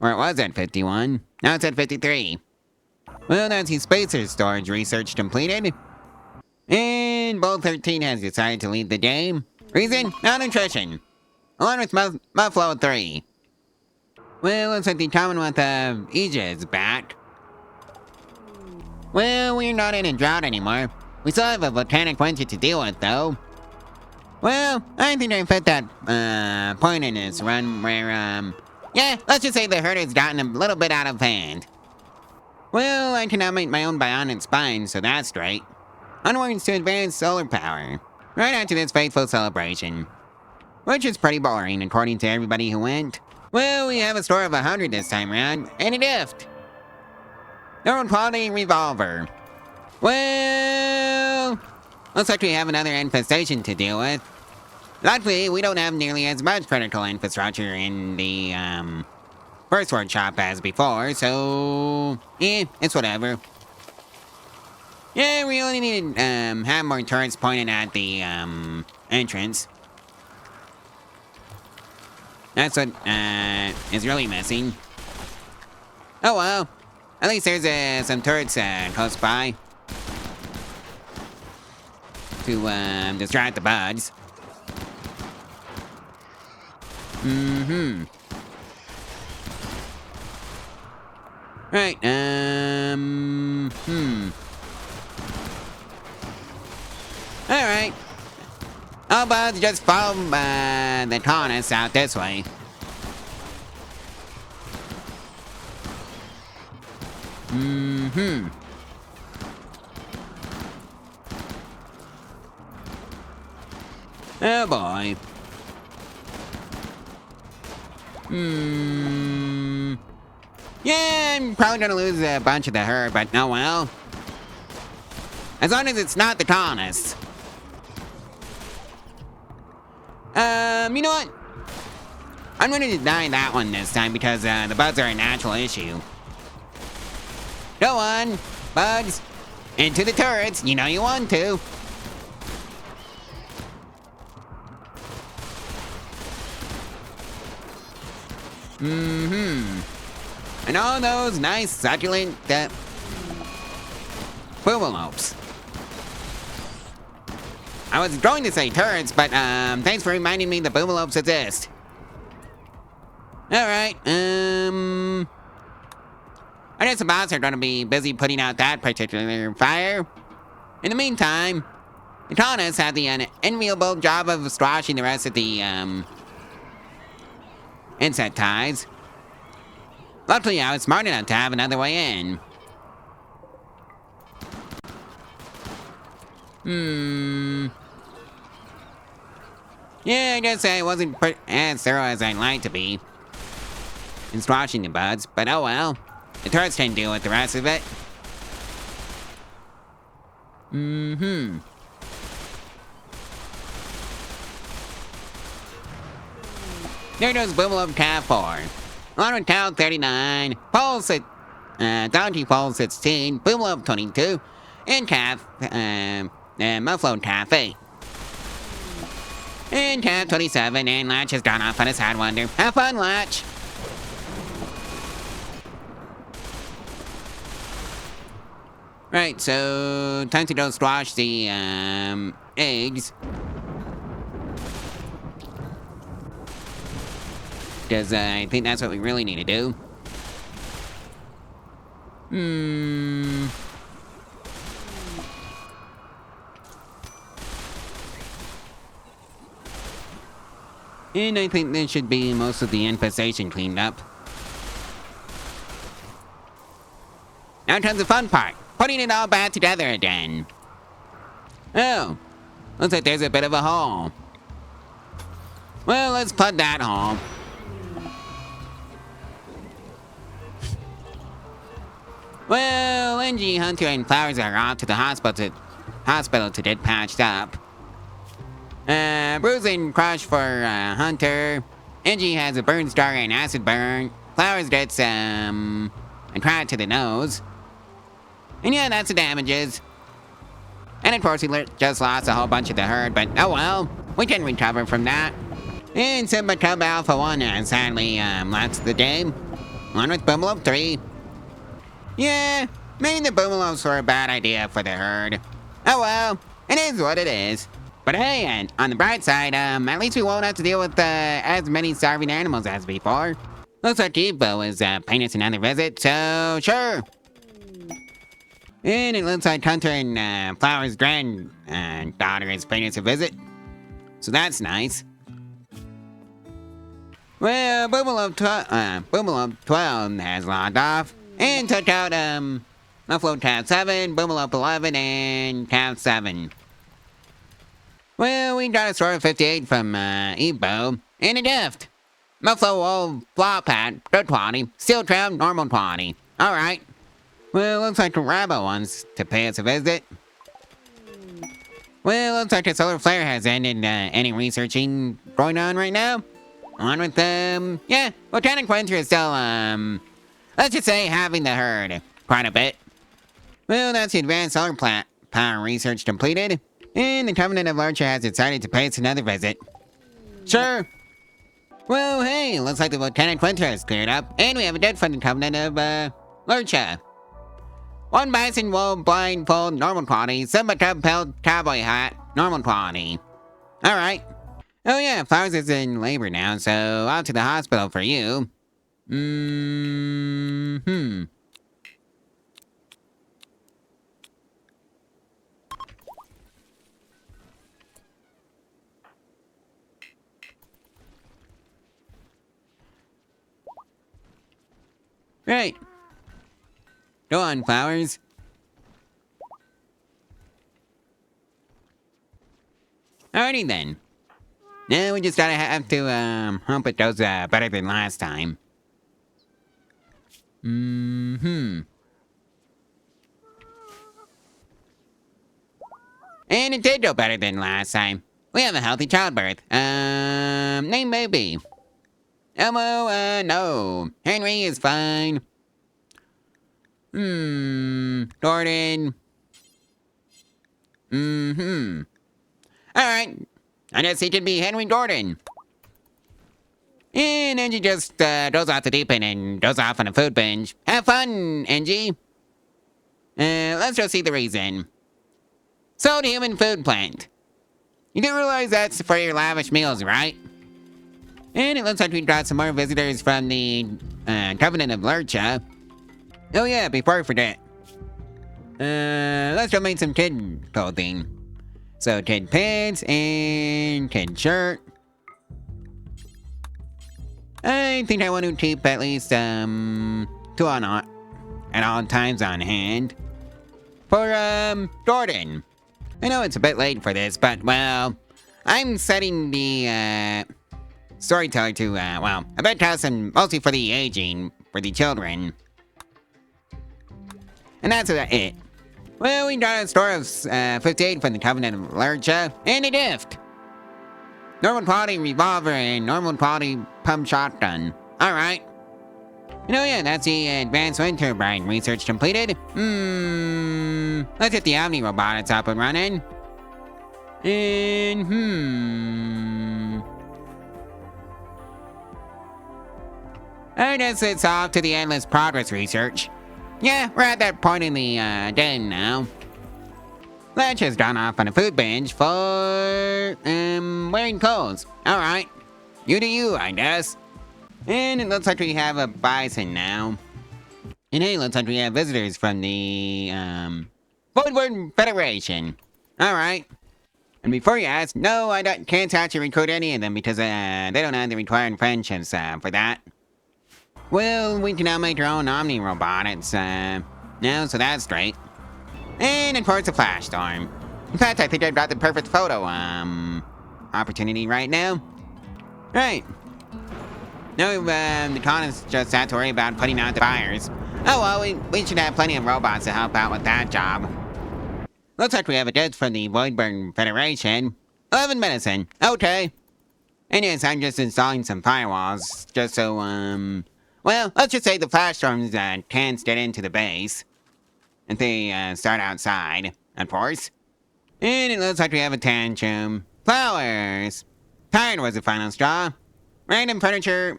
Speaker 1: Or it was at 51. Now it's at 53. Well, that's the Spacer storage research completed. And Bull 13 has decided to leave the game. Reason? Malnutrition. Along with Muffalo 3. Well, looks like the Commonwealth of Asia is back. Well, we're not in a drought anymore. We still have a volcanic winter to deal with, though. Well, I think I fit that, point in this run where, yeah, let's just say the herd has gotten a little bit out of hand. Well, I can now make my own bionic spine, so that's great. Onwards to advanced solar power. Right after this faithful celebration. Which is pretty boring, according to everybody who went. Well, we have a store of 100 this time around, and a gift. Normal quality revolver. Well, looks like we have another infestation to deal with. Luckily, we don't have nearly as much critical infrastructure in the, first workshop as before, so... it's whatever. Yeah, we only need to, have more turrets pointed at the, entrance. That's what, is really missing. Oh well. At least there's, some turrets, close by. To, distract the bugs. Right, Alright. All bugs just follow, the colonists out this way. Oh boy. Yeah, I'm probably gonna lose a bunch of the herd, but oh well. As long as it's not the colonists. You know what? I'm gonna deny that one this time because the bugs are a natural issue. Go on, bugs. Into the turrets, you know you want to. And all those nice succulent boomalopes. I was going to say turrets, but thanks for reminding me the boomalopes exist. Alright, I guess the bots are gonna be busy putting out that particular fire. In the meantime, the colonists have the enviable job of squashing the rest of the insect ties. Luckily, I was smart enough to have another way in. Yeah, I guess I wasn't as thorough as I'd like to be in squashing the bugs, but oh well. The turrets can deal with the rest of it. There goes Boomalop Cat 4. Along with Cow 39, Pole 6, Donkey Pole 16, Boomalop 22, and Calf, Muffled Calf 8. And Cat 27, and Latch has gone off on a side wander. Have fun, Latch! Right, so time to go squash the eggs. Because I think that's what we really need to do. And I think there should be most of the infestation cleaned up. Now comes the fun part. Putting it all back together again. Oh, looks like there's a bit of a hole. Well, let's plug that hole. Well, NG, Hunter, and Flowers are off to the hospital to get patched up. Bruise and Crush for Hunter. NG has a burn star and acid burn. Flowers gets a crack to the nose. And yeah, that's the damages. And of course, we just lost a whole bunch of the herd, but oh well, we can recover from that. And Simba Cub Alpha 1 sadly left the game. On with Boomalop 3. Yeah, maybe the Boomalopes were a bad idea for the herd. Oh well, it is what it is. But hey, and on the bright side, at least we won't have to deal with as many starving animals as before. Looks like Evo is paying us another visit, so sure. And it looks like Hunter and Flower's granddaughter is paying us a visit. So that's nice. Well, Boomalop 12 has logged off and took out Muffled Cat 7, Boomalop 11, and Cat 7. Well, we got a score of 58 from Evo, and a gift. Muffled Old Flop Hat, good quality. Steel Trap, normal quality. Alright. Well, looks like Rabbo wants to pay us a visit. Well, looks like the solar flare has ended any researching going on right now. On with, yeah, Lieutenant Quinter is still, let's just say having the herd quite a bit. Well, that's the advanced solar power research completed, and the Covenant of Lurcher has decided to pay us another visit. Sure. Well, hey, looks like the Lieutenant Quinter has cleared up, and we have a dead from the Covenant of, Lurcher. 1 bison wool blindfold, normal quality. Simba Cub pelt cowboy hat, normal quality. Alright. Oh yeah, Flowers is in labor now, so out to the hospital for you. Right. Go on, Flowers. Alrighty then. Now we just gotta have to, hope it goes, better than last time. And it did go better than last time. We have a healthy childbirth. Name maybe. Elmo, no. Henry is fine. Gordon. Alright. I guess he can be Henry Gordon. And Angie just, goes off the deep end and goes off on a food binge. Have fun, Angie. Let's go see the reason. Sold human food plant. You do realize that's for your lavish meals, right? And it looks like we got some more visitors from the, Covenant of Lurcha. Oh yeah, before I forget. Let's go make some kid clothing. So kid pants and kid shirt. I think I want to keep at least, two at all times on hand. For, Jordan. I know it's a bit late for this, but, well, I'm setting the, storyteller to, well, a bit custom, mostly for the aging, for the children. And that's it. Well, we got a store of 58 from the Covenant of Lurcha, and a gift. Normal quality revolver and normal quality pump shotgun. Alright. You know, yeah, that's the advanced wind turbine research completed. Let's get the Omni robotics up and running. And I guess it's off to the endless progress research. Yeah, we're at that point in the game now. Let's just gone off on a food binge for wearing clothes. Alright. You do you, I guess. And it looks like we have a bison now. And hey, looks like we have visitors from the Voidward Federation. Alright. And before you ask, no, I can't actually recruit any of them because they don't have the required friendships for that. Well, we can now make our own Omni robotics now, so that's great. And of course, a flash storm. In fact, I think I've got the perfect photo opportunity right now. Right. No, the colonists just have to worry about putting out the fires. Oh well, we should have plenty of robots to help out with that job. Looks like we have a death from the Voidburn Federation. 11 medicine. Okay. And yes, I'm just installing some firewalls, just so, well, let's just say the flash storms can't get into the base. And they start outside, of course. And it looks like we have a tantrum. Flowers. Tired was the final straw. Random furniture,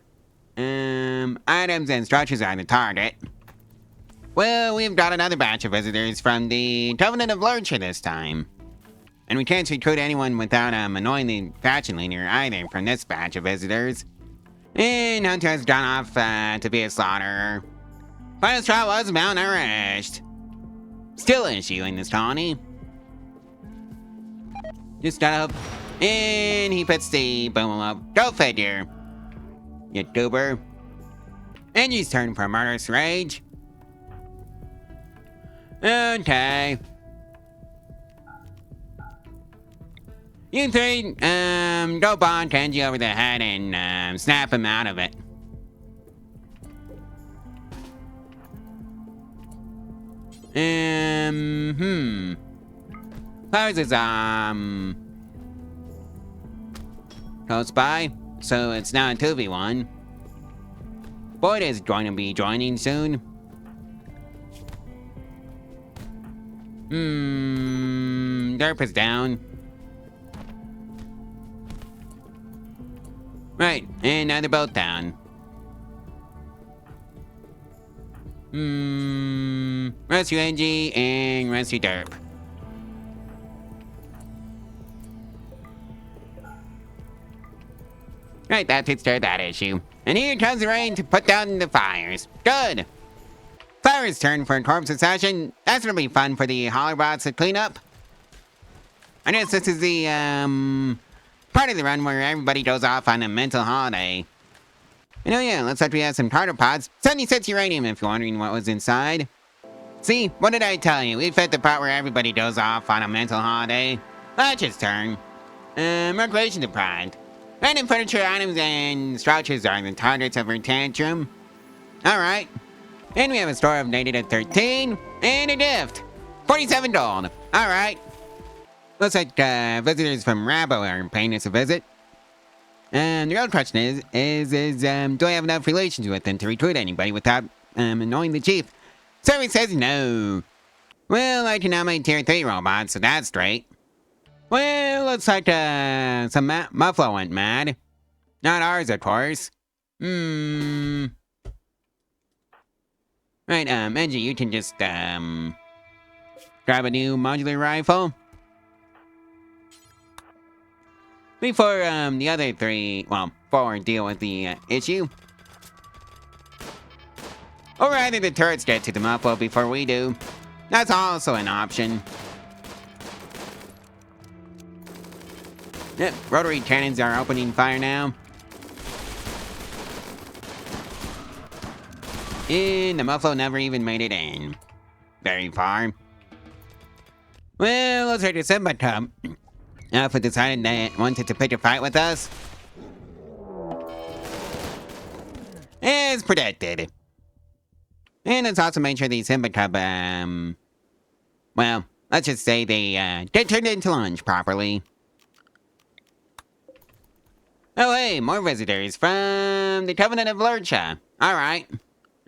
Speaker 1: items and structures are the target. Well, we've got another batch of visitors from the Covenant of Lurcha this time. And we can't recruit anyone without annoying the faction leader either from this batch of visitors. And Hunter has gone off to be a slaughterer. Final straw was malnourished. Still an issue in this colony. Just gotta hope. And he puts the boom up. Go figure. You goober. Angie's turn for murderous rage. Okay. You three, go bonk Angie over the head and snap him out of it. Flowers is, close by, so it's now a 2v1. Boyd is going to be joining soon. Derp is down. Right, and now they're both down. Rescue Angie and rescue Derp. Right, that takes care of that issue. And here comes the rain to put down the fires. Good. Flower's turn for a corpse accession. That's gonna be fun for the Hollerbots to clean up. I guess this is the, part of the run where everybody goes off on a mental holiday. And oh yeah, looks like we have some carter pods. 76 uranium if you're wondering what was inside. See, what did I tell you? We fit the part where everybody goes off on a mental holiday. Latch's turn. Recreation deprived. Random furniture items and structures are the targets of her tantrum. Alright. And we have a store of native at 13. And a gift. 47 gold. Alright. Looks like visitors from Rabo are paying us a visit. And the real question is do I have enough relations with them to recruit anybody without annoying the chief? Survey says no. Well, I can now make tier 3 robots, so that's great. Well, looks like some Muffalo went mad. Not ours, of course. Right, Angie, you can just grab a new modular rifle. Before the other 4 deal with the issue. Or rather the turrets get to the Muffalo before we do. That's also an option. Yep, rotary cannons are opening fire now. And the Muffalo never even made it in. Very far. Well, looks like the Simba Cub Alpha decided that it wanted to pick a fight with us. As predicted. And let's also make sure the Simba Cub, well, let's just say they get turned into lunch properly. Oh, hey, more visitors from the Covenant of Lurcha. Alright.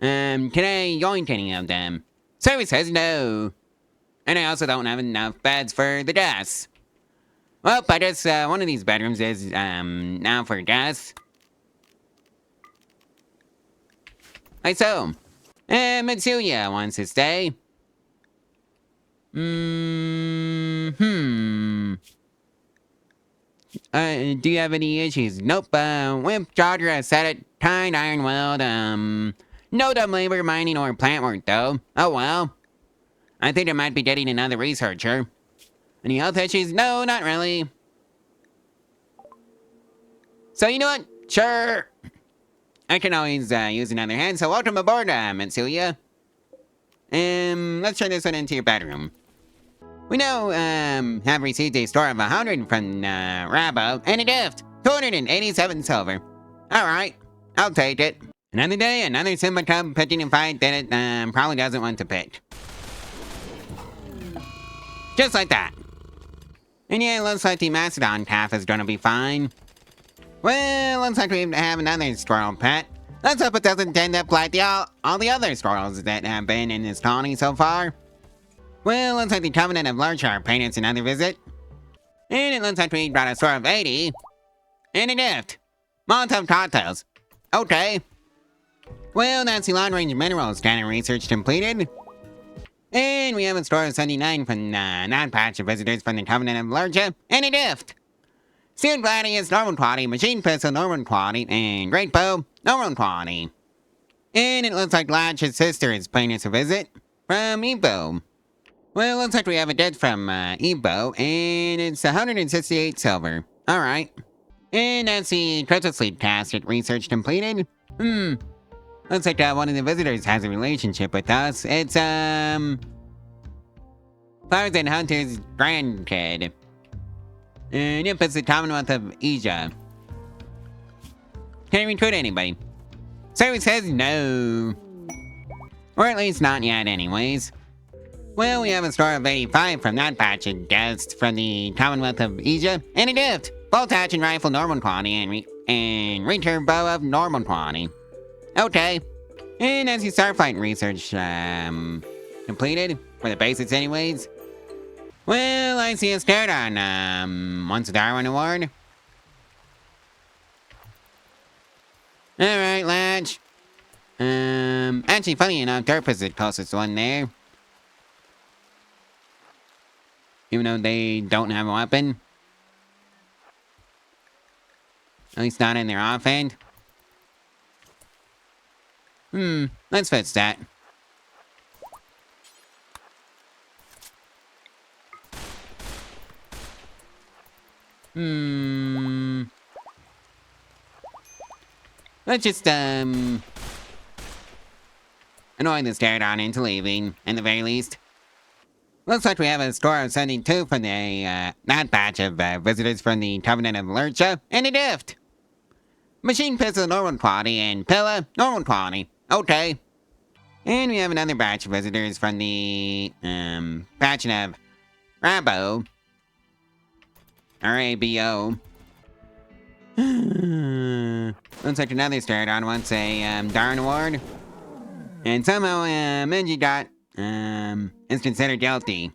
Speaker 1: Can I yoink any of them? Service says no. And I also don't have enough beds for the guests. Well, I guess one of these bedrooms is now for guests. Like so. Mitsuya wants to stay. Do you have any issues? Nope, Wimp, Jodra, Set Kind, Iron Weld, no dumb labor, mining, or plant work, though. Oh well. I think I might be getting another researcher. Any health issues? No, not really. So, you know what? Sure. I can always use another hand, so welcome aboard, Mitsuya. Let's turn this one into your bedroom. We now, have received a store of 100 from, Rabo, and a gift, 287 silver. Alright, I'll take it. Another day, another Simba Cub pitching a fight that it, probably doesn't want to pitch. Just like that. And yeah, it looks like the Mastodon calf is gonna be fine. Well, looks like we have another squirrel pet. Let's hope it doesn't end up like all the other squirrels that have been in this colony so far. Well, looks like the Covenant of Large are paying us another visit. And it looks like we brought a store of 80. And a gift. Molotov cocktails. Okay. Well, that's the long-range mineral scanner research completed. And we have a store of 79 from that batch of visitors from the Covenant of Lurcha, and a gift. Steel Gladius, normal quality, machine pistol, normal quality, and great bow, normal quality. And it looks like Latch's sister is paying us a visit from Ebo. Well, it looks like we have a debt from Ebo, and it's 168 silver. Alright. And that's the Crystal Sleep Casket research completed. Looks like one of the visitors has a relationship with us. It's, Flowers and Hunter's grandkid. And yep, it's the Commonwealth of Asia. Can I recruit anybody? Service says no. Or at least not yet anyways. Well, we have a store of 85 from that batch of guests from the Commonwealth of Asia, and a gift. Bolt action rifle normal quality and return bow of normal quality. Okay. And as you Starfight research, completed, for the basics anyways. Well, I see a start on, wants a Darwin Award. Alright, Latch. Actually, funny enough, Derp is the closest one there. Even though they don't have a weapon. At least not in their offhand. Let's fix that. Let's just, annoy this Pterodon into leaving, at the very least. Looks like we have a score of 72 from the, that batch of, visitors from the Covenant of Lurcha, and a gift! Machine pistol, normal quality, and pillar, normal quality. Okay. And we have another batch of visitors from the, batch of Rabo. R-A-B-O. Looks like another Starodon wants a, Darn Award. And somehow, Minji got, is considered guilty.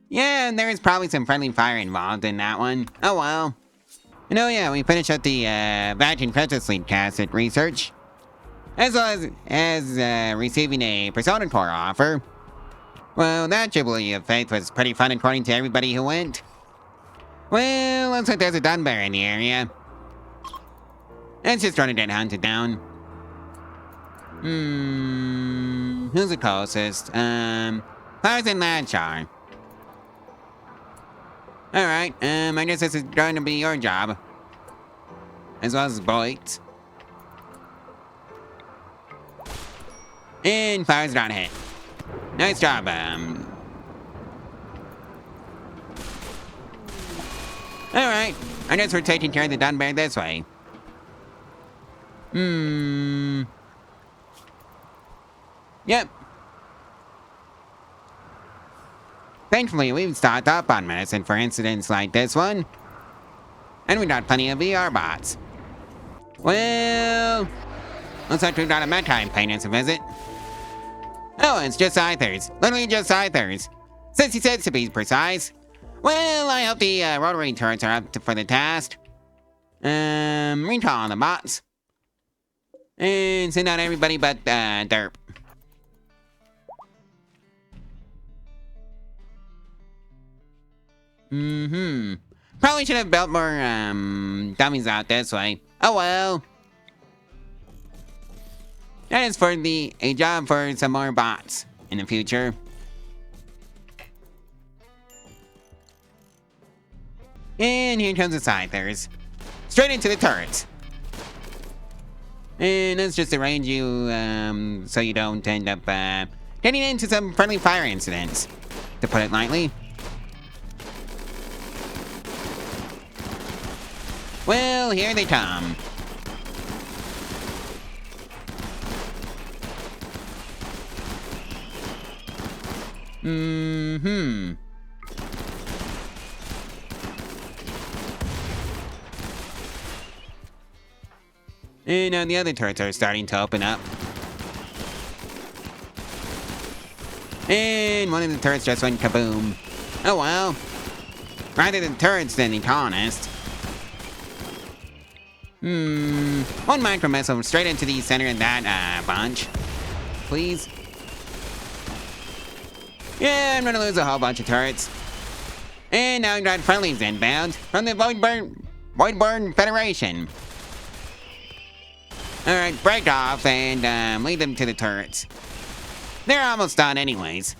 Speaker 1: Yeah, and there is probably some friendly fire involved in that one. Oh well. And oh yeah, we finished up the, Vacuum Princess League cast at research. As well as receiving a Persona Core offer. Well, that Jubilee of Faith was pretty fun according to everybody who went. Well, looks like there's a Dunbear in the area. It's just trying to get hunted down. Who's the closest? Flowers and Ladchar. Alright, I guess this is going to be your job. As well as Blight. And Flowers got hit. Nice job, Alright, I guess we're taking care of the Dunbear this way. Yep. Thankfully, we've stocked up on medicine for incidents like this one. And we got plenty of VR bots. Well, looks like we've got a Metai paying us a visit. Oh, it's just Scythers. Literally just Scythers. 66 to be precise. Well, I hope the rotary turrets are up for the task. Recall on the bots. And send out everybody but Derp. Probably should have built more dummies out this way. Oh well. That is for a job for some more bots in the future. And here comes the Scythers. Straight into the turrets. And let's just arrange you so you don't end up getting into some friendly fire incidents, to put it lightly. Well, here they come. And the other turrets are starting to open up. And one of the turrets just went kaboom. Oh well. Rather the turrets than the colonists. One micro missile straight into the center of that bunch. Please. Yeah, I'm gonna lose a whole bunch of turrets. And now we got friendlies inbound from the Voidborn Federation. Alright, break off and lead them to the turrets. They're almost done anyways.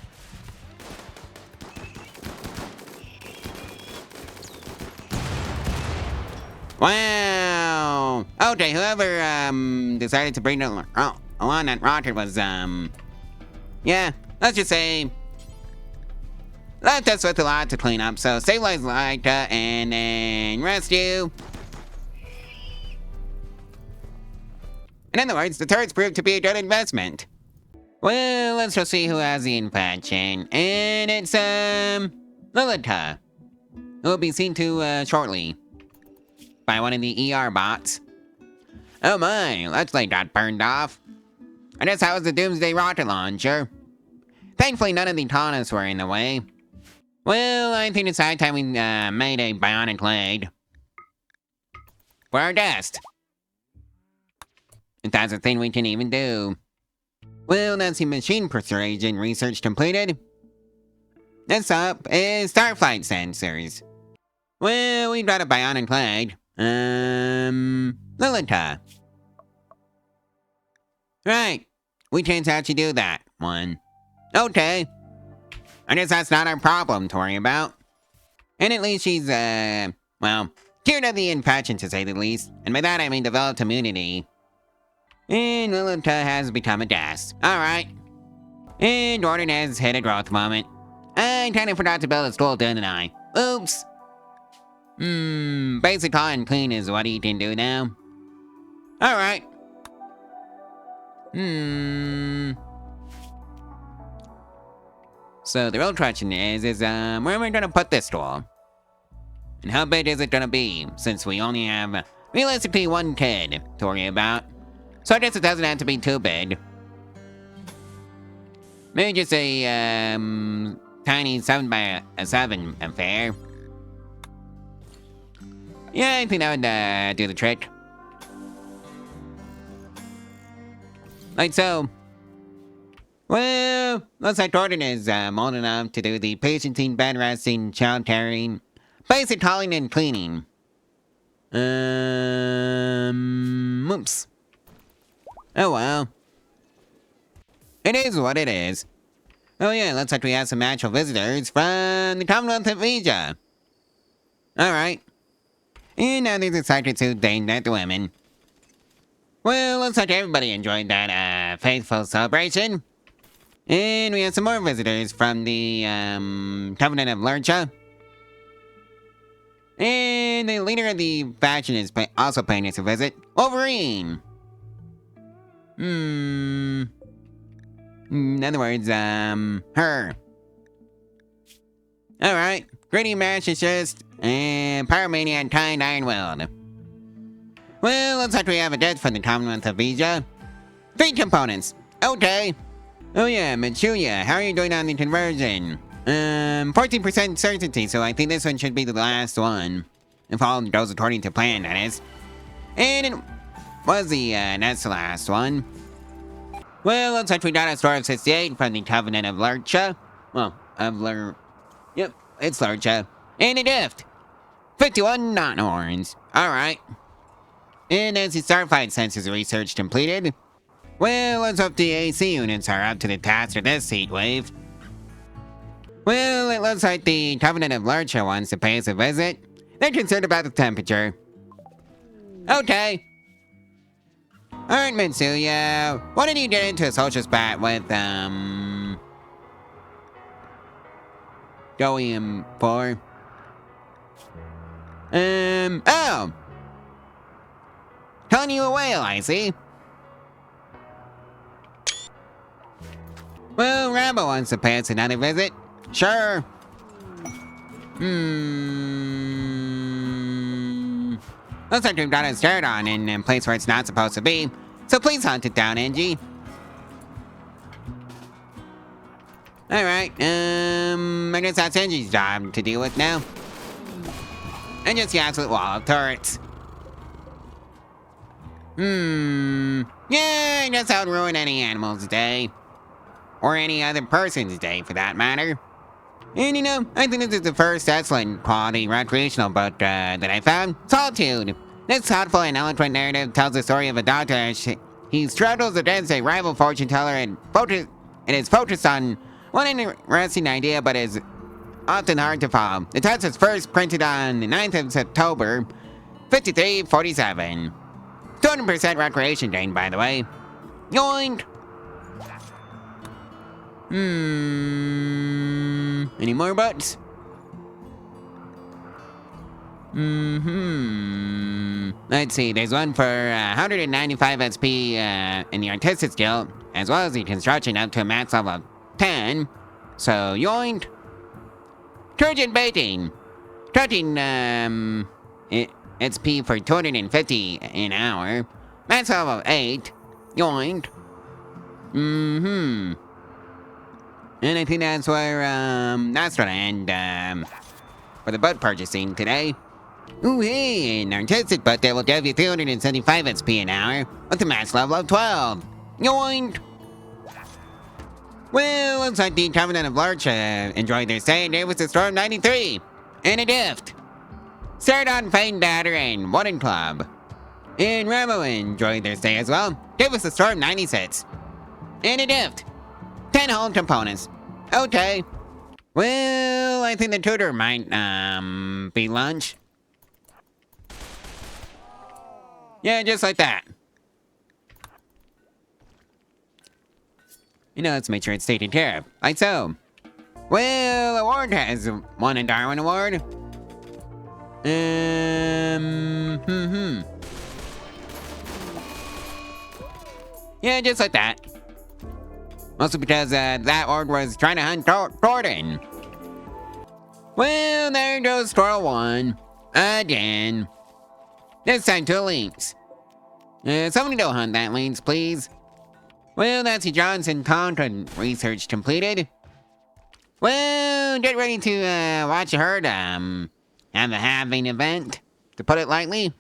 Speaker 1: Wow! Okay, whoever decided to bring along that rocket was yeah, let's just say left us with a lot to clean up. So stabilize Lyca and then rescue. In other words, the turrets proved to be a good investment. Well, let's just see who has the infection. And it's, Lilitha, who will be seen to, shortly. By one of the ER bots. Oh my, looks like got burned off. I guess that was the Doomsday rocket launcher. Thankfully, none of the colonists were in the way. Well, I think it's high time we, made a bionic leg. For our guest. If that's a thing we can even do. Well, that's the machine persuasion research completed. Next up is Starflight sensors. Well, we've got a bionic leg. Lilitha. Right. We can't actually do that one. Okay. I guess that's not our problem to worry about. And at least she's, well, cured of the infection to say the least. And by that I mean developed immunity. And Lilitha has become a gas. Alright. And Jordan has hit a growth moment. I kinda forgot to build a school, didn't I? Oops. Basic haul and clean is what he can do now. Alright. So the real question is where am I gonna put this store? And how big is it gonna be, since we only have, realistically, one kid to worry about? So I guess it doesn't have to be too big. Maybe just a, tiny 7x7 affair. Yeah, I think that would, do the trick. Like so. Well, looks like Gordon is, old enough to do the patienting, bed resting, child caring, basic hauling and cleaning. Oops. Oh well. It is what it is. Oh yeah, looks like we have some actual visitors from the Commonwealth of Asia. Alright. And now there's a secret suit aimed at the women. Well, looks like everybody enjoyed that, faithful celebration. And we have some more visitors from the, Covenant of Lurcha. And the leader of the faction is also paying us a visit. Wolverine! In other words, her. Alright. Gritty Mash is just, Pyromania and Kind Iron-Willed. Well, looks like we have a death from the Commonwealth of Asia. 3 components. Okay. Oh yeah, Machuya, how are you doing on the conversion? 14% certainty, so I think this one should be the last one. If all goes according to plan, that is. And it was that's the last one. Well, looks like we got a score of 68 from the Covenant of Lurcha. Well, yep, it's Lurcha. And a gift. 51 non-horns. Alright. And as the Starfight sensors research completed, well, let's hope the AC units are up to the task for this heat wave. Well, it looks like the Covenant of Lurcha wants to pay us a visit. They're concerned about the temperature. Okay. Alright, Mitsuya, what did you get into a social spat with, going for? Oh! Calling you a whale, I see. Well, Rambo wants to pay us another visit. Sure. Looks like we've got it stirred on in a place where it's not supposed to be. So please hunt it down, Angie. Alright, I guess that's Angie's job to deal with now. And just the absolute wall of turrets. Yeah, I guess that would ruin any animal's day. Or any other person's day, for that matter. And you know, I think this is the first excellent quality recreational book that I found. Solitude. This thoughtful and eloquent narrative tells the story of a doctor as he struggles against a rival fortune teller and is focused on one interesting idea but is often hard to follow. The text was first printed on the 9th of October, 5347. 200% recreation gain, by the way. Yoink! Any more butts? Let's see, there's one for 195 SP in the artistic skill, as well as the construction up to a max level of 10. So, yoink. Turgid baiting. Cutting, XP for 250 an hour. Max level of 8. Yoink. And I think that's where, that's gonna end, for the butt purchasing today. Ooh, hey, an artistic butt that will give you 375 SP an hour with a max level of 12. Yoink! Well, looks like the Covenant of Lurcha enjoyed their stay and gave us a Storm 93. And a gift. Ceradon Fane Dagger and Wooden Club. And Ramo enjoyed their stay as well. Gave us a Storm 96. And a gift. 10 whole components. Okay. Well, I think the tutor might, be lunch. Yeah, just like that. You know, let's make sure it's taken care of. Like so. Well, Award has won a Darwin Award. Yeah, just like that. Mostly because that orc was trying to hunt Gordon. Well, there goes Squirrel 1. Again. This time to Lynx. Somebody go hunt that Lynx, please. Well, Nancy Johnson content research completed. Well, get ready to watch a herd have a halving event, to put it lightly.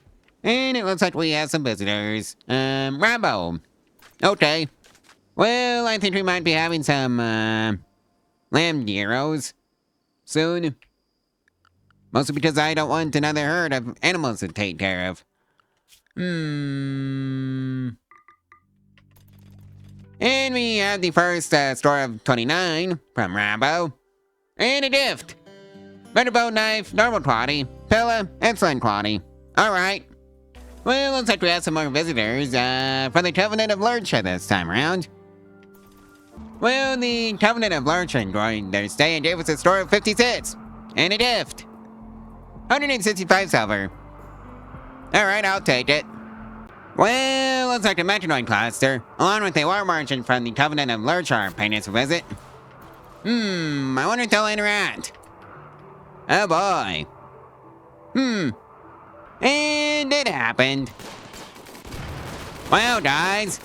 Speaker 1: And it looks like we have some visitors. Rambo. Okay. Well, I think we might be having some lamb gyros soon. Mostly because I don't want another herd of animals to take care of. And we have the first store of 29 from Rambo. And a gift. Better bow knife, normal quality. Pillow, excellent quality. Alright. Well, looks like we have some more visitors from the Covenant of Lurcha this time around. Well, the Covenant of Lurcha enjoyed their stay and gave us a store of 56. And a gift. 165 silver. Alright, I'll take it. Well, looks like a Metronoid cluster, along with a war merchant from the Covenant of Lurcha are paying us a visit. I wonder if they'll interact. Oh boy. And it happened. Well, guys.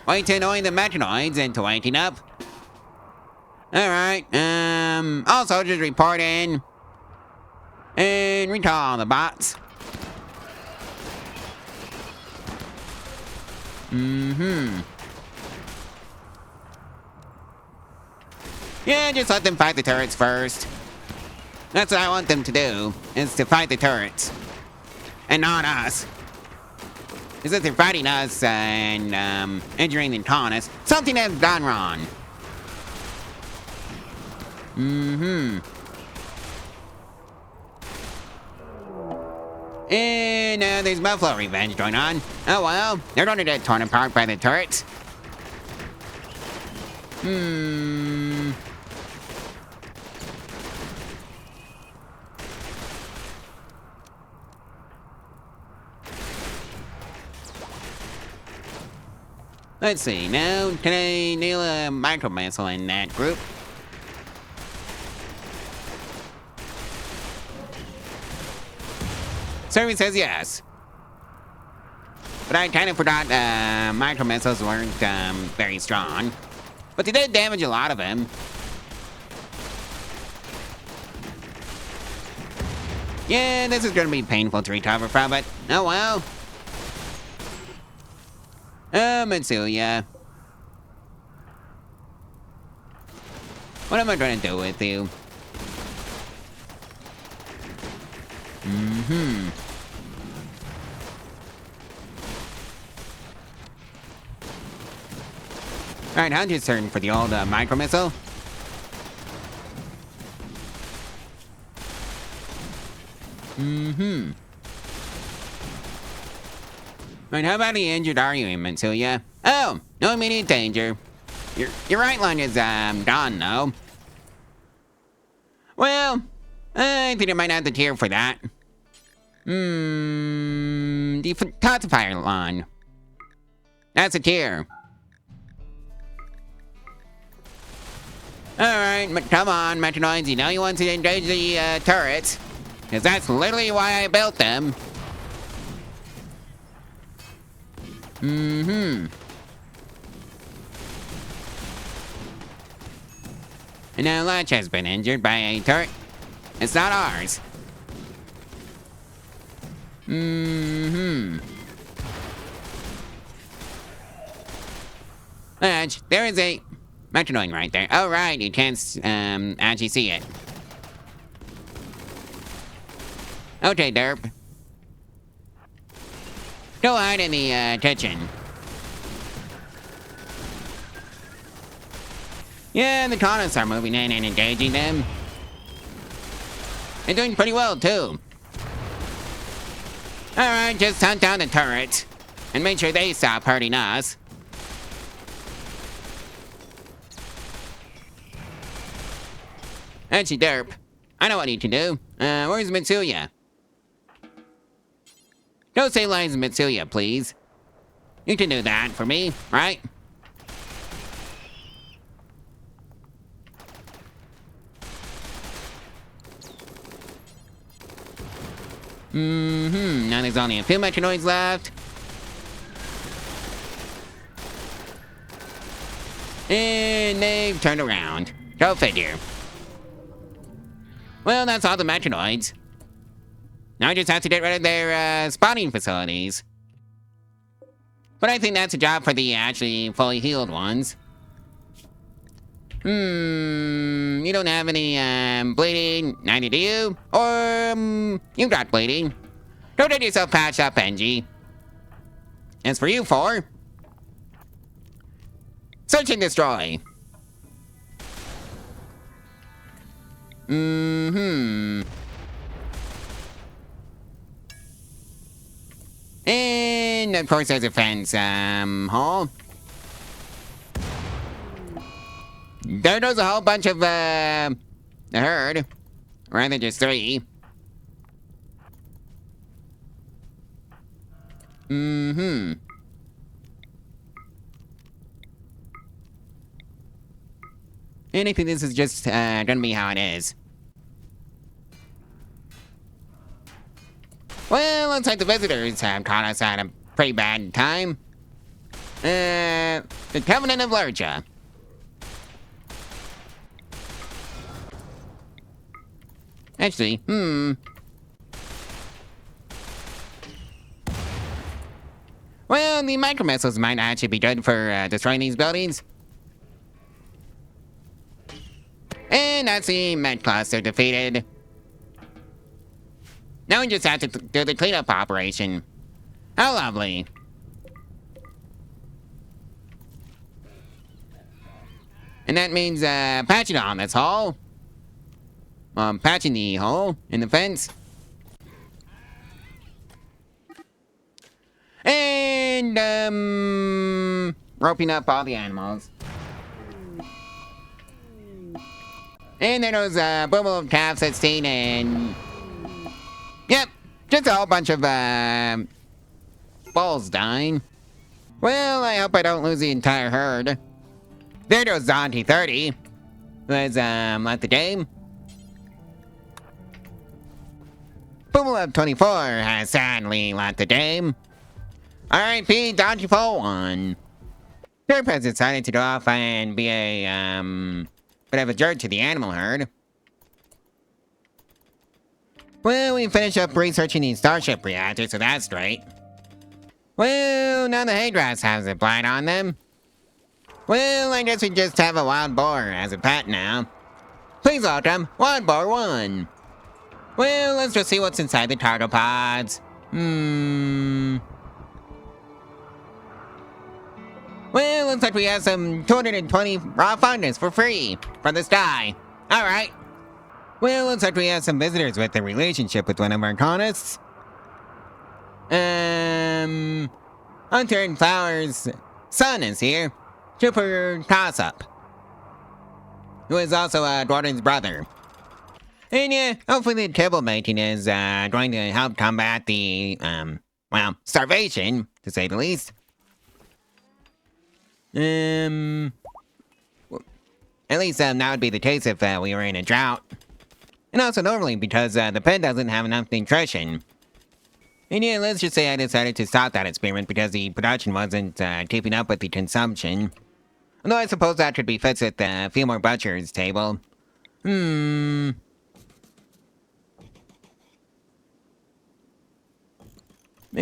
Speaker 1: Way to annoy the Metronoids into waking up. Alright, all soldiers report in. And recall the bots. Yeah, just let them fight the turrets first. That's what I want them to do, is to fight the turrets. And not us. Because if they're fighting us and injuring the colonists, something has gone wrong. And there's Buffalo Revenge going on. Oh well, they're going to get torn apart by the turrets. Let's see, now can I nail a micro missile in that group? Survey says yes. But I kind of forgot micro missiles weren't very strong. But they did damage a lot of them. Yeah, this is gonna be painful to recover from it. Oh well. Mitsuya. What am I gonna do with you? Alright, Hunter's turn for the old micro missile. Right, how about the injured are you, Mitsuya? Oh, no immediate danger. Your right lung is gone though. Well, I think I might have to tear for that. The toxifier line. That's a tear. Alright, come on, Metronoids, you know you want to engage the turrets. Because that's literally why I built them. And now Latch has been injured by a turret. It's not ours. Latch, there is a Metronoid right there. Oh, right, you can't actually see it. Okay, derp. Go hide in the kitchen. Yeah, the colonists are moving in and engaging them. They're doing pretty well, too. Alright, just hunt down the turrets. And make sure they stop hurting us. Actually, derp. I know what I need to do. Where's Mitsuya? Don't say lines in Mitsuya, please. You can do that for me, right? Now there's only a few metronoids left. And they've turned around. Go figure. Well, that's all the metronoids. Now I just have to get rid of their spawning facilities. But I think that's a job for the actually fully healed ones. You don't have any bleeding, neither do you. Or you got bleeding. Don't get yourself patched up, NG. As for you four, search and destroy. And of course there's a fence hole. There goes a whole bunch of the herd. Or rather just 3. And I think this is just gonna be how it is. Well, looks like the visitors have caught us at a pretty bad time. The Covenant of Lurcha. Actually, well, the micro missiles might actually be good for destroying these buildings. And that's the med cluster defeated. Now we just have to do the cleanup operation. How lovely. And that means patching on this hole. Patching the hole in the fence. And roping up all the animals. And then those bubble of calves at seen and yep, just a whole bunch of bulls dying. Well, I hope I don't lose the entire herd. There goes Zonti 30. Who has left the game. Bubble of 24 has sadly left the game. R.I.P. Dodgy 1. Temp has decided to go off and be a bit of a jerk to the animal herd. Well, we finished up researching the Starship reactor, so that's great. Well, now the hay grass has a blight on them. Well, I guess we just have a wild boar as a pet now. Please welcome Wild Boar 1. Well, let's just see what's inside the cargo pods. Well, looks like we have some 220 raw fungus for free from the sky. Alright. Well, looks like we have some visitors with a relationship with one of our colonists. Hunter and Flower's son is here. Trooper Tossup. Who is also Gordon's brother. And yeah, hopefully the table making is going to help combat the, well, starvation, to say the least. At least that would be the case if we were in a drought. And also normally because the pet doesn't have enough nutrition. And yeah, let's just say I decided to stop that experiment because the production wasn't keeping up with the consumption. Although I suppose that could be fixed at the few more butchers table. Maybe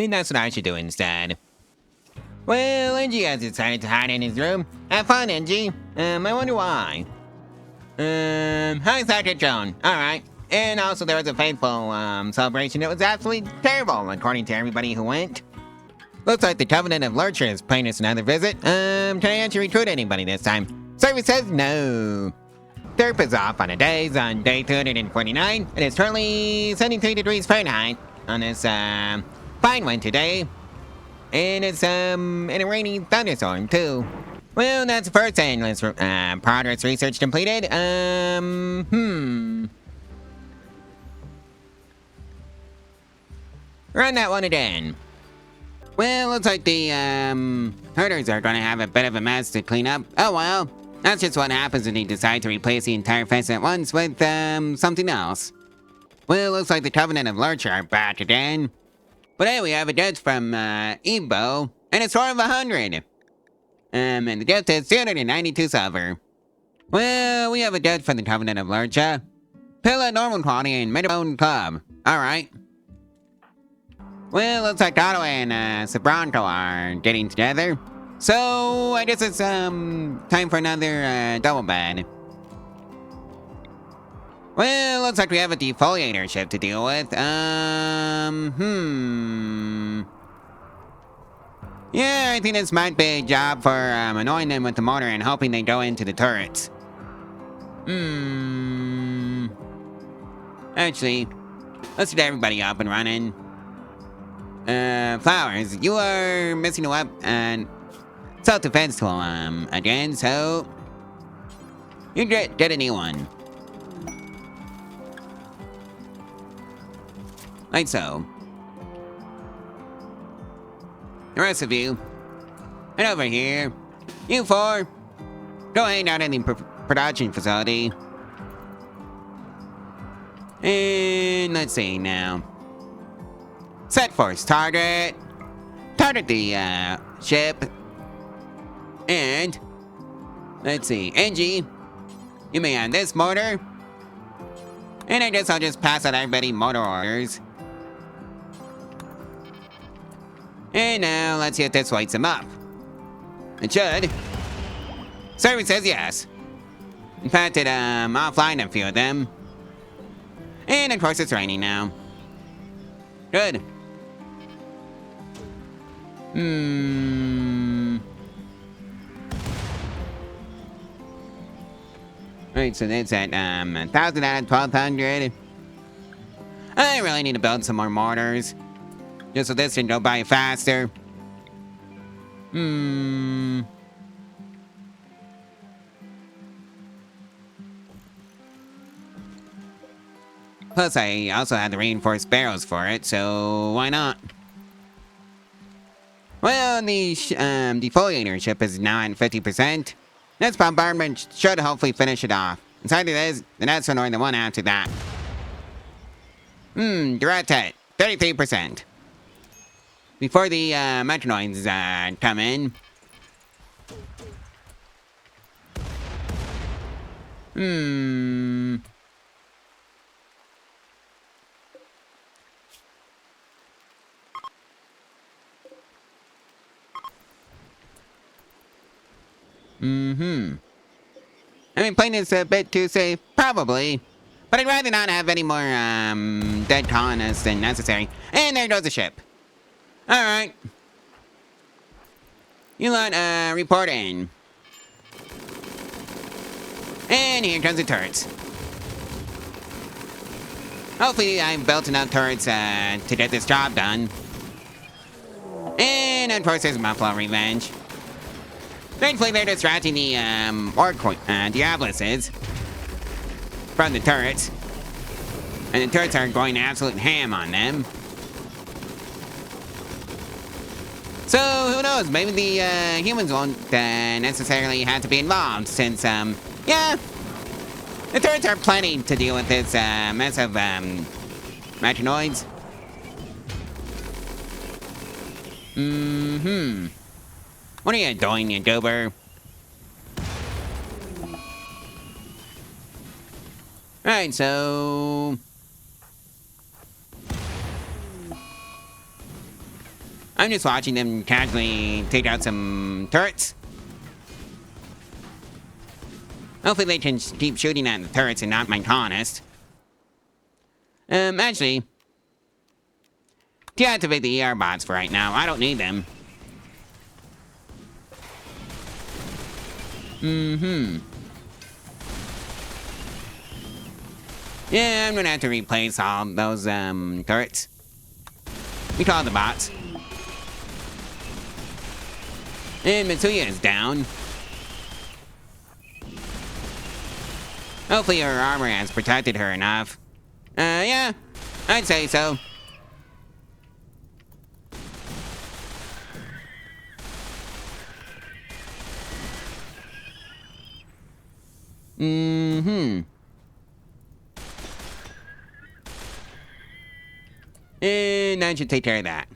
Speaker 1: that's what I should do instead. Well, NG has decided to hide in his room. Have fun, NG. I wonder why. Hi, Sergeant Joan. Alright. And also there was a faithful, celebration that was absolutely terrible, according to everybody who went. Looks like the Covenant of Lurcher is paying us another visit. Can I actually recruit anybody this time? Service says no. Derp is off on a days on day 249, and it's currently 73 degrees Fahrenheit on this, fine winter day. And it's, in a rainy thunderstorm, too. Well, that's the first endless, progress research completed. Run that one again. Well, looks like the, herders are gonna have a bit of a mess to clean up. Oh well, that's just what happens when you decide to replace the entire fence at once with, something else. Well, looks like the Covenant of Lurcher are back again. But hey, we have a gift from, Ebo, and it's 4 of 100. And the gift is 292 silver. Well, we have a gift from the Covenant of Lurcher. Pill at normal quality and mid-bone club. Alright. Well, looks like Otto and Sabranco are getting together. So, I guess it's time for another double bed. Well, looks like we have a defoliator ship to deal with. Yeah, I think this might be a job for annoying them with the motor and hoping they go into the turrets. Actually, let's get everybody up and running. Flowers, you are missing a weapon and self-defense tool again, so you get a new one. Like so. The rest of you, and over here, you four, go hang out in the production facility. And let's see now. Set force target. Target the ship. And let's see, Angie, you may have this motor. And I guess I'll just pass out everybody motor orders. And now let's see if this lights them up. It should. Service says yes. In fact, it offline a few of them. And of course it's raining now. Good. Right, so that's at 1,000 out of 1,200. I really need to build some more mortars. Just so this can go by faster. Plus, I also had the reinforced barrels for it, so why not? Well, the defoliator ship is now at 50%. This bombardment should hopefully finish it off. Inside of this, the next one or the one after that. Direct hit, 33%. Before the metronoids come in. I mean, playing this a bit too safe, probably. But I'd rather not have any more dead colonists than necessary. And there goes the ship. Alright. You lot, report in. And here comes the turrets. Hopefully I've built enough turrets to get this job done. And of course there's Buffalo Revenge. Thankfully they're distracting the Diabluses from the turrets. And the turrets are going absolute ham on them. So, who knows, maybe the humans won't necessarily have to be involved since, yeah, the turrets are planning to deal with this mess of metronoids. What are you doing, you goober? Alright, so I'm just watching them casually take out some turrets. Hopefully they can keep shooting at the turrets and not my colonists. Actually, deactivate the ER bots for right now. I don't need them. Yeah, I'm gonna have to replace all those turrets. We call the bots. And Mitsuya is down. Hopefully her armor has protected her enough. Yeah, I'd say so. Mm-hmm. And that should take care of that.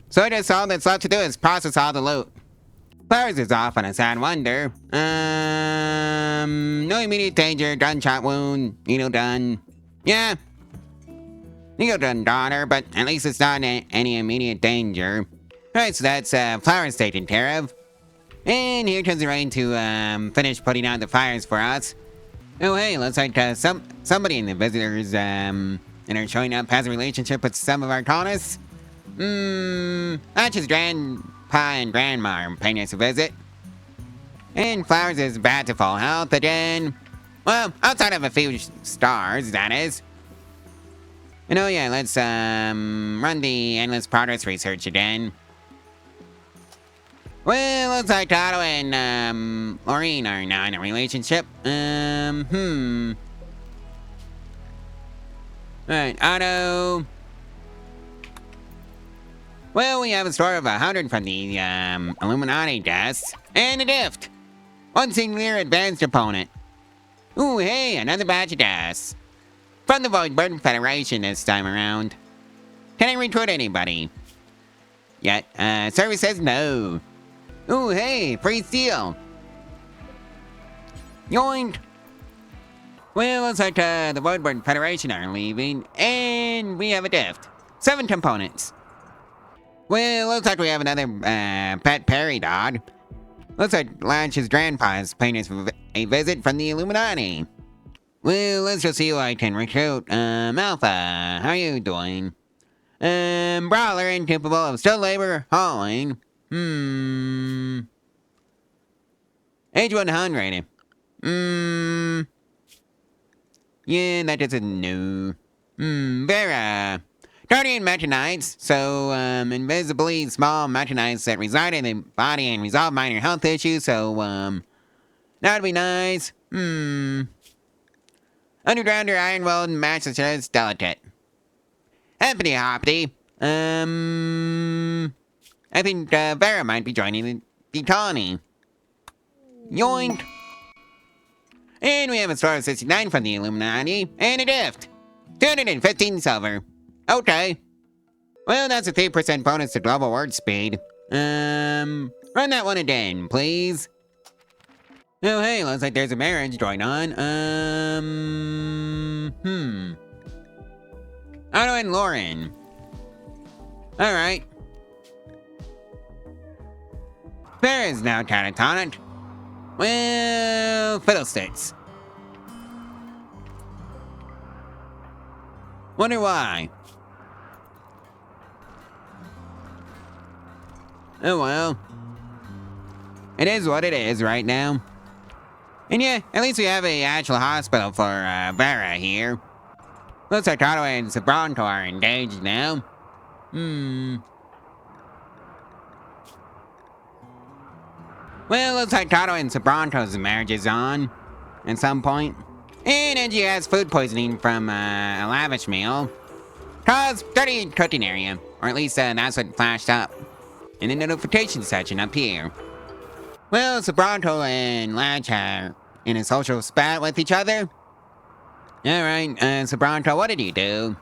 Speaker 1: So I guess all that's left to do is process all the loot. Flowers is off on a sad wonder. No immediate danger, gunshot wound, needle done. Yeah, needle done, daughter, but at least it's not any immediate danger. Alright, so that's flowers taken care of. And here comes the rain to finish putting out the fires for us. Oh hey, looks like somebody in the visitors and are showing up has a relationship with some of our colonists. That's his grandpa and grandma are paying us a visit. And Flowers is bad to full health again. Well, outside of a few stars, that is. And oh yeah, let's run the endless progress research again. Well, looks like Otto and Laureen are now in a relationship. Alright, Otto. Well, we have a score of 100 from the Illuminati guests, and a gift. One singular advanced opponent. Ooh, hey, another batch of gas. From the Voidburn Federation this time around. Can I recruit anybody? Yet, service says no. Ooh, hey, free steel. Yoink. Well, looks like the Voidburn Federation are leaving, and we have a gift. 7 components. Well, looks like we have another pet Perry dog. Looks like Lance's grandpa is paying us a visit from the Illuminati. Well, let's just see who I can recruit. Alpha, how you doing? Brawler, incapable of skilled labor, hauling. Age 100. Yeah, that is a no. Vera. Guardian Metanites, so, invisibly small Metanites that reside in the body and resolve minor health issues, so, that'd be nice. Undergrounder Ironweld Massachusetts Delicate. Happy Hoppy. I think, Vera might be joining the colony. Yoink. And we have a score of 69 from the Illuminati, and a gift. 215 silver. Okay. Well, that's a 3% bonus to global word speed. Run that one again, please. Oh, hey, looks like there's a marriage going on. Otto and Lauren. Alright. There is now catatonic. Well, fiddlesticks. Wonder why. Oh well. It is what it is right now. And yeah, at least we have a actual hospital for Vera here. Looks like Otto and Sabronto are engaged now. Well, looks like Otto and Sabronto's marriage is on. At some point. And Angie has food poisoning from a lavish meal. Cause dirty cooking area. Or at least that's what flashed up in the notification section up here. Well, Sabronto and Latch are in a social spat with each other. Alright, Sabronto, what did you do?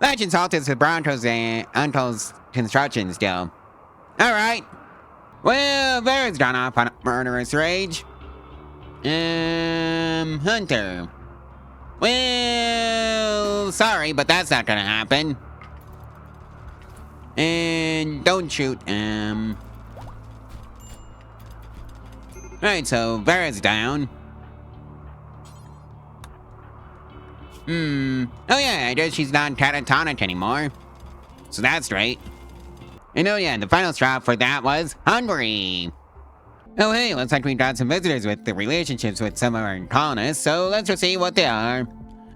Speaker 1: Latch insulted Sabronto's uncle's construction still. Alright. Well, Vera's gone off on a murderous rage. Hunter. Well, sorry, but that's not gonna happen. And don't shoot, Alright, so Vera's down. Oh yeah, I guess she's not catatonic anymore. So that's right. And oh yeah, the final straw for that was hungry. Oh hey, looks like we got some visitors with the relationships with some of our colonists, so let's just see what they are.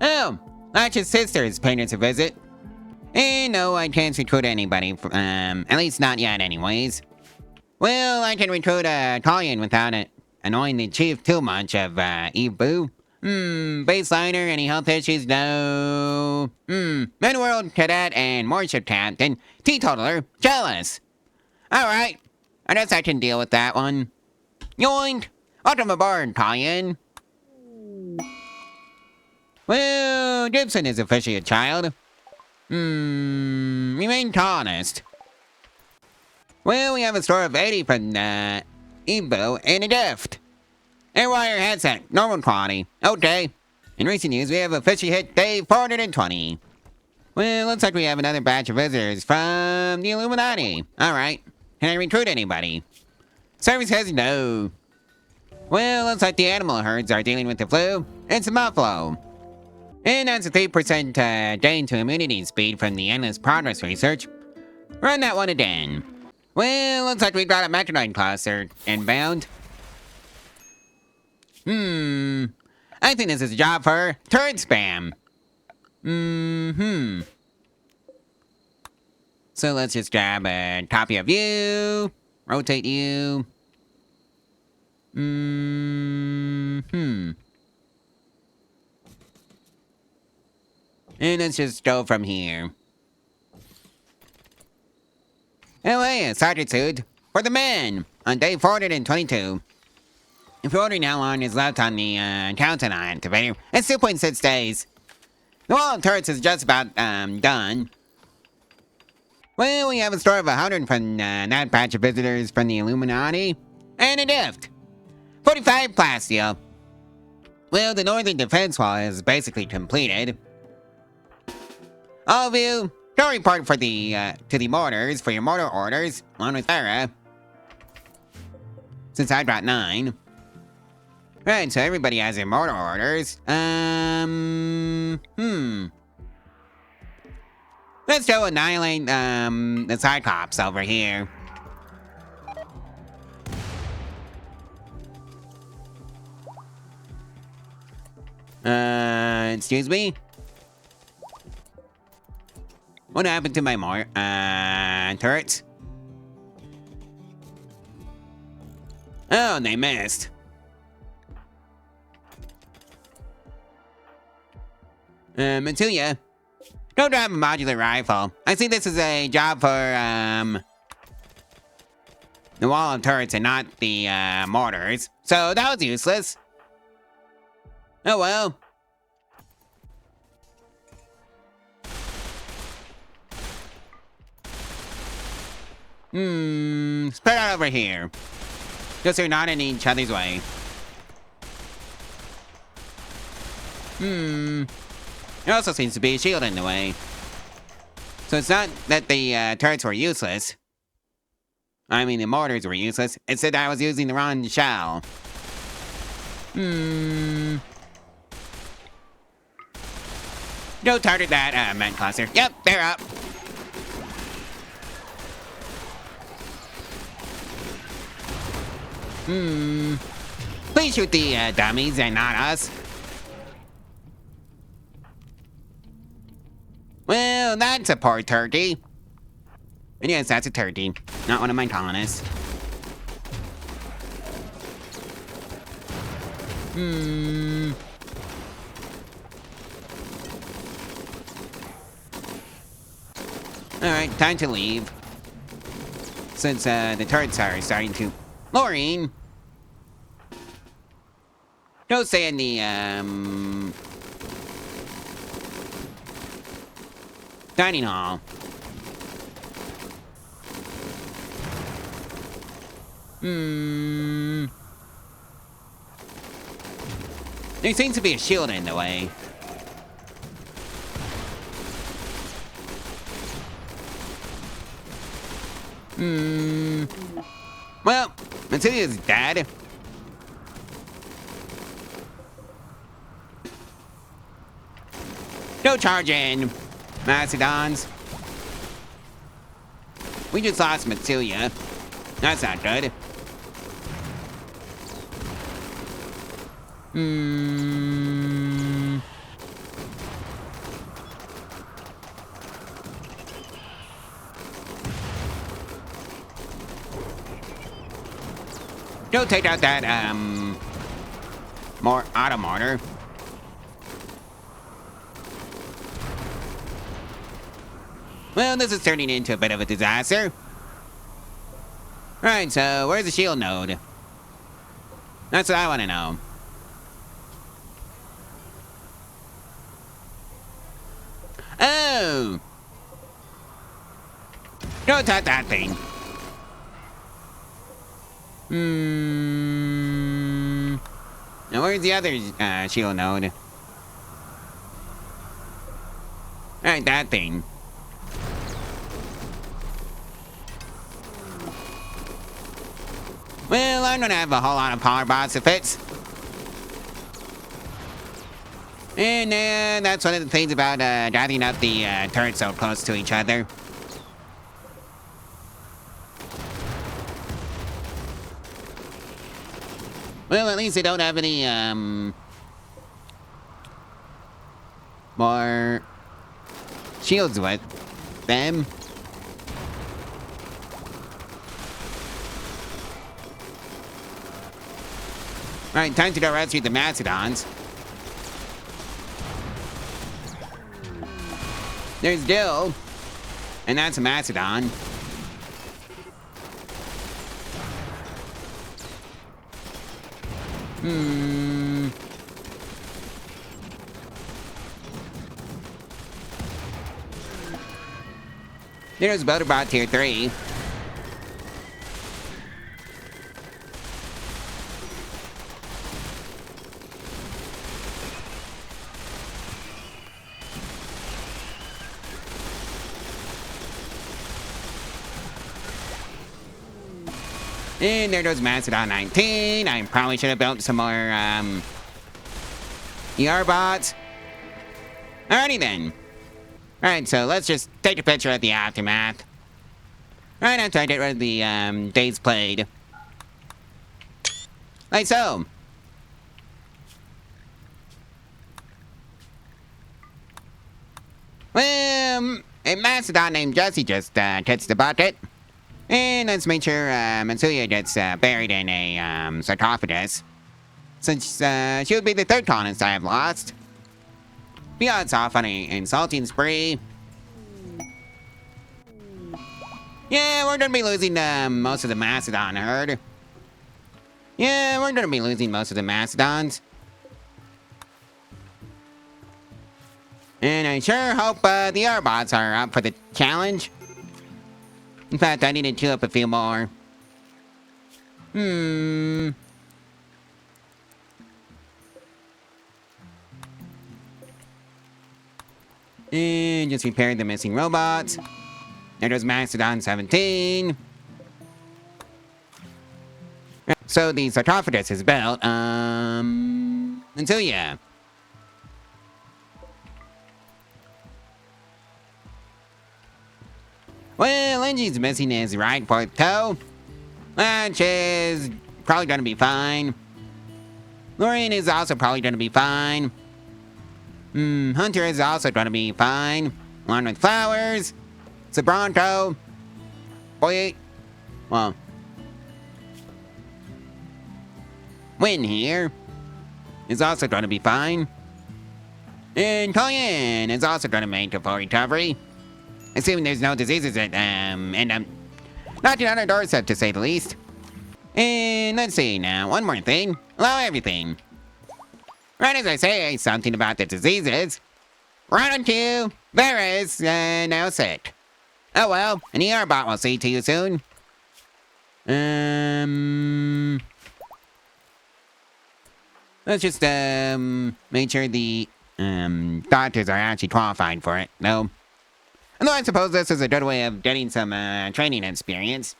Speaker 1: Oh, Latch's sister is paying us a visit. And no, I can't recruit anybody, at least not yet anyways. Well, I can recruit a Italian without annoying the chief too much of Eve Boo. Baseliner, any health issues? No. Midworld Cadet and Warship Captain, Teetotaler, jealous. Alright. I guess I can deal with that one. Yoink! Welcome aboard, Tie-In. Well, Gibson is officially a child. Remain honest. Well, we have a store of 80 from Evo and a gift. Airwire headset, normal quality. Okay. In recent years, we have officially hit day 420. Well, looks like we have another batch of visitors from the Illuminati. Alright. Can I recruit anybody? Service says no. Well, looks like the animal herds are dealing with the flu. It's a buffalo. And that's a 3% gain to immunity speed from the endless progress research. Run that one again. Well, looks like we've got a mechanite cluster inbound. I think this is a job for turret spam. So let's just grab a copy of you. Rotate you. And let's just go from here. Oh, hey, a sergeant suit for the men on day 422. If you're wondering how long is left on the countdown activator, it's 2.6 days. The wall of turrets is just about done. Well, we have a store of 100 from that batch of visitors from the Illuminati. And a gift. 45 plasteel. Well, the northern defense wall is basically completed. All of you, go report for the to the mortars for your mortar orders, along with Sarah. Since I got 9. Right, so everybody has their mortar orders. Let's go annihilate the Cyclops over here. Excuse me? What happened to my turrets? Oh, they missed. Matuya, go grab a modular rifle. I see this is a job for, the wall of turrets and not the, mortars. So that was useless. Oh well. Spread out over here. Just so you're not in each other's way. There also seems to be a shield in the way. So it's not that the turrets were useless. I mean, the mortars were useless. It said I was using the wrong shell. Go target that men cluster. Yep, they're up. Please shoot the dummies and not us. Well, that's a poor turkey. And yes, that's a turkey, not one of my colonists. Alright, time to leave. Since the turrets are starting to... Laureen! Go stay in the, dining hall. There seems to be a shield in the way. Well, Matilia's dead. Go charge in, Mastodons. We just lost Matilia. That's not good. Go take out that, more auto mortar. Well, this is turning into a bit of a disaster. Right, so where's the shield node? That's what I want to know. Oh! Don't touch that thing. Now where's the other shield node? Alright, that thing. Well, I don't have a whole lot of power bots to fix. And that's one of the things about gathering up the turrets so close to each other. Well, at least they don't have any, more shields with them. Alright, time to go rescue the Mastodons. There's Dill. And that's a Mastodon. There's Butterbot tier 3. And there goes Mastodon 19. I probably should have built some more, ER bots. Alrighty then. Alright, so let's just take a picture of the aftermath. Right after I get rid of the, days played. Like so. Well, a Mastodon named Jesse just, gets the bucket. And let's make sure Matsuya gets buried in a sarcophagus. Since she would be the third colonist I have lost. Be odds off on an insulting spree. Yeah, we're gonna be losing most of the Mastodon herd. Yeah, we're gonna be losing most of the Mastodons. And I sure hope the Arbots are up for the challenge. In fact, I need to chew up a few more. And just repair the missing robots. There goes Mastodon 17. So the sarcophagus is built, until yeah. Well, Angie's missing his right fourth toe, which is probably gonna be fine. Lorraine is also probably gonna be fine. Hunter is also gonna be fine, along with Flowers, Sabronto, Boy, well, Win here is also gonna be fine. And Colleen is also gonna make a full recovery. Assuming there's no diseases that, end up knocking on our doorstep, to say the least. And let's see now, one more thing. Allow everything. Right as I say something about the diseases, right on cue, there is, now sick. Oh well, an ER bot will see to you soon. Let's just, make sure the, doctors are actually qualified for it, though. Although I suppose this is a good way of getting some, training experience.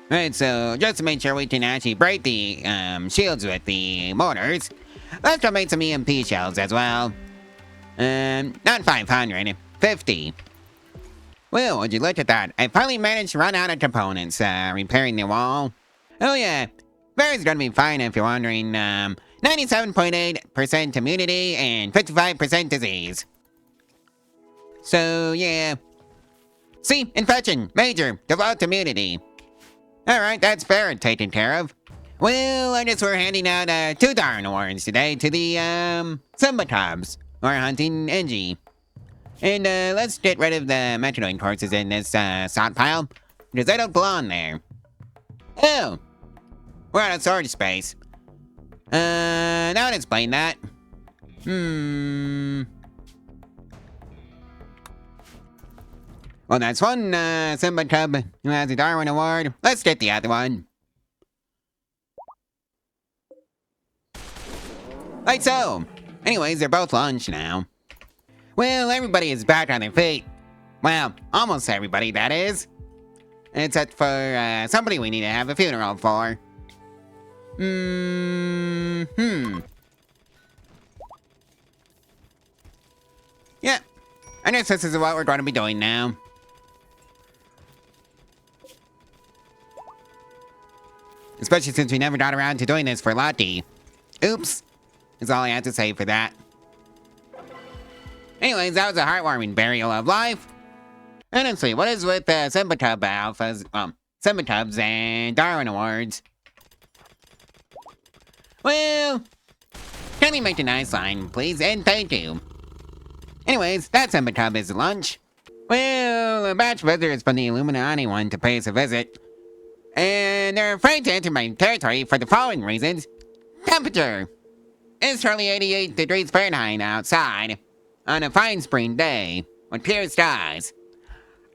Speaker 1: Right, so just to make sure we can actually break the, shields with the mortars, let's go make some EMP shells as well. Not 500, 50. Well, would you look at that? I finally managed to run out of components, repairing the wall. Oh yeah, Barry's gonna be fine if you're wondering, 97.8% immunity and 55% disease. So, yeah. See, infection, major, default immunity. Alright, that's fair and taken care of. Well, I guess we're handing out, 2 darn awards today to the, Simba Cubs, who are hunting Engie. And, let's get rid of the Metroid courses in this, stockpile, because they don't belong there. Oh, we're out of storage space. That would explain that. Well, that's one, Simba Cub who has a Darwin Award. Let's get the other one. Like so. Anyways, they're both launched now. Well, everybody is back on their feet. Well, almost everybody, that is. Except for, somebody we need to have a funeral for. Yeah, I guess this is what we're going to be doing now. Especially since we never got around to doing this for Lottie. Oops. That's all I have to say for that. Anyways, that was a heartwarming burial of life. And let's see, what is with Simba Cub Alphas, Simba Cubs and Darwin Awards? Well, can you make a nice sign, please, and thank you. Anyways, that Simba Cub is lunch. Well, a batch of visitors from the Illuminati want to pay us a visit. And they're afraid to enter my territory for the following reasons. Temperature. It's currently 88 degrees Fahrenheit outside on a fine spring day with clear skies.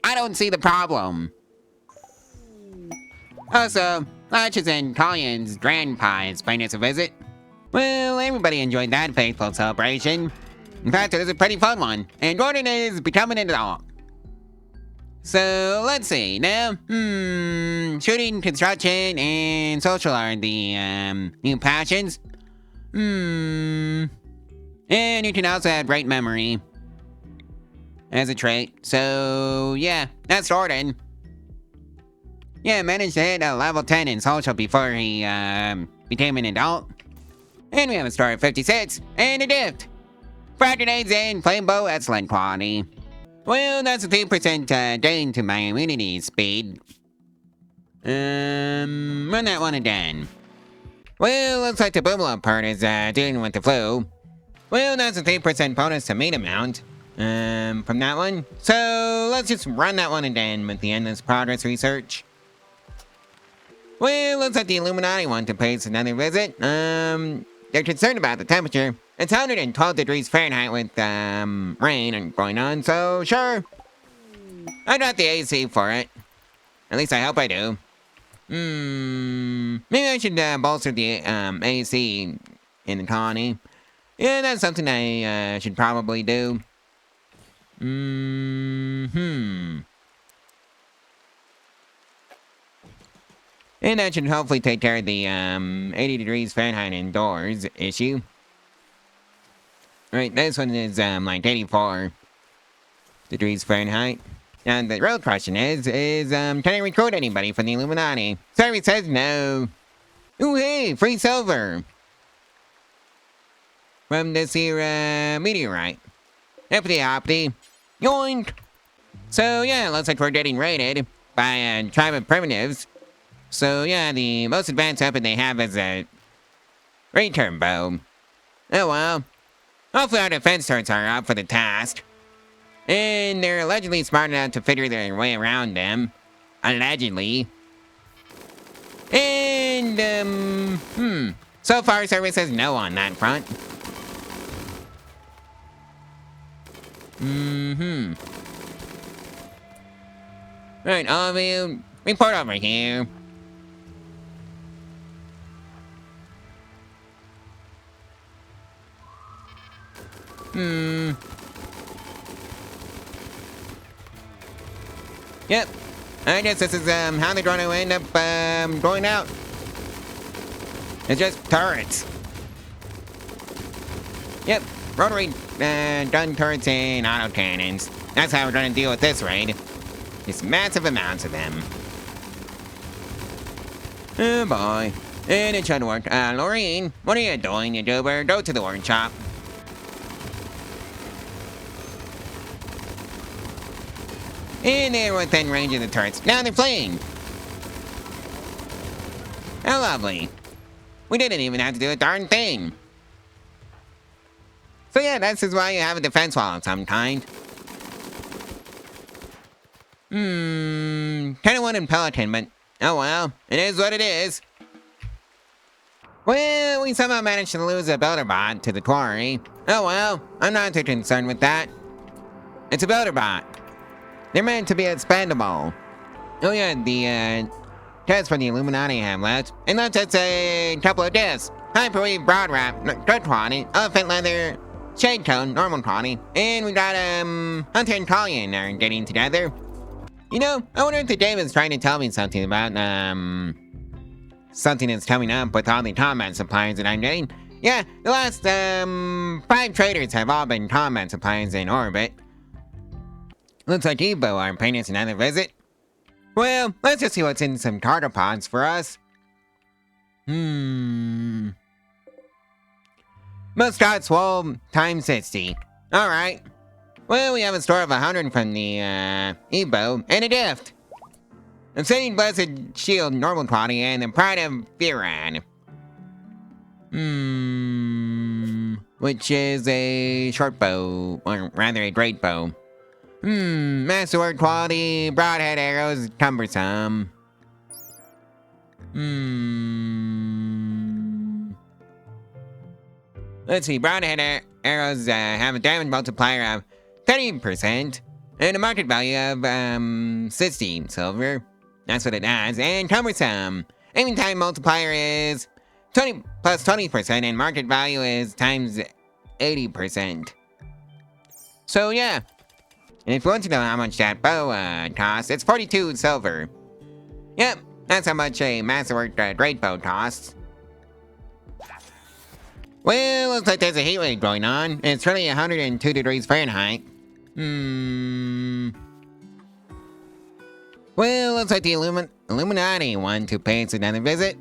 Speaker 1: I don't see the problem. Also, Latches and Collins' grandpa is paying us a visit. Well, everybody enjoyed that faithful celebration. In fact, it was a pretty fun one, and Gordon is becoming an adult. So, let's see, now, shooting, construction, and social are the, new passions. And you can also have great memory as a trait. So, yeah, that's Gordon. Yeah, managed to hit a level 10 in social before he, became an adult. And we have a star of 56, and a gift. Frag grenades and flame bow, excellent quality. Well, that's a 3% gain to my immunity speed. Run that one again. Well, looks like the Boomla part is, dealing with the flu. Well, that's a 3% bonus to meat amount. From that one. So, let's just run that one again with the endless progress research. Well, looks like the Illuminati want to pay us another visit. They're concerned about the temperature. It's 112 degrees Fahrenheit with, rain going on, so sure. I got the AC for it. At least I hope I do. Maybe I should, bolster the, AC in the colony. Yeah, that's something I, should probably do. And that should hopefully take care of the, 80 degrees Fahrenheit indoors issue. Right, this one is, like 84 degrees Fahrenheit. And the real question is, can I recruit anybody from the Illuminati? Survey says no. Ooh, hey, free silver. From this here, meteorite. Uppity-hoppity. Yoink. So, yeah, it looks like we're getting raided by a tribe of primitives. So, yeah, the most advanced weapon they have is a return bow. Oh, well. Hopefully our defense turrets are up for the task. And they're allegedly smart enough to figure their way around them. Allegedly. And, so far, Survey says no on that front. Alright, all of you, report over here. Yep. I guess this is, how they're going to end up, going out. It's just turrets. Yep. Rotary, gun turrets and autocannons. That's how we're going to deal with this raid. Just massive amounts of them. Oh boy. And it should work. Laureen, what are you doing, you goober? Go to the workshop. And they're within range of the turrets. Now they're fleeing. How lovely. We didn't even have to do a darn thing. So yeah, this is why you have a defense wall of some kind. Kinda wanted Pelican, but Oh well, it is what it is. Well, we somehow managed to lose a builder bot to the Quarry. Oh well, I'm not too concerned with that. It's a builder bot. They're meant to be expendable. Oh yeah, the test for the Illuminati have left. And left us a couple of discs. Hyperweave broad wrap, good quality, elephant leather, shade tone, normal quality. And we got Hunter and Collian are getting together. You know, I wonder if the game is trying to tell me something about something that's coming up with all the combat supplies that I'm getting. Yeah, the last 5 traders have all been combat supplies in orbit. Looks like Ebo are paying us another visit. Well, let's just see what's in some cargo pods for us. Muscat Swole times 60. Alright. Well, we have a store of 100 from the Ebo and a gift. Obsidian Blessed Shield normal quality and the Pride of Viran. Which is a short bow, or rather a great bow. Masterwork quality, broadhead arrows, cumbersome. Let's see, broadhead arrows have a damage multiplier of 30% and a market value of 60 silver. That's what it has. And cumbersome. Aiming time multiplier is 20 plus 20% and market value is times 80%. So yeah. And if you want to know how much that bow costs, it's 42 silver. Yep, that's how much a Masterwork great bow costs. Well, looks like there's a heat wave going on. It's really 102 degrees Fahrenheit. Well, looks like the Illuminati want to pay us another visit.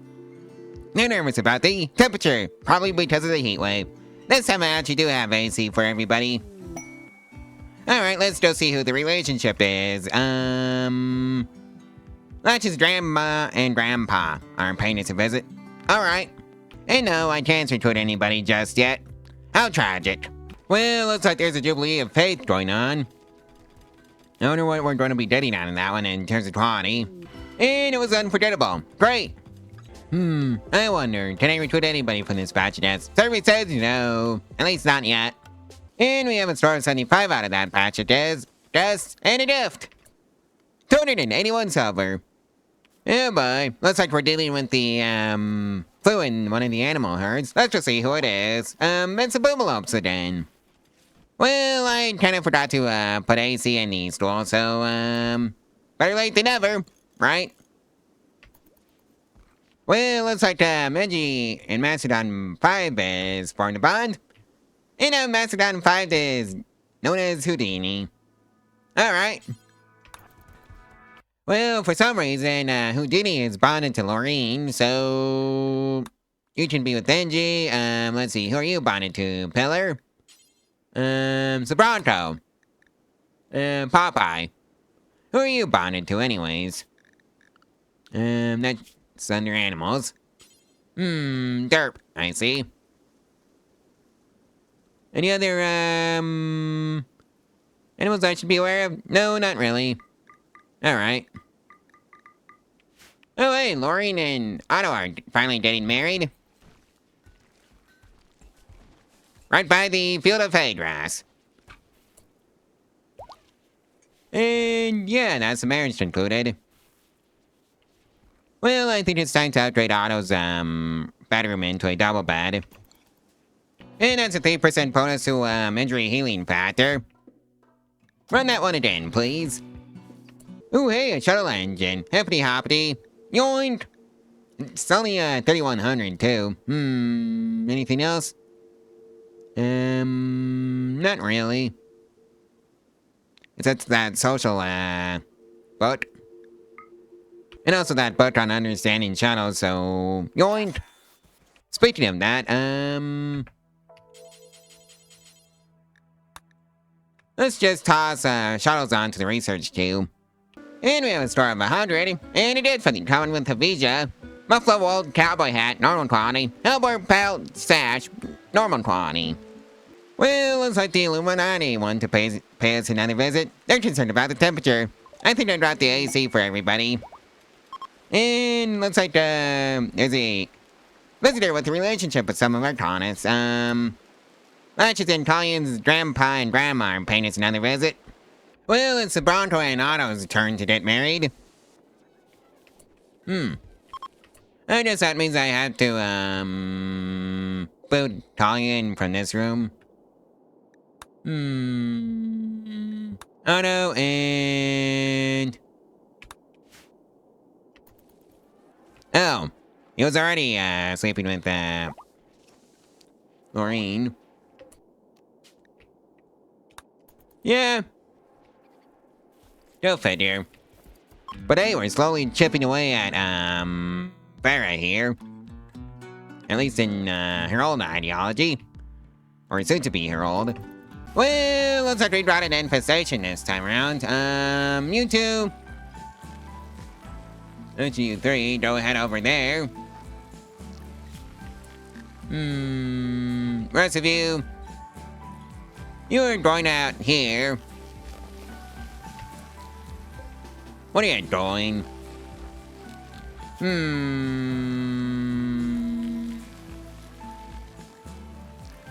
Speaker 1: They're nervous about the temperature, probably because of the heat wave. This time I actually do have AC for everybody. Alright, let's go see who the relationship is. Latch's grandma and grandpa are paying us a visit. Alright. And no, I can't recruit anybody just yet. How tragic. Well, looks like there's a Jubilee of Faith going on. I wonder what we're going to be getting out of that one in terms of quality. And it was unforgettable. Great. I wonder, can I recruit anybody from this batch test? Survey says no. At least not yet. And we have a store of 75 out of that batch of tests and a gift. 281 silver. Oh boy. Looks like we're dealing with the, flu in one of the animal herds. Let's just see who it is. It's a boomalopes again. Well, I kind of forgot to, put AC in the stool, so, better late than never, right? Well, looks like, Menji in Macedon 5 is formed a bond. And, Macedon 5 is known as Houdini. Alright. Well, for some reason, Houdini is bonded to Loreen, so... You can be with Benji. Let's see, who are you bonded to? Pillar? Sabronco. Popeye. Who are you bonded to anyways? That's under animals. Derp, I see. Any other, animals I should be aware of? No, not really. Alright. Oh hey, Loreen and Otto are finally getting married. Right by the field of hay grass. And yeah, that's the marriage concluded. Well, I think it's time to upgrade Otto's, bedroom into a double bed. And that's a 3% bonus to, injury healing factor. Run that one again, please. Ooh, hey, a shuttle engine. Hippity hoppity. Yoink! It's only, 3,100, too. Anything else? Not really. It's that social, book. And also that book on understanding shuttles, so... Yoink! Speaking of that, let's just toss, shuttles onto the research queue. And we have a store of 100, and it is something common with Havija. Buffalo wool, cowboy hat, normal quality. Hellboy pelt, sash, normal quality. Well, looks like the Illuminati want to pay us another visit. They're concerned about the temperature. I think I dropped the AC for everybody. And looks like there's a visitor with a relationship with some of our colonists. Latches and Collins, Grandpa and Grandma are paying us another visit. Well, it's the Bronco and Otto's turn to get married. I guess that means I have to, boot Colin from this room. Otto and... Oh, he was already, sleeping with, Lorraine. Yeah. Go figure. But hey, we're slowly chipping away at, Farah here. At least in, her old ideology. Or soon to be her old. Well, looks like we brought an infestation this time around. You two. You three, go ahead over there. Rest of you. You're going out here. What are you doing?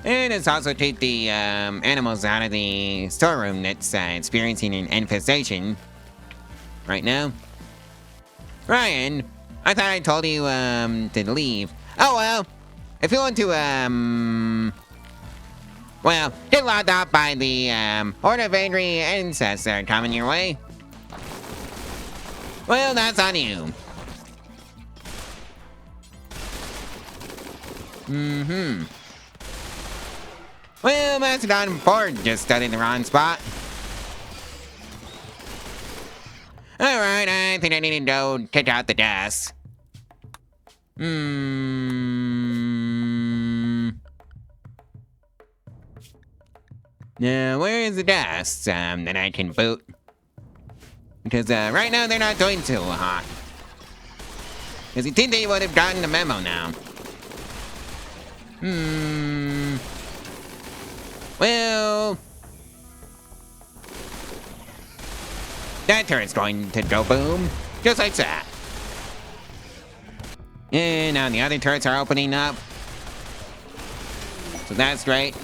Speaker 1: And let's also take the animals out of the storeroom that's experiencing an infestation right now. Ryan, I thought I told you to leave. Oh well, if you want to well, get locked up by the horde of angry insects that are coming your way. Well, that's on you. Well, Mastodon Ford just studied the wrong spot. Alright, I think I need to go kick out the desks. Now, where is the desks that I can boot? Because right now they're not doing too hot. Because you think they would have gotten the memo now. Well, that turret's going to go boom, just like that. And now the other turrets are opening up. So that's great.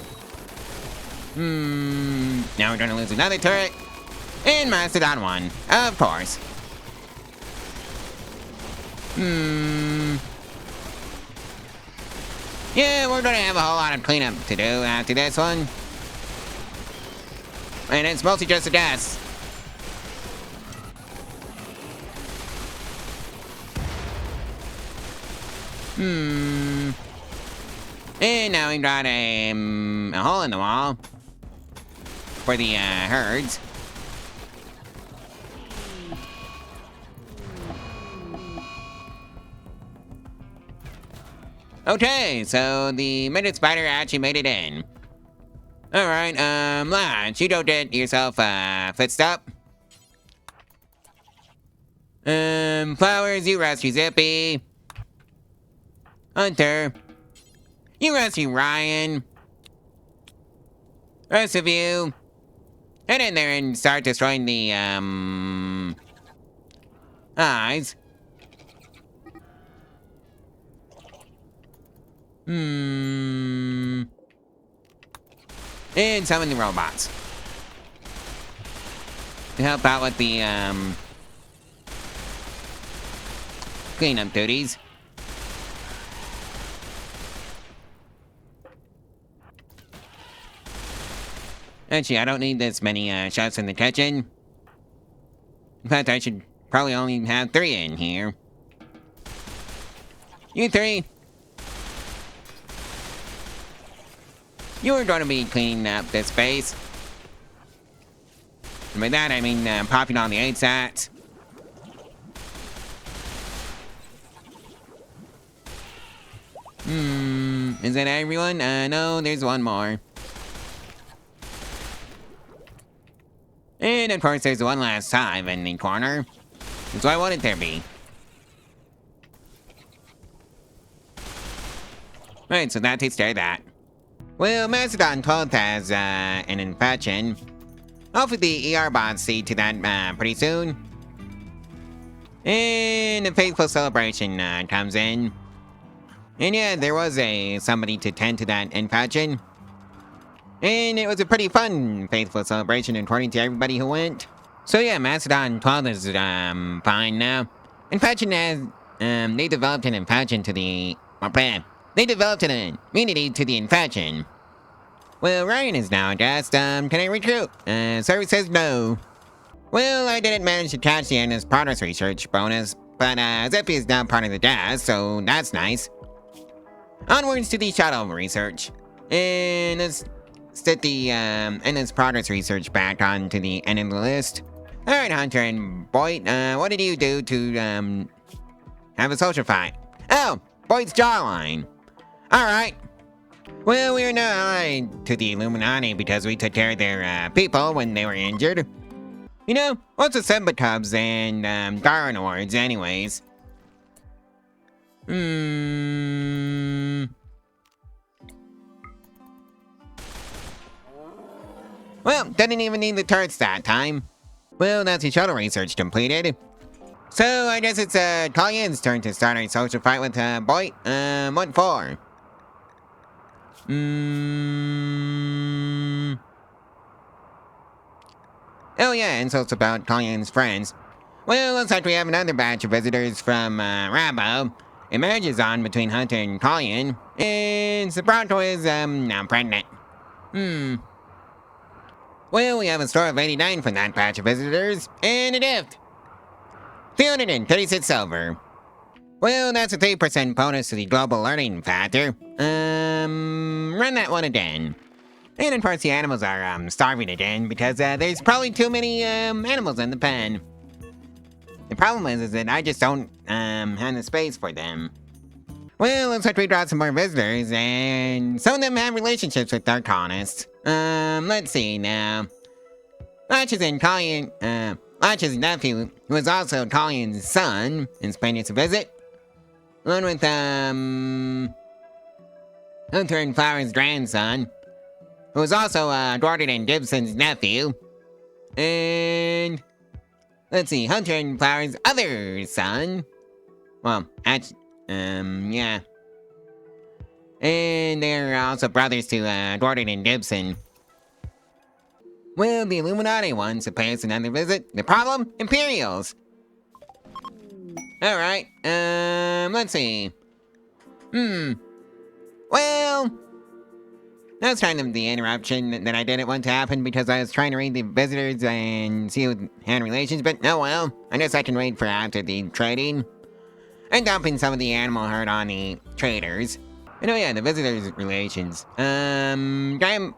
Speaker 1: Now we're gonna lose another turret. And Mastodon won, of course. Yeah, we're gonna have a whole lot of cleanup to do after this one. And it's mostly just a gas. And now we got a hole in the wall for the herds. Okay, so the midget spider actually made it in. Alright, Lance, you go get yourself fixed up. Flowers, you rescue Zippy. Hunter, you rescue Ryan. Rest of you, head in there and start destroying the, eyes. And summon the robots to help out with the, cleanup duties. Actually, I don't need this many, shots in the kitchen. In fact, I should probably only have 3 in here. You 3. You are going to be cleaning up this space. And by that, I mean popping on the 8 sats. Is that everyone? No, there's one more. And of course, there's one last hive in the corner. That's why I wanted there be. Right, so that takes care of that. Well, Mastodon 12 has an infection. Hopefully the ER bots see to that pretty soon. And the faithful celebration comes in. And yeah, there was somebody to tend to that infection. And it was a pretty fun faithful celebration according to everybody who went. So yeah, Mastodon 12 is fine now. Infection has they developed an infection to the they developed an immunity to the infection. Well, Ryan is now just can I recruit? Service says no. Well, I didn't manage to catch the endless progress research bonus, but Zippy is now part of the DAS, so that's nice. Onwards to the shuttle research. And let's set the endless progress research back onto the end of the list. Alright, Hunter and Blight, what did you do to have a social fight? Oh, Blight's jawline. Alright. Well, we are now allied to the Illuminati because we took care of their people when they were injured. You know, what's the Sembacubs and Darwin Awards anyways? Well, didn't even need the turrets that time. Well, that's the shuttle research completed. So, I guess it's Colleen's turn to start a social fight with Blight. What for? Oh yeah, insults about Colleen's friends. Well, looks like we have another batch of visitors from Rabo. A marriage is on between Hunter and Colleen, and Sabronto is now pregnant. Well, we have a score of 89 from that batch of visitors, and a gift. 336 silver. Well, that's a 3% bonus to the global learning factor. Run that one again. And of course the animals are starving again because there's probably too many animals in the pen. The problem is that I just don't have the space for them. Well, looks like we brought some more visitors, and some of them have relationships with our colonists. Let's see now. Latch's nephew, who is also Colleen's son, is paying us a visit. One with, Hunter and Flower's grandson, who is also, Gordon and Gibson's nephew. And, let's see, Hunter and Flower's other son. Well, yeah. And they're also brothers to, Gordon and Gibson. Well, the Illuminati wants to pay us another visit. The problem? Imperials. Alright, let's see. Well, that's kind of the interruption that I didn't want to happen because I was trying to read the visitors and see who had relations, but oh well. I guess I can wait for after the trading. And dumping some of the animal herd on the traders. And oh yeah, the visitors' relations. The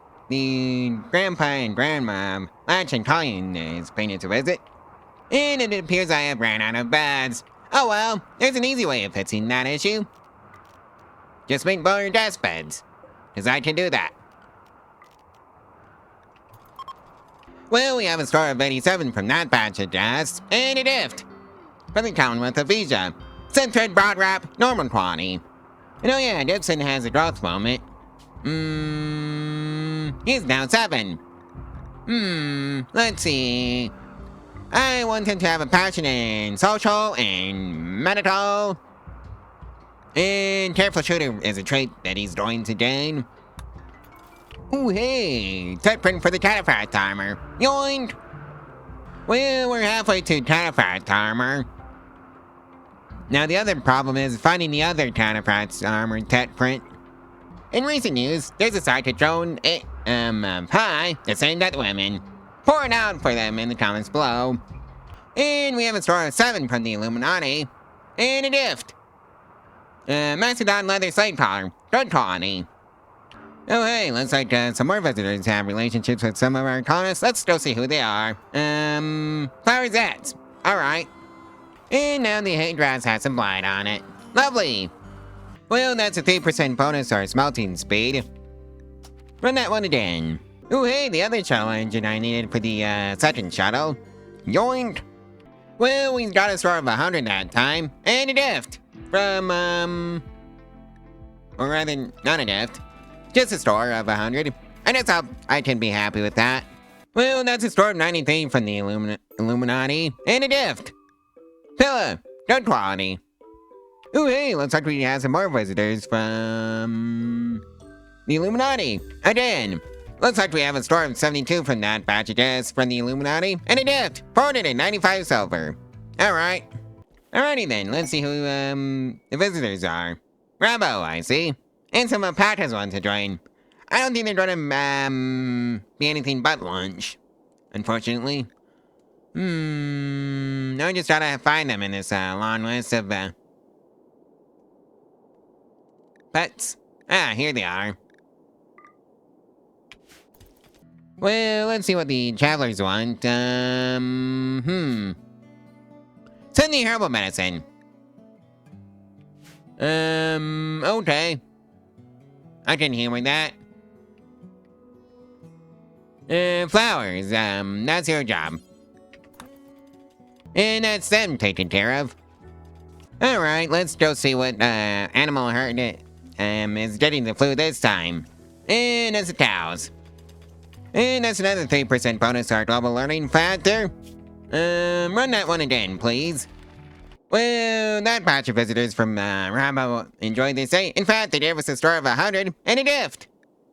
Speaker 1: grandpa and grandma, Latch and Colleen is paying to visit. And it appears I have ran out of beds. Oh well, there's an easy way of fixing that issue. Just make more desk beds, because I can do that. Well, we have a score of 87 from that batch of desks, and a gift. From the Commonwealth of Asia. Centered broad wrap, normal quality. And oh yeah, Gibson has a growth moment. He's now 7. Let's see. I want him to have a passion in social and medical. And careful shooter is a trait that he's going to gain. Ooh, hey, tech print for the cataphract armor. Yoink! Well, we're halfway to cataphract armor. Now the other problem is finding the other cataphract armor tech print. In recent news, there's a site to drone pie the same that women. Pour it out for them in the comments below. And we have a score of 7 from the Illuminati. And a gift. Mastodon leather slate collar. Good quality. Oh hey, looks like some more visitors have relationships with some of our colonists. Let's go see who they are. Flowerzets. Alright. And now the hay grass has some blight on it. Lovely. Well, that's a 3% bonus to our smelting speed. Run that one again. Ooh, hey, the other shuttle engine I needed for the second shuttle. Yoink! Well, we got a score of 100 that time, and a gift from, or rather, not a gift, just a score of 100. I guess I can be happy with that. Well, that's a score of 93 from the Illuminati, and a gift. Pillar, good quality. Ooh, hey, looks like we have some more visitors from the Illuminati. Again, looks like we have a store of 72 from that batch of guests from the Illuminati, and a gift, 495 silver. Alright. Alrighty then, let's see who, the visitors are. Rambo, I see. And some Patas want to join. I don't think they're gonna, be anything but lunch, unfortunately. I just gotta find them in this, long list of, pets. Ah, here they are. Well, let's see what the travelers want. Send the herbal medicine. Okay. I can hear with that. Flowers, that's your job. And that's them taken care of. Alright, let's go see what, animal herd is getting the flu this time. And that's the cows. And that's another 3% bonus to our global learning factor. Run that one again, please. Well, that batch of visitors from, Rambo enjoyed this day. In fact, they gave us a store of 100 and a gift.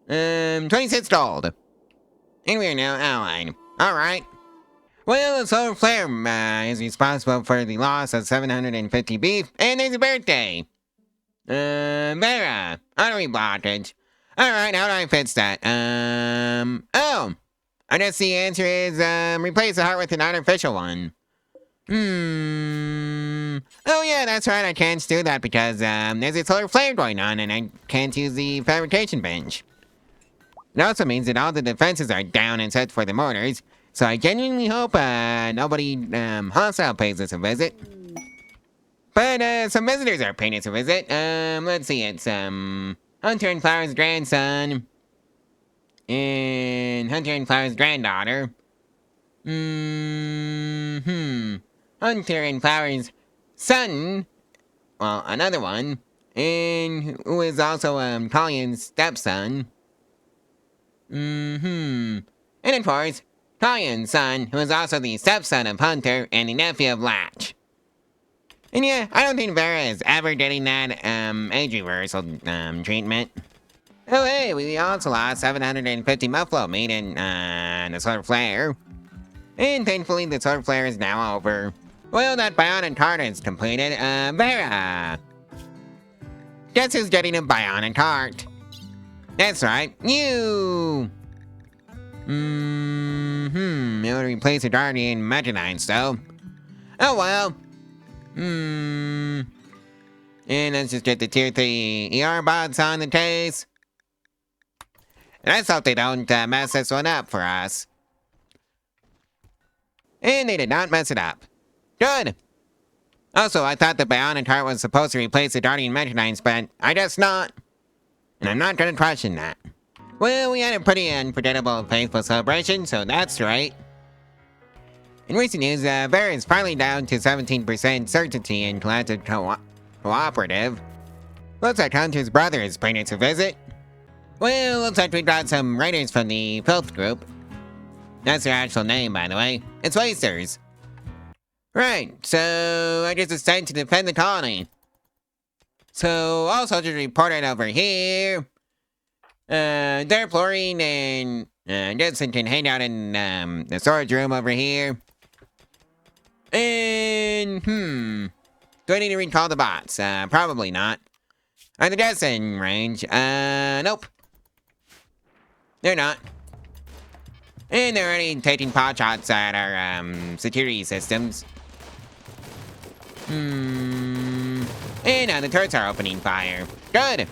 Speaker 1: 26 gold. And we are now allied. Alright. Well, the solar flare, is responsible for the loss of 750 beef, and there's a birthday. Vera, artery blockage. Alright, how do I fix that? Oh! I guess the answer is, replace the heart with an artificial one. Oh yeah, that's right, I can't do that because, there's a solar flare going on and I can't use the fabrication bench. It also means that all the defenses are down and set for the mortars, so I genuinely hope, nobody, hostile pays us a visit. But, some visitors are paying us a visit. Let's see, it's, Hunter and Flower's grandson. And Hunter and Flower's granddaughter. Hunter and Flower's son. Well, another one. And who is also, Colleen's stepson. And of course, Colleen's son, who is also the stepson of Hunter and the nephew of Latch. And yeah, I don't think Vera is ever getting that, age reversal, treatment. Oh hey, we also lost 750 muffalo meat in, the solar flare. And thankfully the solar flare is now over. Well, that bionic card is completed. Vera. Guess who's getting a bionic cart? That's right, you! It would replace a Guardian Meganine, so. Oh well. And let's just get the tier 3 ER bots on the case. Let's hope they don't mess this one up for us. And they did not mess it up. Good! Also, I thought the bionic heart was supposed to replace the Guardian Meganines, but I guess not. And I'm not gonna question that. Well, we had a pretty unforgettable faithful celebration, so that's right. In recent news, Vera is finally down to 17% certainty in collective cooperative. Looks like Hunter's brother is paying us a visit. Well, looks like we got some raiders from the Filth group. That's their actual name, by the way. It's Wasters. Right, so I guess it's time to defend the colony. So, all soldiers reported over here. They're Florine and Jensen can hang out in the storage room over here. And, do I need to recall the bots? Probably not. Are the guests in range? Nope. They're not. And they're already taking pot shots at our, security systems. And the turrets are opening fire. Good!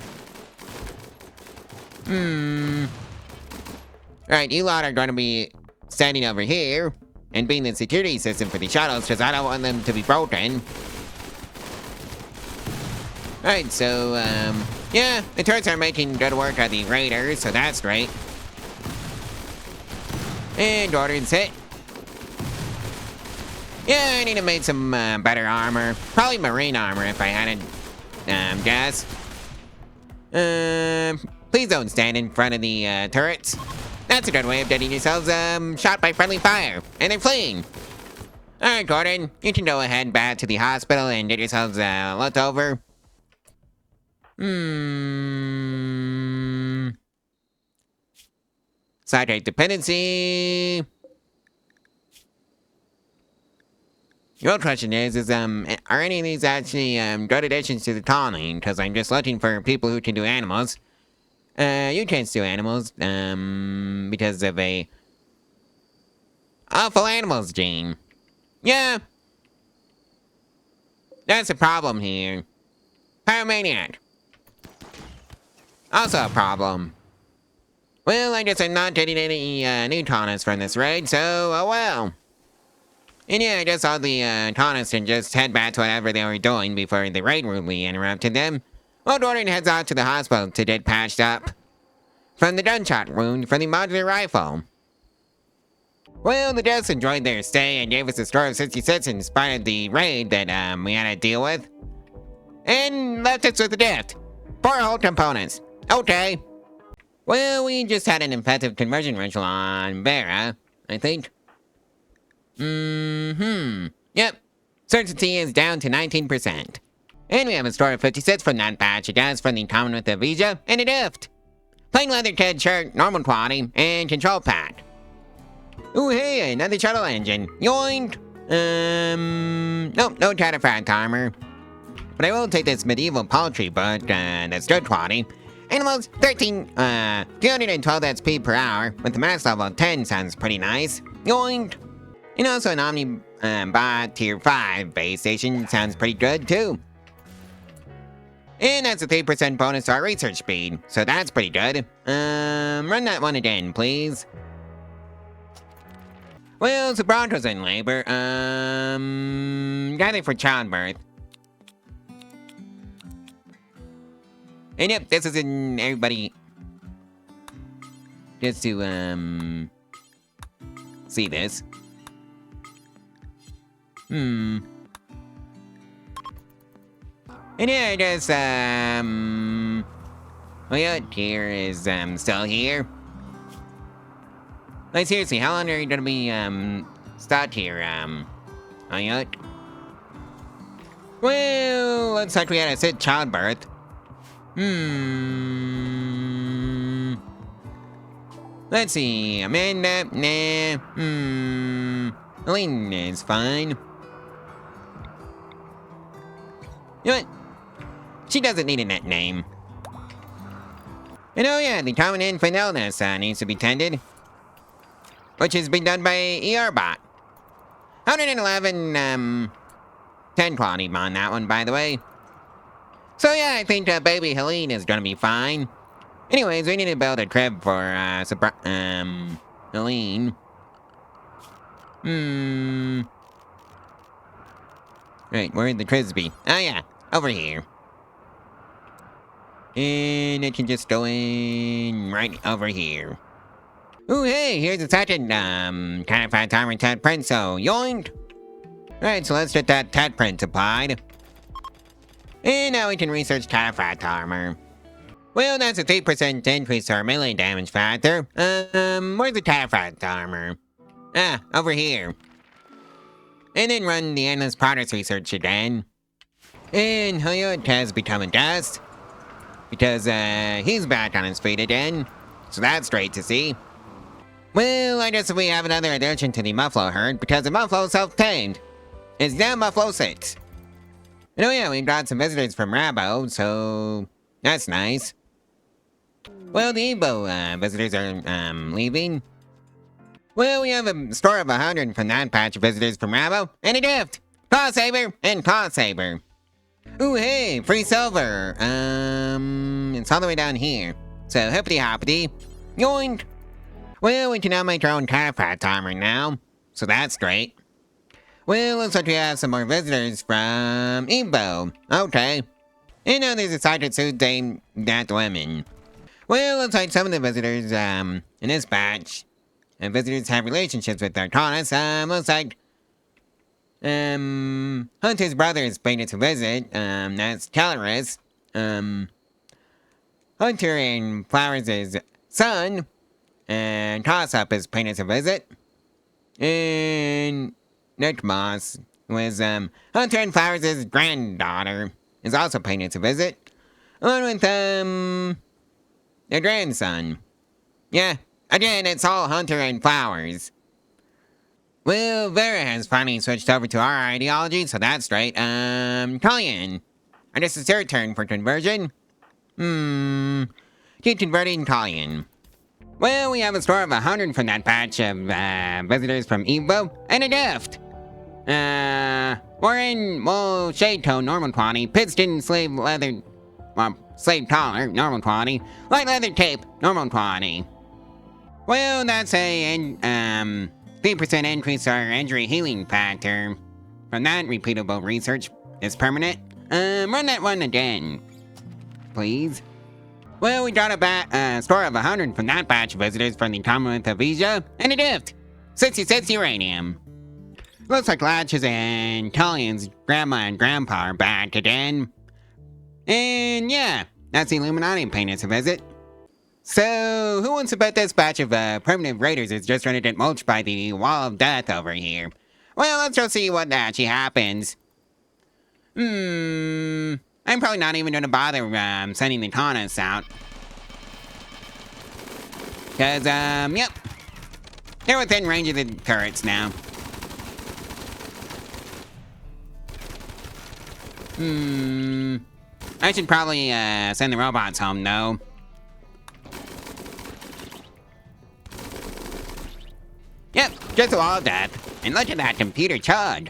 Speaker 1: Alright, you lot are going to be standing over here and being the security system for the shuttles because I don't want them to be broken. Alright, so, yeah, the turrets are making good work at the raiders, so that's great. And orders hit. Yeah, I need to make some better armor. Probably marine armor if I had to guess. Please don't stand in front of the turrets. That's a good way of getting yourselves shot by friendly fire. And they're fleeing. Alright, Gordon, you can go ahead back to the hospital and get yourselves looked over. Citrate dependency. Your question is are any of these actually good additions to the colony? Because I'm just looking for people who can do animals. You can't do animals, because of a awful animals gene. Yeah. That's a problem here. Pyromania. Also a problem. Well, I guess I'm not getting any new colonists from this raid, so oh well. And yeah, I guess all the colonists can just head back to whatever they were doing before the raid rudely interrupted them. Old Gordon heads out to the hospital to get patched up from the gunshot wound for the modular rifle. Well, the guests enjoyed their stay and gave us a score of 66 in spite of the raid that we had to deal with. And left us with a gift. 4 whole components. Okay. Well, we just had an effective conversion ritual on Vera, I think. Yep. Certainty is down to 19%. And we have a score of 56 from that batch of gas from the common with the Visa and a gift. Plain leather kid shirt, normal quality, and control pack. Ooh, hey, another shuttle engine. Yoink! Nope, no cataphract armor. But I will take this medieval poultry book, that's good quality. Animals, 212 SP per hour, with the max level of 10 sounds pretty nice. Yoink! And also an Omni bot tier 5 base station sounds pretty good too. And that's a 3% bonus to our research speed, so that's pretty good. Run that one again, please. Well, Sobranto's in labor. Gather for childbirth. And yep, this is in everybody. Just to, see this. And yeah, I guess, Elliot here is, still here. Like, seriously, how long are you gonna be, stuck here, Elliot? Well, looks like we had a sit childbirth. Let's see, Amanda, nah, Elaine is fine. You know what? She doesn't need a net name. And oh yeah, the common infant illness needs to be tended. Which is being done by ERBot. 111, 10 quality on that one, by the way. So yeah, I think baby Helene is gonna be fine. Anyways, we need to build a crib for, Helene. Right, where'd the cribs be? Oh yeah, over here. And it can just go in right over here. Ooh, hey, here's a second, kind of fat timer tat print, so yoink! Alright, so let's get that tat print applied. And now we can research cataphract armor. Well, that's a 3% increase to our melee damage factor. Where's the cataphract armor? Ah, over here. And then run the endless products research again. And Hayat has become a guest. Because, he's back on his feet again. So that's great to see. Well, I guess we have another addition to the Muffalo herd, because the Muffalo self-tamed. It's now Muffalo 6. And oh yeah, we got some visitors from Rabo, so that's nice. Well, the Ebo visitors are leaving. Well, we have a store of 100 from that batch of visitors from Rabo, and a gift! Claw Saber and Claw Saber. Ooh, hey, free silver. It's all the way down here. So, hippity hoppity. Yoink! Well, we can now make our own cataphract armor now, so that's great. Well, looks like we have some more visitors from Ebo. Okay. And now there's a sergeant suit named That Women. Well, looks like some of the visitors, in this batch, visitors have relationships with their colonists. Looks like, Hunter's brother is painted to visit, that's Caloris. Hunter and Flowers' son, and Toss-Up is painted to visit. And Nick Moss, who is Hunter and Flowers' granddaughter, is also paying us a visit, along with their grandson. Yeah, again, it's all Hunter and Flowers. Well, Vera has finally switched over to our ideology, so that's right. Colleen, I guess it's your turn for conversion. Keep converting Colleen. Well, we have a store of 100 from that batch of visitors from Evo, and a gift. Warren, wool, shade tone, normal quantity, piston, slave leather, slave collar, normal quantity, light leather tape, normal quantity. Well, that's a 3% increase our injury healing factor. From that, repeatable research is permanent. Run that one again, please. Well, we got a store of 100 from that batch of visitors from the Commonwealth of Asia, and a gift, 66 uranium. Looks like Latches and Colleen's grandma and grandpa are back again. And yeah, that's the Illuminati paying us a visit. So, who wants to bet this batch of primitive raiders is just trying to get mulched by the wall of death over here? Well, let's go see what actually happens. I'm probably not even going to bother sending the Taunus out. Because, yep. They're within range of the turrets now. I should probably send the robots home, though. Yep, just a wall of death. And look at that computer chud.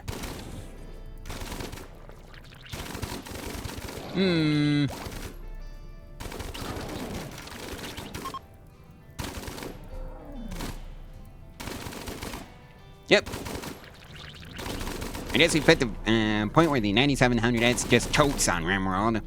Speaker 1: Yep. I guess we put the point where the 9700X just totes on Rimworld.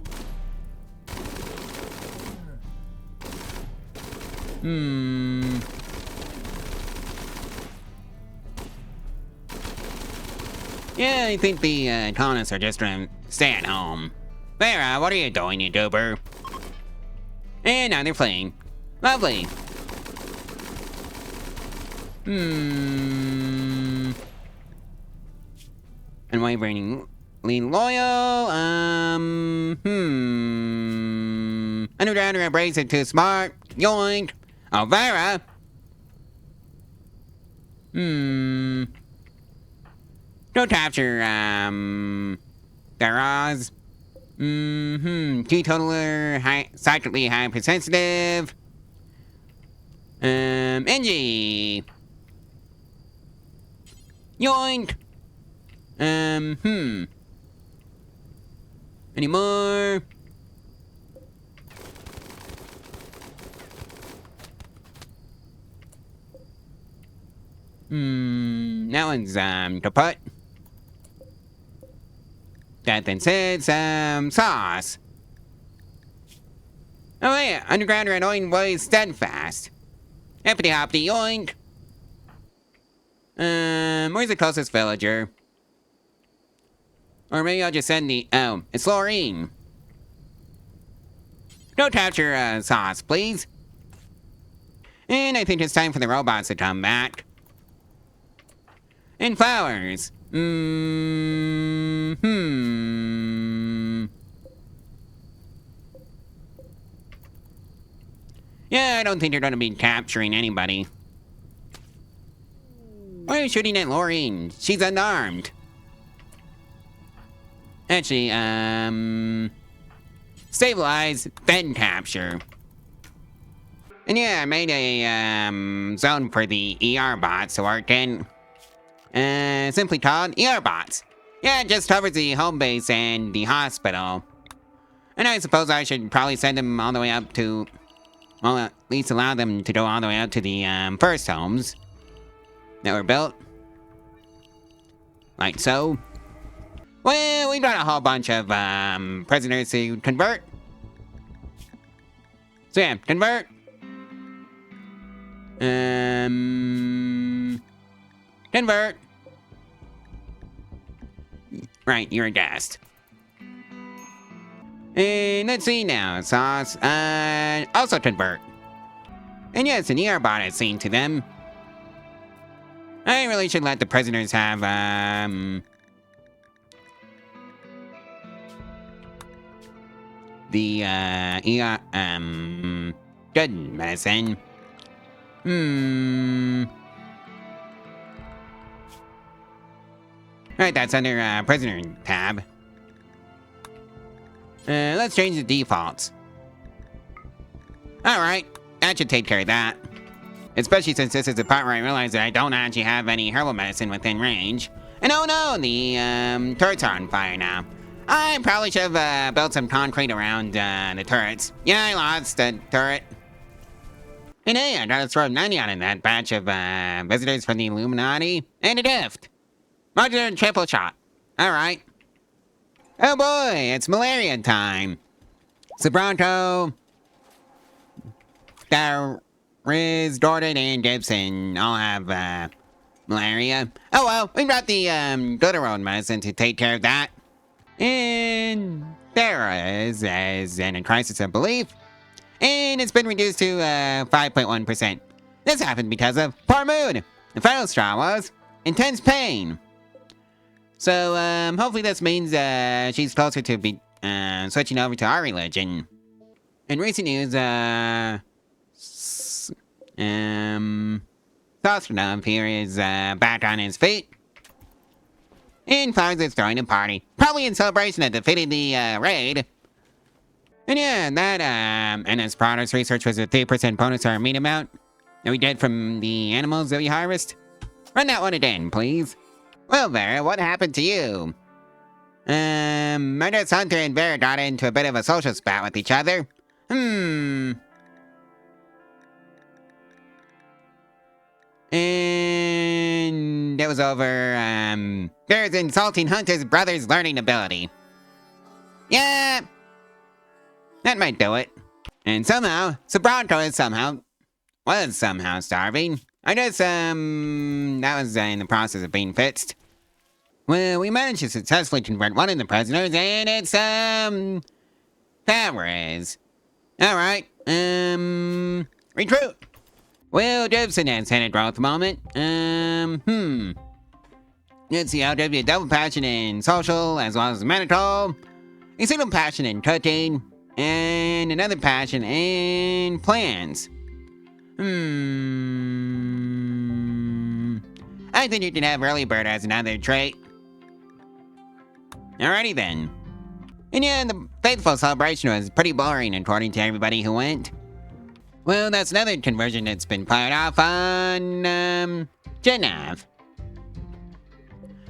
Speaker 1: Yeah, I think the colonists are just gonna stay at home. Vera, what are you doing, you goober? And now they're fleeing. Lovely. Unwaveringly loyal, Underground embrace it too smart. Yoink. Oh, Vera. Don't capture, Garage. Teetotaler, psychically hypersensitive. Engie. Yoink. Any more? That one's, kaput. That then said some sauce. Oh yeah, underground or annoying way steadfast. Hippity hoppity yoink. Where's the closest villager? Or maybe I'll just send the, oh, it's Laureen. No capture, sauce, please. And I think it's time for the robots to come back. And flowers. Yeah, I don't think they're gonna be capturing anybody. Why are you shooting at Laureen? She's unarmed. Actually, stabilize, then capture. And yeah, I made a, zone for the ER bots to work in. Simply called ER bots. Yeah, it just covers the home base and the hospital. And I suppose I should probably send them all the way up to, well, at least allow them to go all the way up to the, first homes that were built. Like so. Well, we got a whole bunch of, prisoners to convert. So yeah, convert. Convert. Right, you're a guest. And let's see now, sauce. Also convert. And yes, an ER bot is seen to them. I really should let the prisoners have, good medicine. Alright, that's under, prisoner tab. Let's change the defaults. Alright, that should take care of that. Especially since this is the part where I realize that I don't actually have any herbal medicine within range. And oh no, the turrets are on fire now. I probably should have built some concrete around the turrets. Yeah, I lost the turret. And hey, I got to throw 90 on in that batch of visitors from the Illuminati. And a gift. Modular triple shot. Alright. Oh boy, it's malaria time. Sabranto, Riz, Dordan, and Gibson all have malaria. Oh well, we got the Gooderone medicine to take care of that. And there is in a crisis of belief. And it's been reduced to 5.1%. This happened because of poor mood. The final straw was intense pain. So hopefully this means she's closer to be switching over to our religion. In recent news, Sostranov here is back on his feet. And Flowers is throwing a party, probably in celebration of defeating the raid. And yeah, that NS Products research was a 3% bonus our meat amount that we get from the animals that we harvest. Run that one again, please. Well, Vera, what happened to you? Murderous Hunter and Vera got into a bit of a social spat with each other. And it was over, Vera's insulting Hunter's brother's learning ability. Yeah, that might do it. And somehow, Sabranto was somehow starving. I guess, that was in the process of being fixed. Well, we managed to successfully convert one of the prisoners, and it's, Tavares. Alright, recruit. Well, Gibson has had a growth moment. Let's see, I'll give you a double passion in social, as well as medical, a single passion in cooking, and another passion in plants. I think you can have early bird as another trait. Alrighty then. And yeah, the faithful celebration was pretty boring according to everybody who went. Well, that's another conversion that's been fired off on, Genav.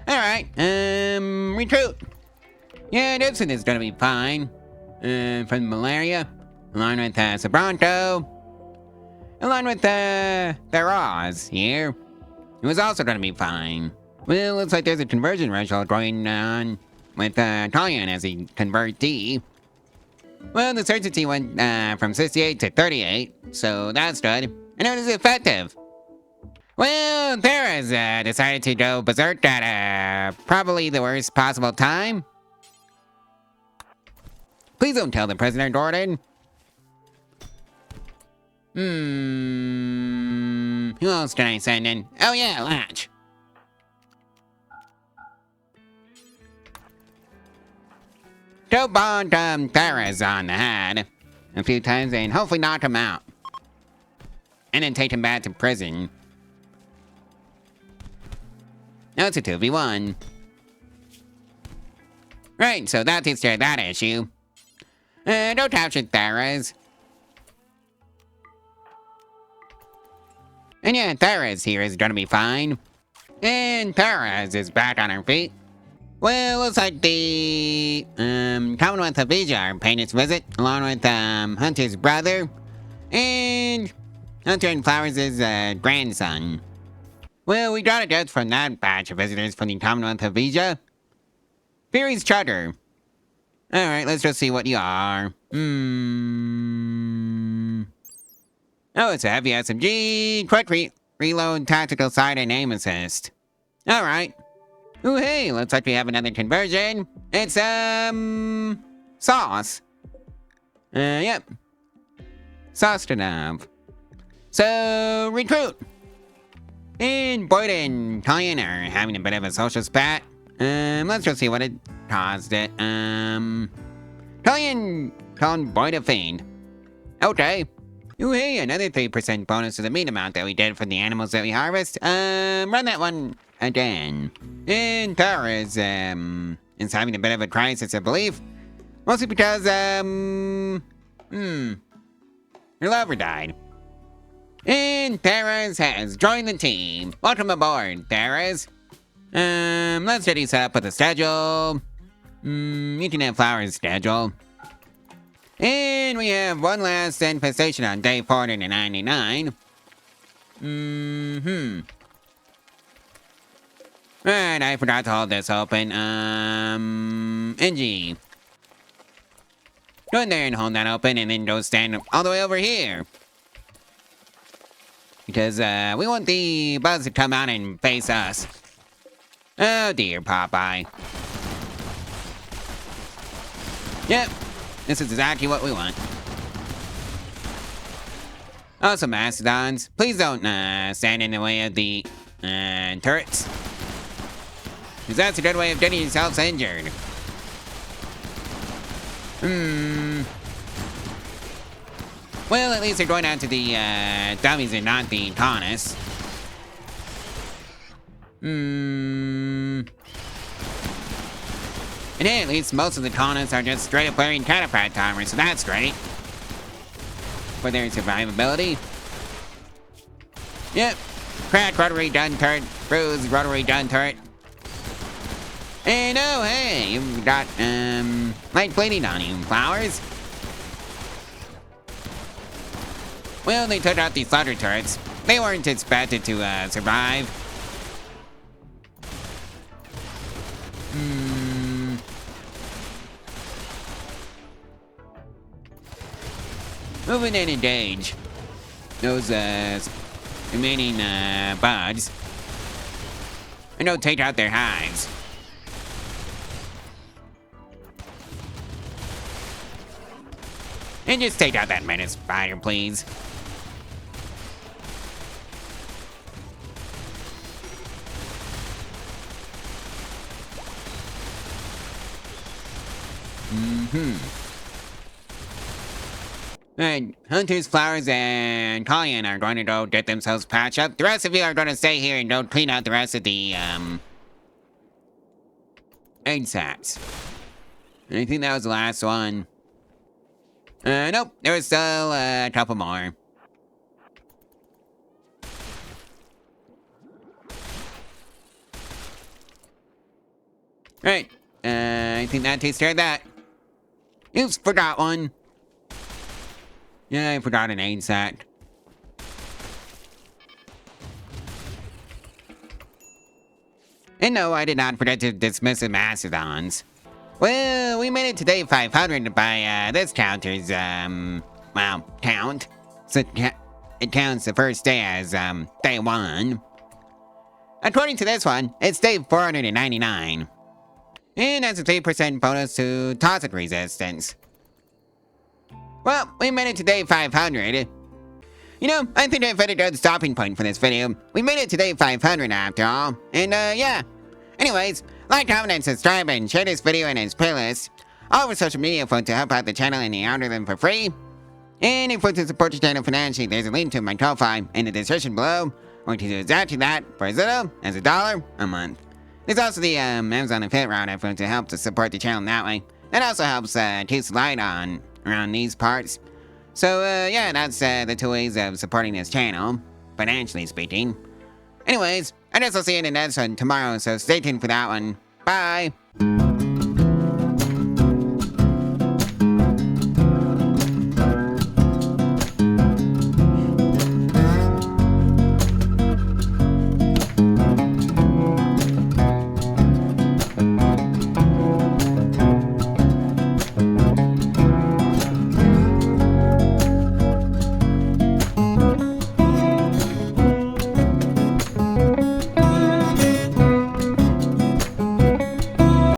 Speaker 1: Alright, recruit. Yeah, Gibson is gonna be fine. From malaria, along with, Sabranto, along with, the Roz here. It was also gonna be fine. Well, looks like there's a conversion ritual going on with, Talion as a convertee. Well, the certainty went, from 68 to 38, so that's good. And it was effective. Well, Thera's, decided to go berserk at, probably the worst possible time. Please don't tell the prisoner, Gordon. Who else can I send in? Oh yeah, Latch. Go bond Thera's on the head a few times and hopefully knock him out. And then take him back to prison. Now it's a 2v1. Right, so that takes care of that issue. Don't capture Thera's. And yeah, Thera's here is gonna be fine. And Thera's is back on her feet. Well, looks like the Commonwealth of Asia are paying its visit, along with Hunter's brother, and Hunter and Flowers' grandson. Well, we got a gift from that batch of visitors from the Commonwealth of Asia. Fury's Charter. Alright, let's just see what you are. Oh, it's a heavy SMG, quick reload, tactical side, and aim assist. Alright. Ooh, hey, looks like we have another conversion. It's, Sauce. Yep. Sostranov. So, recruit. And Boyd and Colin are having a bit of a social spat. Let's just see what it caused it. Colin called Boyd a fiend. Okay. Oh, hey, another 3% bonus to the meat amount that we did for the animals that we harvest. Run that one again. And Tara is having a bit of a crisis of belief. Mostly because, her lover died. And Therese has joined the team. Welcome aboard, Therese. Let's set these up with a schedule. You can have Flower's schedule. And we have one last infestation on day 499. Alright, I forgot to hold this open. NG. Go in there and hold that open and then go stand all the way over here. Because, we want the bugs to come out and face us. Oh dear, Popeye. Yep, this is exactly what we want. Also, Mastodons, please don't, stand in the way of the, turrets. Because that's a good way of getting yourselves injured. Well, at least they're going out to the, dummies and not the colonists. And hey, at least most of the colonists are just straight up wearing catapult armor, so that's great. For their survivability. Yep. Cracked rotary gun turret, bruised rotary gun turret. And oh hey, you've got, light bleeding on you, Flowers. Well, they took out the slaughter turrets. They weren't expected to, survive. Moving in engage. Those, remaining, bugs. And don't take out their hives. And just take out that menace spider, please. Alright, Hunters, Flowers, and Colin are going to go get themselves patched up. The rest of you are going to stay here and go clean out the rest of the, egg sacs. And I think that was the last one. Nope, there was still a couple more. Right, I think that takes care of that. Oops, forgot one. Yeah, I forgot an aid sac. And no, I did not forget to dismiss the Mastodons. Well, we made it to day 500 by, this counter's, well, count. So it counts the first day as, day 1. According to this one, it's day 499. And that's a 3% bonus to toxic resistance. Well, we made it to day 500. You know, I think I've hit a good stopping point for this video. We made it to day 500 after all. And, yeah. Anyways, like, comment, and subscribe, and share this video and its playlist all over social media for to help out the channel and the algorithm for free. And if you want to support the channel financially, there's a link to my Ko-Fi in the description below. Or to do exactly that for as little as $1 a month. There's also the Amazon affiliate route if you want to help to support the channel that way. That also helps keep the light on around these parts. So, yeah, that's the 2 ways of supporting this channel, financially speaking. Anyways, I guess I'll see you in the next one tomorrow, so stay tuned for that one. Bye!